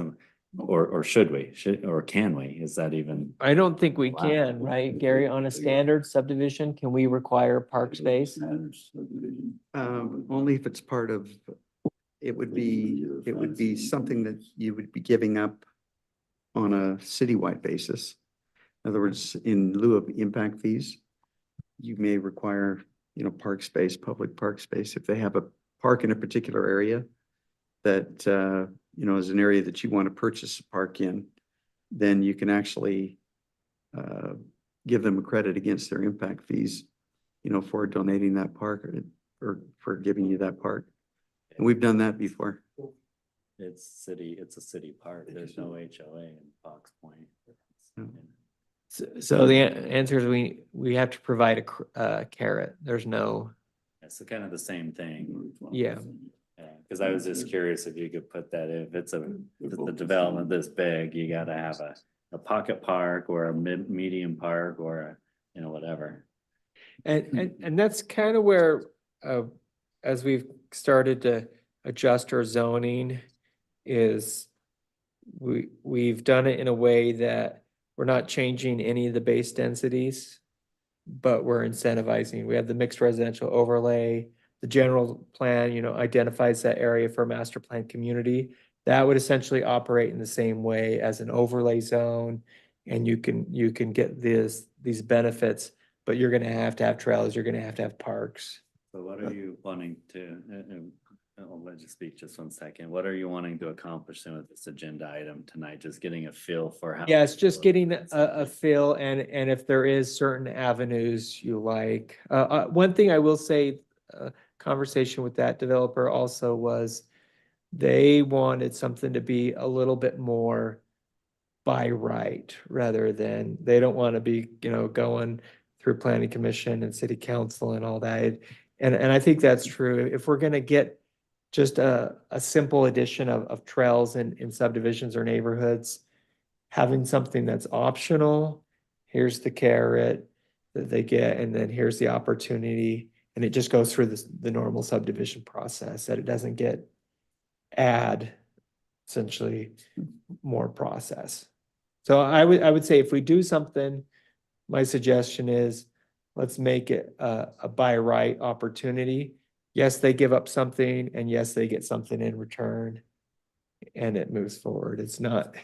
or should we, or can we? Is that even? I don't think we Wow. can, right, Gary, on a standard subdivision, can we require park space? Standards subdivision. Only if it's part of, it would be something that you would be giving up on a citywide basis. In other words, in lieu of impact fees, you may require, you know, park space, public park space. If they have a park in a particular area that, you know, is an area that you want to purchase a park in, then you can actually give them a credit against their impact fees, you know, for donating that park or for giving you that park. And we've done that before. It's a city park. There's no HOA in Fox Point. So the answer is we have to provide a carrot. There's no, It's kind of the same thing. yeah. Because I was just curious if you could put that, if it's the development this big, you gotta have a pocket park or a medium park or a, you know, whatever. And that's kind of where, as we've started to adjust our zoning, is we've done it in a way that we're not changing any of the base densities, but we're incentivizing. We have the mixed residential overlay. The general plan, you know, identifies that area for a master plan community. That would essentially operate in the same way as an overlay zone. And you can get these benefits, but you're gonna have to have trails, you're gonna have to have parks. So what are you wanting to, I'll let you speak just 1 second. What are you wanting to accomplish then with this agenda item tonight? Just getting a feel for how. Yeah, it's just getting a feel, and if there is certain avenues you like. One thing I will say, conversation with that developer also was they wanted something to be a little bit more by right, rather than, they don't want to be, you know, going through planning commission and city council and all that. And I think that's true. If we're gonna get just a simple addition of trails in subdivisions or neighborhoods, having something that's optional, here's the carrot that they get, and then here's the opportunity, and it just goes through the normal subdivision process, that it doesn't get essentially more process. So I would say if we do something, my suggestion is, let's make it a by right opportunity. Yes, they give up something, and yes, they get something in return, and it moves forward. It's not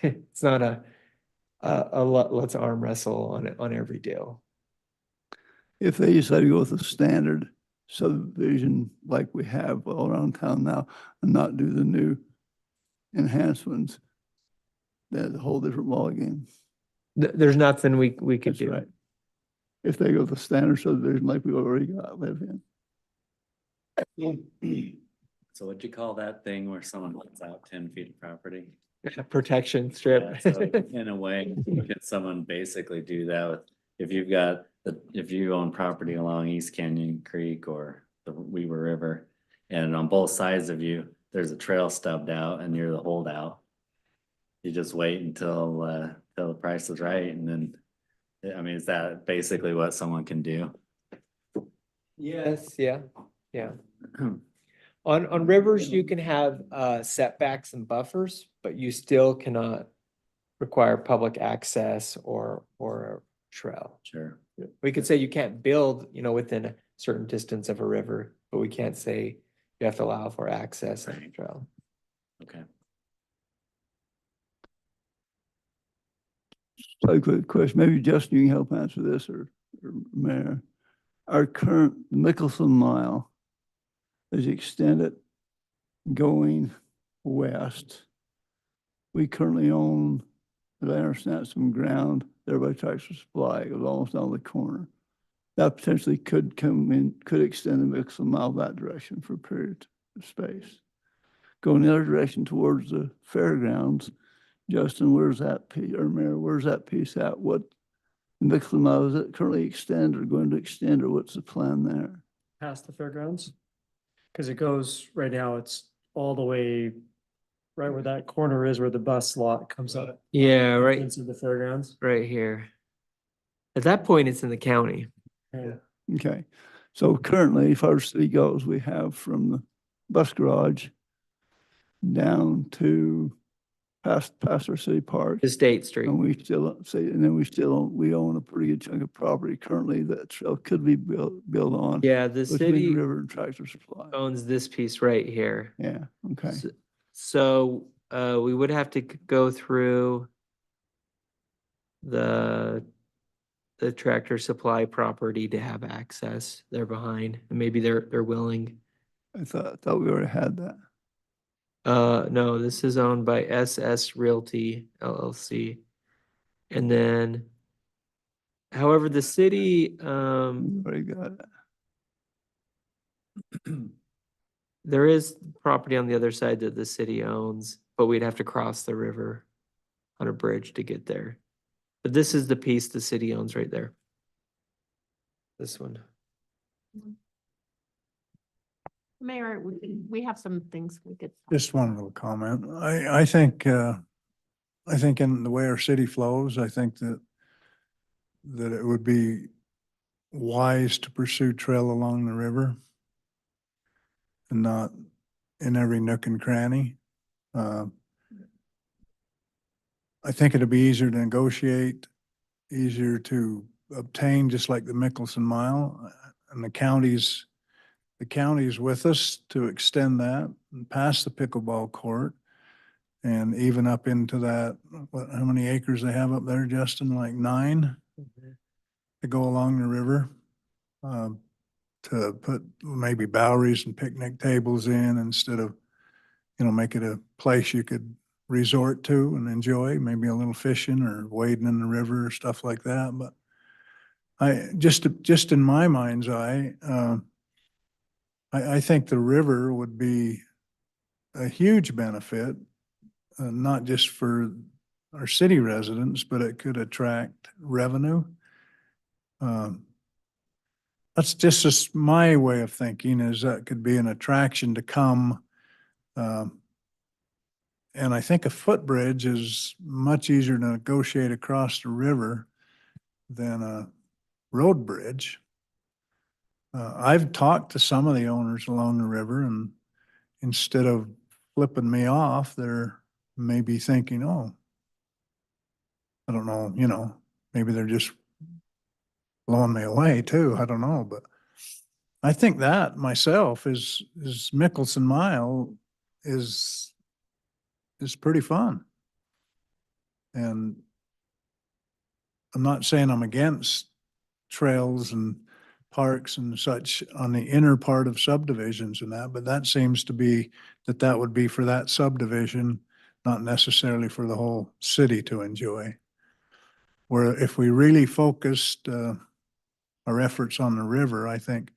let's arm wrestle on every deal. If they decide to go with a standard subdivision like we have all around town now and not do the new enhancements, that's a whole different ballgame. There's nothing we could That's do. right. If they go with the standard subdivision like we already got live in. So what'd you call that thing where someone lets out 10 feet of property? Protection strip. Yeah, so in a way, can someone basically do that with, if you own property along East Canyon Creek or the Weaver River, and on both sides of you, there's a trail stubbed out and you're the holdout. You just wait until the price is right, and then, I mean, is that basically what someone can do? Yes, yeah. On rivers, you can have setbacks and buffers, but you still cannot require public access or a trail. Sure. We could say you can't build, within a certain distance of a river, but we can't say you have to allow for access and a trail. Okay. So a quick question, maybe Justin, you can help answer this or Mayor. Our current Mickelson Mile is extended going west. We currently own, as I understand, some ground there by Tractor Supply. It goes almost down the corner. That potentially could come in, could extend the Mickelson Mile that direction for a period of space. Going the other direction towards the fairgrounds, Justin, where's that piece, or Mayor, where's that piece at? What, the Mickelson Mile, is it currently extend or going to extend, or what's the plan there? Past the fairgrounds? Cause it goes, right now, it's all the way right where that corner is where the bus lot comes up. Yeah, right, Into the fairgrounds. right here. At that point, it's in the county. Yeah. Okay, so currently, as far as city goes, we have from the bus garage down to past our city park. To State Street. And we still say, and then we own a pretty good chunk of property currently that trail could be built on. Yeah, the Between city the river and Tractor Supply. owns this piece right here. Yeah, okay. So, we would have to go through the Tractor Supply property to have access. They're behind, and maybe they're willing. I thought we already had that. No, this is owned by SS Realty LLC. And then, however, the city, We already got it. there is property on the other side that the city owns, but we'd have to cross the river on a bridge to get there. But this is the piece the city owns right there. This one. Mayor, we have some things we could. Just one little comment. I think in the way our city flows, I think that it would be wise to pursue trail along the river and not in every nook and cranny. I think it'd be easier to negotiate, easier to obtain, just like the Mickelson Mile, and the county's with us to extend that and past the pickleball court and even up into that, how many acres they have up there, Justin? Like 9 to go along the river, to put maybe Boweries and picnic tables in instead of, make it a place you could resort to and enjoy, maybe a little fishing or wading in the river or stuff like that. But just in my mind's eye, I think the river would be a huge benefit, not just for our city residents, but it could attract revenue. That's just my way of thinking, is that could be an attraction to come. And I think a footbridge is much easier to negotiate across the river than a road bridge. I've talked to some of the owners along the river, and instead of flipping me off, they're maybe thinking, oh, I don't know, maybe they're just blowing me away too. I don't know, but I think that myself is Mickelson Mile is pretty fun. And I'm not saying I'm against trails and parks and such on the inner part of subdivisions and that, but that seems to be that would be for that subdivision, not necessarily for the whole city to enjoy. Where if we really focused our efforts on the river, I think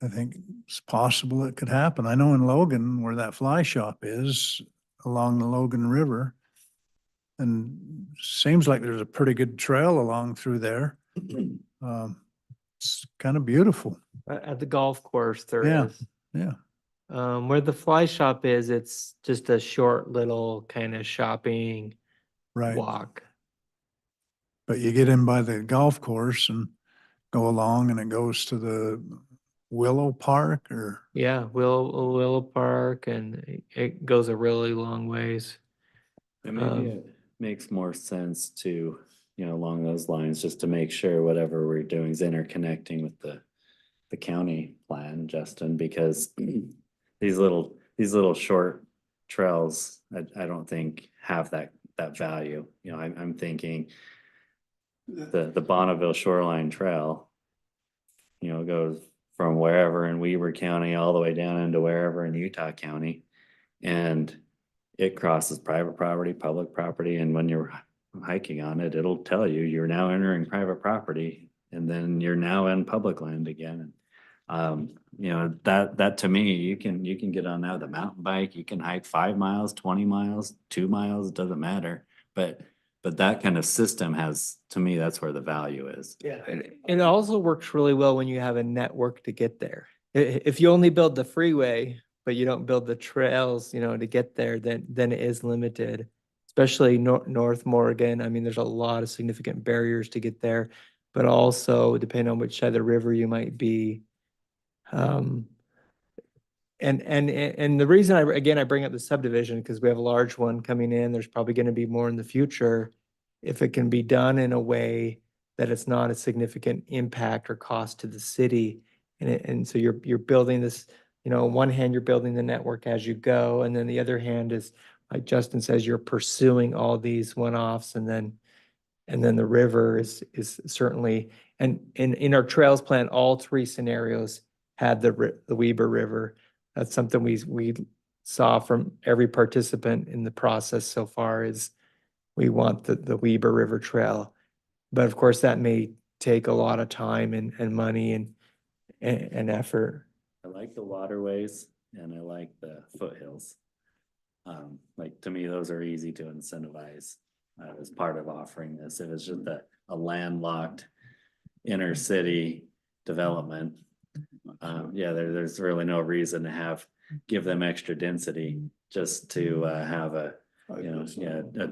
it's possible it could happen. I know in Logan, where that fly shop is along the Logan River, and seems like there's a pretty good trail along through there. It's kind of beautiful. At the golf course, there Yeah. is. Yeah. Where the fly shop is, it's just a short little kind of shopping Right. walk. But you get in by the golf course and go along, and it goes to the Willow Park or? Yeah, Willow Park, and it goes a really long ways. And maybe Um, it makes more sense to, along those lines, just to make sure whatever we're doing is interconnecting with the county plan, Justin, because these little short trails, I don't think have that value. I'm thinking the Bonneville Shoreline Trail, goes from wherever in Weber County all the way down into wherever in Utah County. And it crosses private property, public property, and when you're hiking on it, it'll tell you you're now entering private property, and then you're now in public land again. That to me, you can get on that with a mountain bike, you can hike 5 miles, 20 miles, 2 miles, it doesn't matter. But that kind of system has, to me, that's where the value is. Yeah. And it also works really well when you have a network to get there. If you only build the freeway, but you don't build the trails, to get there, then it is limited. Especially North Morgan. I mean, there's a lot of significant barriers to get there, but also depending on which side of the river you might be. And the reason I bring up the subdivision, because we have a large one coming in, there's probably going to be more in the future. If it can be done in a way that it's not a significant impact or cost to the city. And so you're building this, on one hand, you're building the network as you go. And then the other hand is, like Justin says, you're pursuing all these one-offs, and then the river is certainly, and in our trails plan, all 3 scenarios had the Weber River. That's something we saw from every participant in the process so far, is we want the Weber River Trail. But of course, that may take a lot of time and money and effort. I like the waterways and I like the foothills. Like, to me, those are easy to incentivize as part of offering this. If it's just a landlocked inner city development, there's really no reason to give them extra density just to have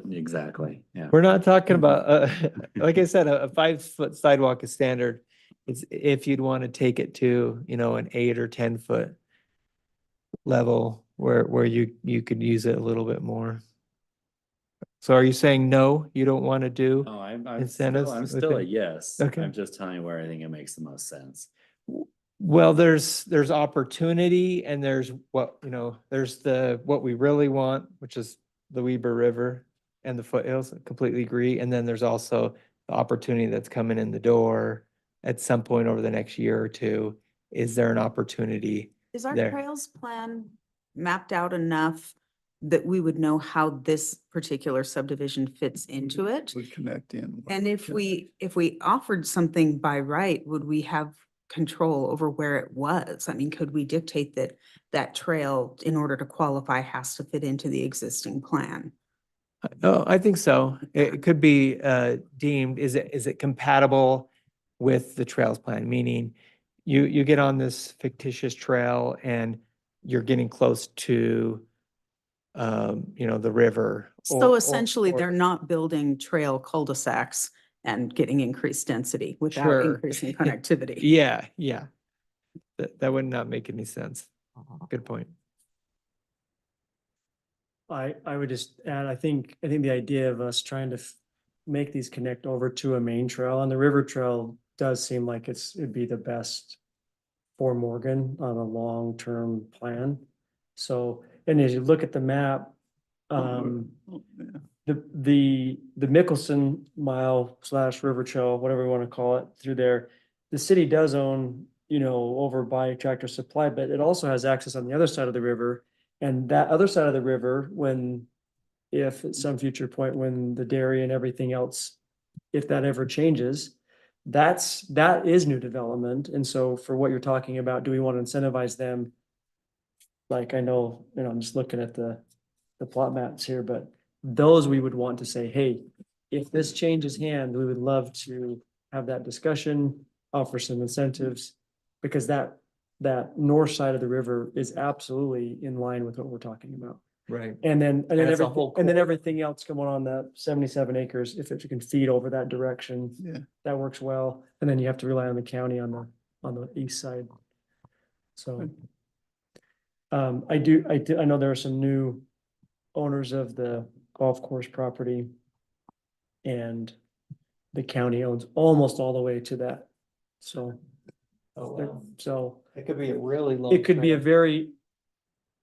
exactly. Yeah. We're not talking about, like I said, a 5-foot sidewalk is standard. It's if you'd want to take it to, an 8 or 10-foot level where you could use it a little bit more. So are you saying no, you don't want to do? Oh, I'm incentives still a within- yes. Okay. I'm just telling you where I think it makes the most sense. Well, there's opportunity, and there's what we really want, which is the Weber River and the foothills. I completely agree. And then there's also the opportunity that's coming in the door at some point over the next year or two. Is there an opportunity Is our there? trails plan mapped out enough that we would know how this particular subdivision fits into it? Would connect in. And if we offered something by right, would we have control over where it was? I mean, could we dictate that trail, in order to qualify, has to fit into the existing plan? Oh, I think so. It could be deemed, is it compatible with the trails plan? Meaning you get on this fictitious trail and you're getting close to the river. So essentially, they're not building trail cul-de-sacs and getting increased density without Sure. increasing connectivity. Yeah. That would not make any sense. Good point. I would just add, I think the idea of us trying to make these connect over to a main trail, and the river trail does seem like it'd be the best for Morgan on a long-term plan. So, and as you look at the map, the Mickelson Mile / River Trail, whatever you want to call it, through there, the city does own, over by Tractor Supply, but it also has access on the other side of the river. And that other side of the river, if at some future point, when the dairy and everything else, if that ever changes, that is new development. And so for what you're talking about, do we want to incentivize them? Like, I know, I'm just looking at the plot maps here, but those we would want to say, hey, if this changes hand, we would love to have that discussion, offer some incentives, because that north side of the river is absolutely in line with what we're talking about. Right. And then that's a whole everything else going on that 77 acres, if it can feed over that direction, Yeah. that works well. And then you have to rely on the county on the east side. So. I know there are some new owners of the golf course property. And the county owns almost all the way to that. So, so It could be a really long. it could be a trail. very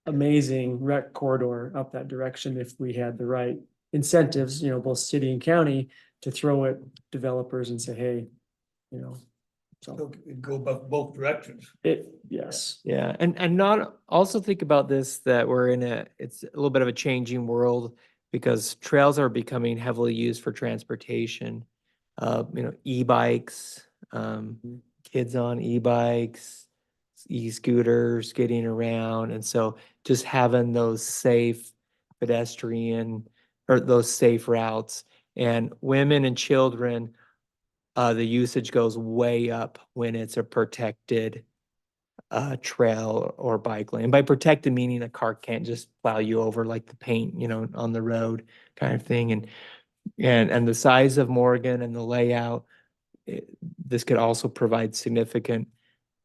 amazing rec corridor up that direction if we had the right incentives, both city and county to throw at developers and say, hey, so Go both directions. yes. Yeah, and not, also think about this, that we're it's a little bit of a changing world because trails are becoming heavily used for transportation. E-bikes, kids on e-bikes, e-scooters, getting around. And so just having those safe pedestrian or those safe routes, and women and children, the usage goes way up when it's a protected trail or bike lane. By protected, meaning a car can't just plow you over like the paint, on the road kind of thing. And the size of Morgan and the layout, this could also provide significant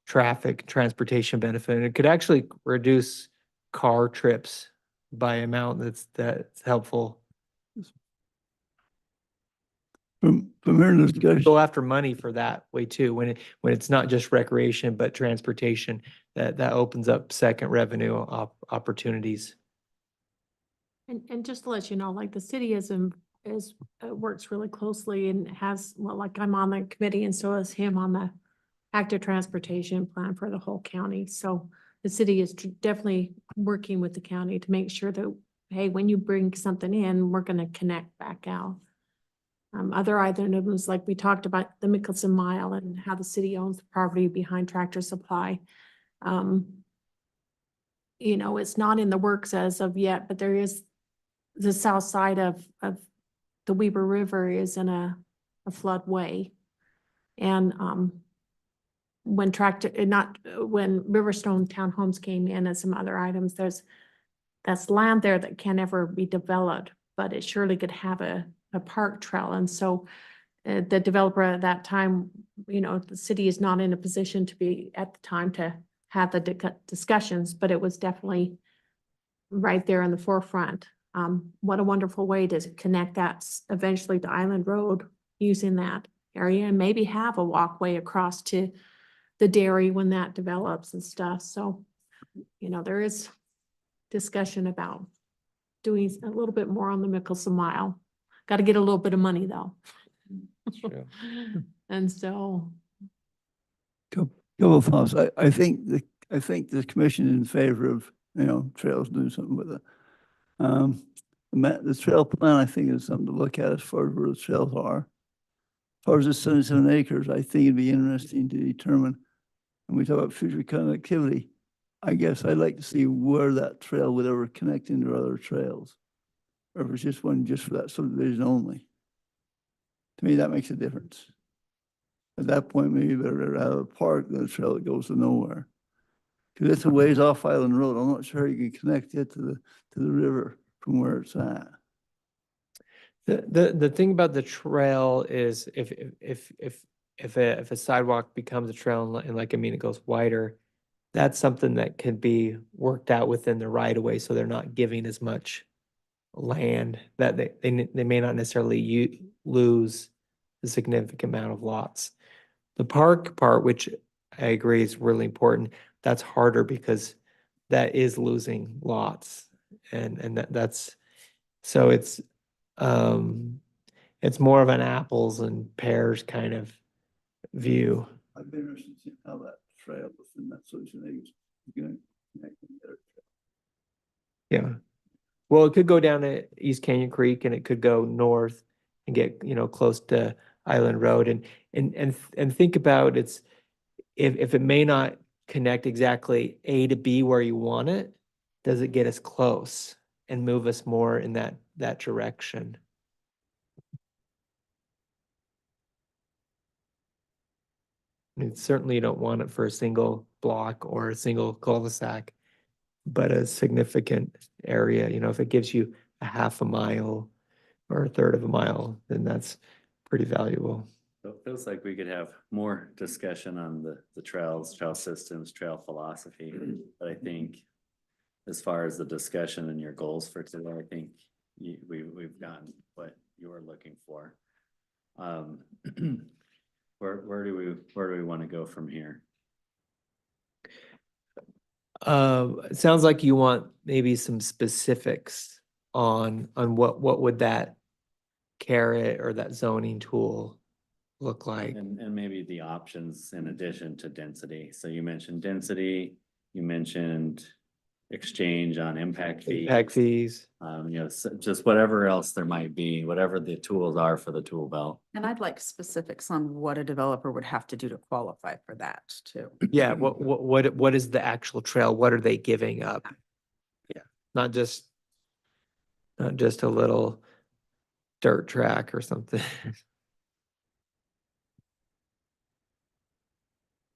traffic transportation benefit. And it could actually reduce car trips by amount that's helpful. From hearing the discussion, Go after money for that way too, when it's not just recreation, but transportation, that opens up second revenue opportunities. And just to let you know, like the city works really closely and has, well, like I'm on the committee and so is him on the active transportation plan for the whole county. So the city is definitely working with the county to make sure that, hey, when you bring something in, we're gonna connect back out. Other items, like we talked about the Mickelson Mile and how the city owns the property behind Tractor Supply. It's not in the works as of yet, but there is the south side of the Weber River is in a floodway. And when Riverstone Townhomes came in and some other items, that's land there that can never be developed, but it surely could have a park trail. And so the developer at that time, the city is not in a position to be at the time to have the discussions, but it was definitely right there in the forefront. What a wonderful way to connect that eventually to Island Road using that area and maybe have a walkway across to the dairy when that develops and stuff. So, there is discussion about doing a little bit more on the Mickelson Mile. Got to get a little bit of money though. True. And so, couple of thoughts. I think the commission is in favor of, trails, doing something with it. The trail plan, I think, is something to look at as far as where the trails are. As far as the 77 acres, I think it'd be interesting to determine, when we talk about future connectivity, I guess I'd like to see where that trail would ever connect into other trails. Or if it's just one just for that subdivision only. To me, that makes a difference. At that point, maybe better have a park than a trail that goes to nowhere. Because it's a ways off Island Road. I'm not sure you can connect it to the river from where it's at. The thing about the trail is if a sidewalk becomes a trail and it goes wider, that's something that can be worked out within the right of way, so they're not giving as much land that they may not necessarily lose a significant amount of lots. The park part, which I agree is really important, that's harder because that is losing lots, and that's so it's more of an apples and pears kind of view. I'd be interested to see how that trail within that solution is going to connect with the other trail. Yeah. Well, it could go down to East Canyon Creek and it could go north and get, close to Island Road and think about if it may not connect exactly A to B where you want it, does it get us close and move us more in that direction? Certainly you don't want it for a single block or a single cul-de-sac, but a significant area, if it gives you a half a mile or a third of a mile, then that's pretty valuable. So it feels like we could have more discussion on the trails, trail systems, trail philosophy, but I think as far as the discussion and your goals for today, I think we've gotten what you were looking for. Where do we want to go from here? It sounds like you want maybe some specifics on what would that carrot or that zoning tool look like? And maybe the options in addition to density. So you mentioned density, you mentioned exchange on impact fees. Impact fees. Just whatever else there might be, whatever the tools are for the tool belt. And I'd like specifics on what a developer would have to do to qualify for that too. Yeah, what is the actual trail? What are they giving up? Yeah, not just a little dirt track or something.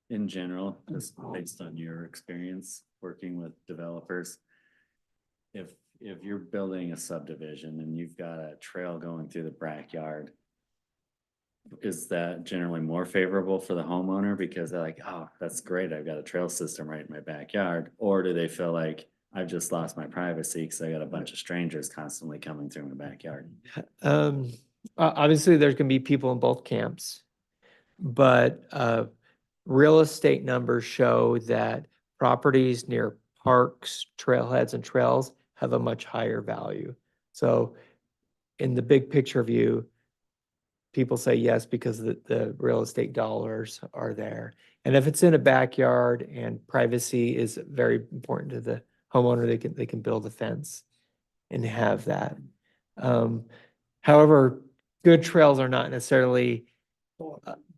In general, just based on your experience working with developers. If you're building a subdivision and you've got a trail going through the backyard, is that generally more favorable for the homeowner because they're like, oh, that's great, I've got a trail system right in my backyard? Or do they feel like I've just lost my privacy because I got a bunch of strangers constantly coming through my backyard? Obviously, there's gonna be people in both camps, but real estate numbers show that properties near parks, trailheads, and trails have a much higher value. So in the big picture view, people say yes because the real estate dollars are there. And if it's in a backyard and privacy is very important to the homeowner, they can build a fence and have that. However, good trails are not necessarily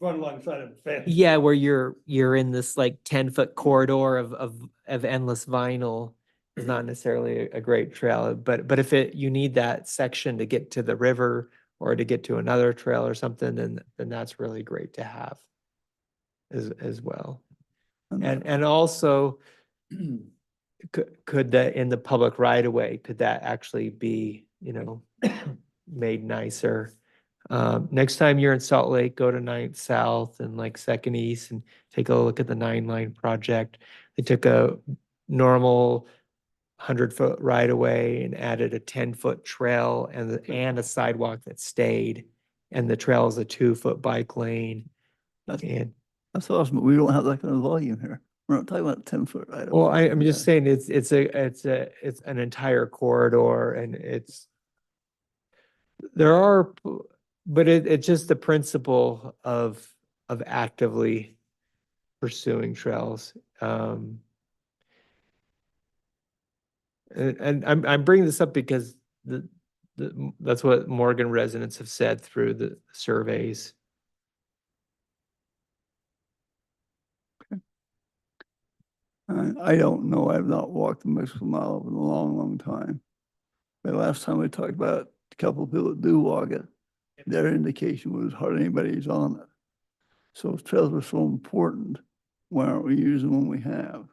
Run alongside of a fence. yeah, where you're in this like 10-foot corridor of endless vinyl is not necessarily a great trail. But if you need that section to get to the river or to get to another trail or something, then that's really great to have as well. And also could that in the public right of way, could that actually be, made nicer? Next time you're in Salt Lake, go to 9th South and like 2nd East and take a look at the 9-line project. They took a normal 100-foot right of way and added a 10-foot trail and a sidewalk that stayed. And the trail is a 2-foot bike lane. And That's awesome, but we don't have that kind of volume here. We're not talking about 10-foot right. well, I'm just saying it's an entire corridor and but it's just the principle of actively pursuing trails. And I'm bringing this up because that's what Morgan residents have said through the surveys. I don't know. I've not walked the Mexican Mile in a long, long time. But last time we talked about a couple of people that do walk it, their indication was hardly anybody's on it. So if trails are so important, why aren't we using what we have?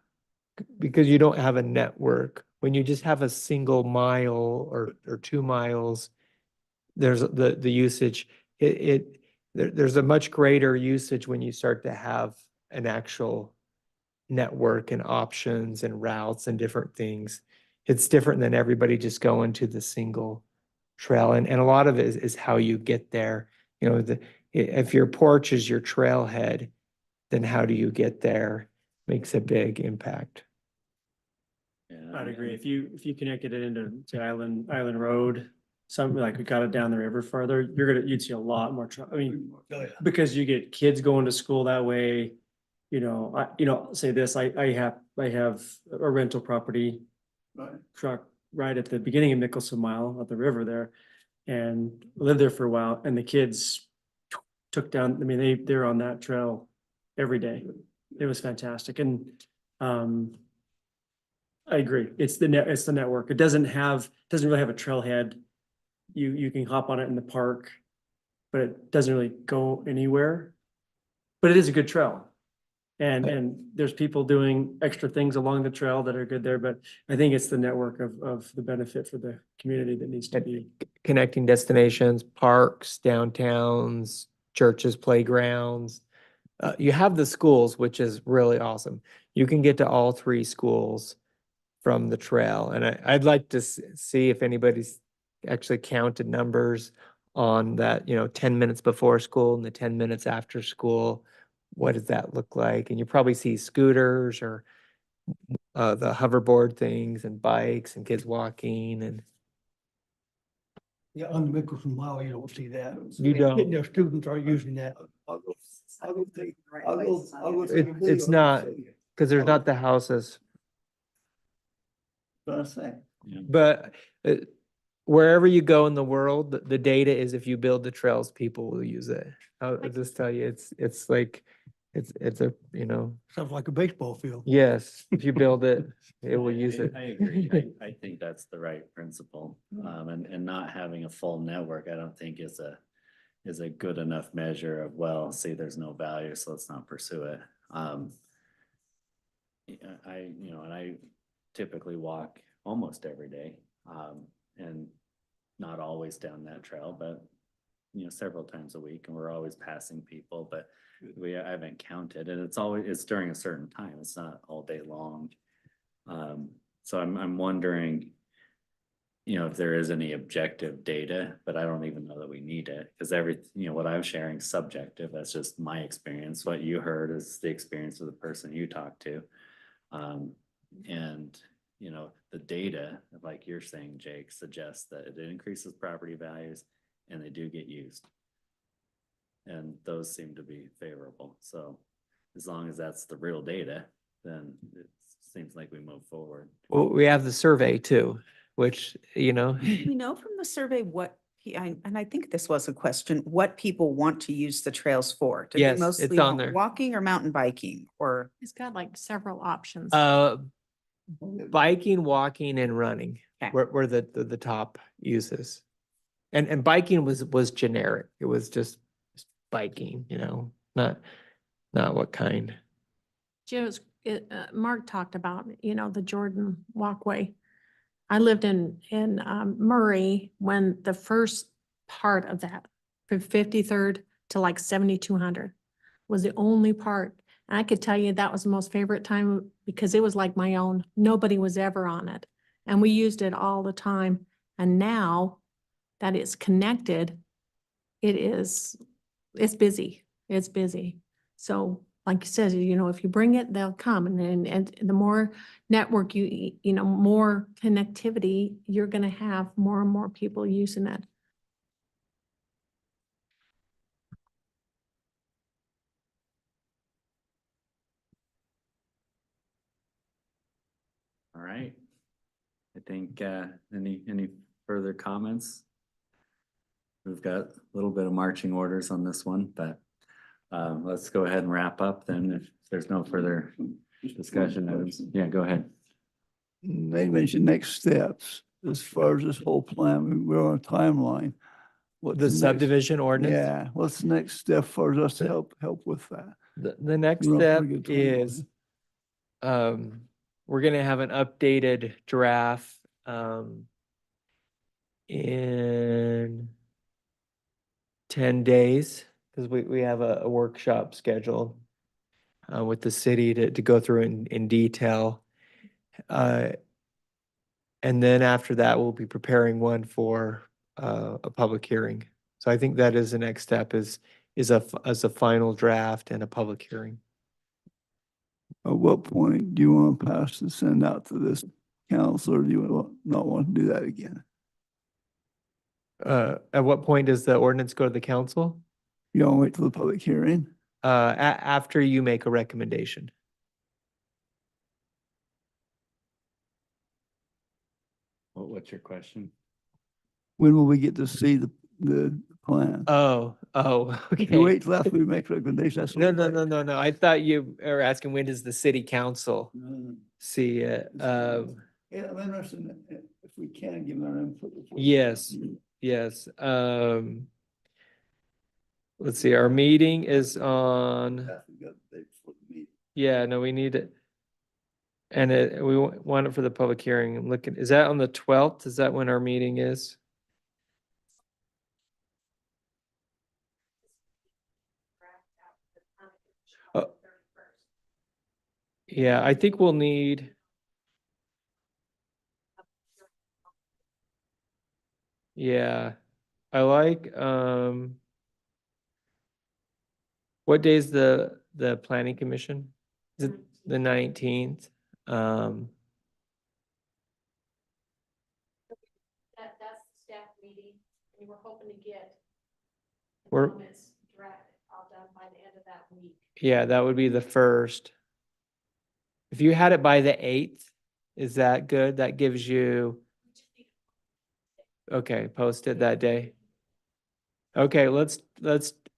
Because you don't have a network. When you just have a single mile or 2 miles, there's the usage. There's a much greater usage when you start to have an actual network and options and routes and different things. It's different than everybody just going to the single trail. And a lot of it is how you get there. If your porch is your trailhead, then how do you get there? Makes a big impact. Yeah, I'd agree. If you connected it into Island Road, something like we got it down the river further, you'd see a lot more because you get kids going to school that way. Say this, I have a rental property truck right at the beginning of Mickelson Mile at the river there, and lived there for a while, and the kids took down, they're on that trail every day. It was fantastic. And I agree. It's the network. It doesn't really have a trailhead. You can hop on it in the park, but it doesn't really go anywhere. But it is a good trail. And there's people doing extra things along the trail that are good there, but I think it's the network of the benefit for the community that needs to be Connecting destinations, parks, downtowns, churches, playgrounds. You have the schools, which is really awesome. You can get to all three schools from the trail. And I'd like to see if anybody's actually counted numbers on that, 10 minutes before school and the 10 minutes after school. What does that look like? And you probably see scooters or the hoverboard things and bikes and kids walking and Yeah, on the Mickelson Mile, you don't see that. You don't. Their students are using that. I'll go take, I'll go. it's not, because there's not the houses. What I'm saying. But wherever you go in the world, the data is if you build the trails, people will use it. I'll just tell you, it's like, it's a, Sounds like a baseball field. yes, if you build it, it will use it. I agree. I think that's the right principle. And not having a full network, I don't think is a good enough measure of, well, see, there's no value, so let's not pursue it. And I typically walk almost every day, and not always down that trail, but several times a week, and we're always passing people, but I haven't counted, and it's during a certain time. It's not all day long. So I'm wondering, if there is any objective data, but I don't even know that we need it, because what I'm sharing is subjective. That's just my experience. What you heard is the experience of the person you talked to. And the data, like you're saying, Jake, suggests that it increases property values and they do get used. And those seem to be favorable. So as long as that's the real data, then it seems like we move forward. Well, we have the survey too, which, We know from the survey and I think this was a question, what people want to use the trails for. Do they Yes, it's mostly on want there. Walking or mountain biking or? It's got like several options. biking, walking and running Okay. were the top uses. And biking was generic. It was just biking, not what kind. Mark talked about, the Jordan Walkway. I lived in Murray when the first part of that, from 53rd to like 7200 was the only part. And I could tell you that was the most favorite time because it was like my own. Nobody was ever on it. And we used it all the time. And now that it's connected, it's busy. It's busy. So like you said, if you bring it, they'll come. And the more network more connectivity, you're going to have more and more people using it. All right. I think, any further comments? We've got a little bit of marching orders on this one, but let's go ahead and wrap up then if there's no further discussion items. Yeah, go ahead. They mentioned next steps as far as this whole plan. We're on a timeline. What's The next- subdivision ordinance. Yeah, what's the next step for us to help with that? The next We're on a step pretty good timeline. is, we're gonna have an updated draft, in 10 days, because we have a workshop scheduled with the city to go through in detail. And then after that, we'll be preparing one for a public hearing. So I think that is the next step is a final draft and a public hearing. At what point do you want to pass to send out to this council, or do you not want to do that again? At what point does the ordinance go to the council? You don't wait till the public hearing? After you make a recommendation. What's your question? When will we get to see the plan? Oh, If you okay. wait till after we make recommendations, that's. No. I thought you were asking when does the city council No. see it? Yeah, I'm interested in if we can give our input. before- Yes. Yes. Let's see, our meeting is on, After we got the date before the meeting. yeah, no, we need it. And we want it for the public hearing. I'm looking, is that on the 12th? Is that when our meeting is? Yeah, I think we'll need. Yeah, I like, what day is the planning commission? Is it the 19th? That's the staff meeting, and we're hoping to get We're- comments draft all done by the end of that week. Yeah, that would be the first. If you had it by the 8th, is that good? That gives you, okay, post it that day. Okay, let's,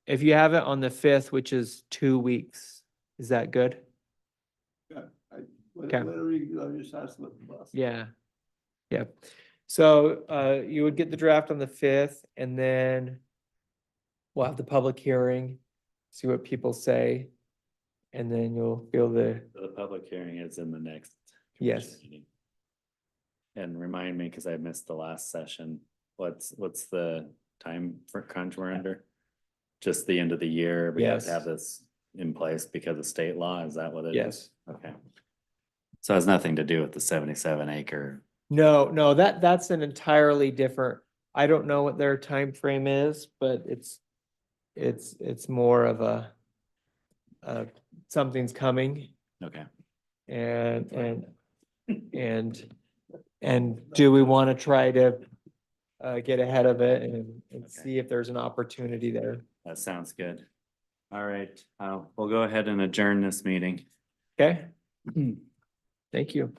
if you have it on the 5th, which is 2 weeks, is that good? Okay. Whatever you, I just asked about the bus. Yeah. Yeah. So you would get the draft on the 5th and then we'll have the public hearing, see what people say. And then you'll feel the, The public hearing is in the next. Yes. commission meeting. And remind me, because I missed the last session, what's the time for crunch we're under? Just the end of the year, we have to Yes. have this in place because of state law, is that what it is? yes. Okay. So it has nothing to do with the 77 acre. No, that's an entirely different, I don't know what their time frame is, but it's more of a something's coming Okay. and do we want to try to get ahead of it and Okay. see if there's an opportunity there? That sounds good. All right, we'll go ahead and adjourn this meeting. Okay? Thank you.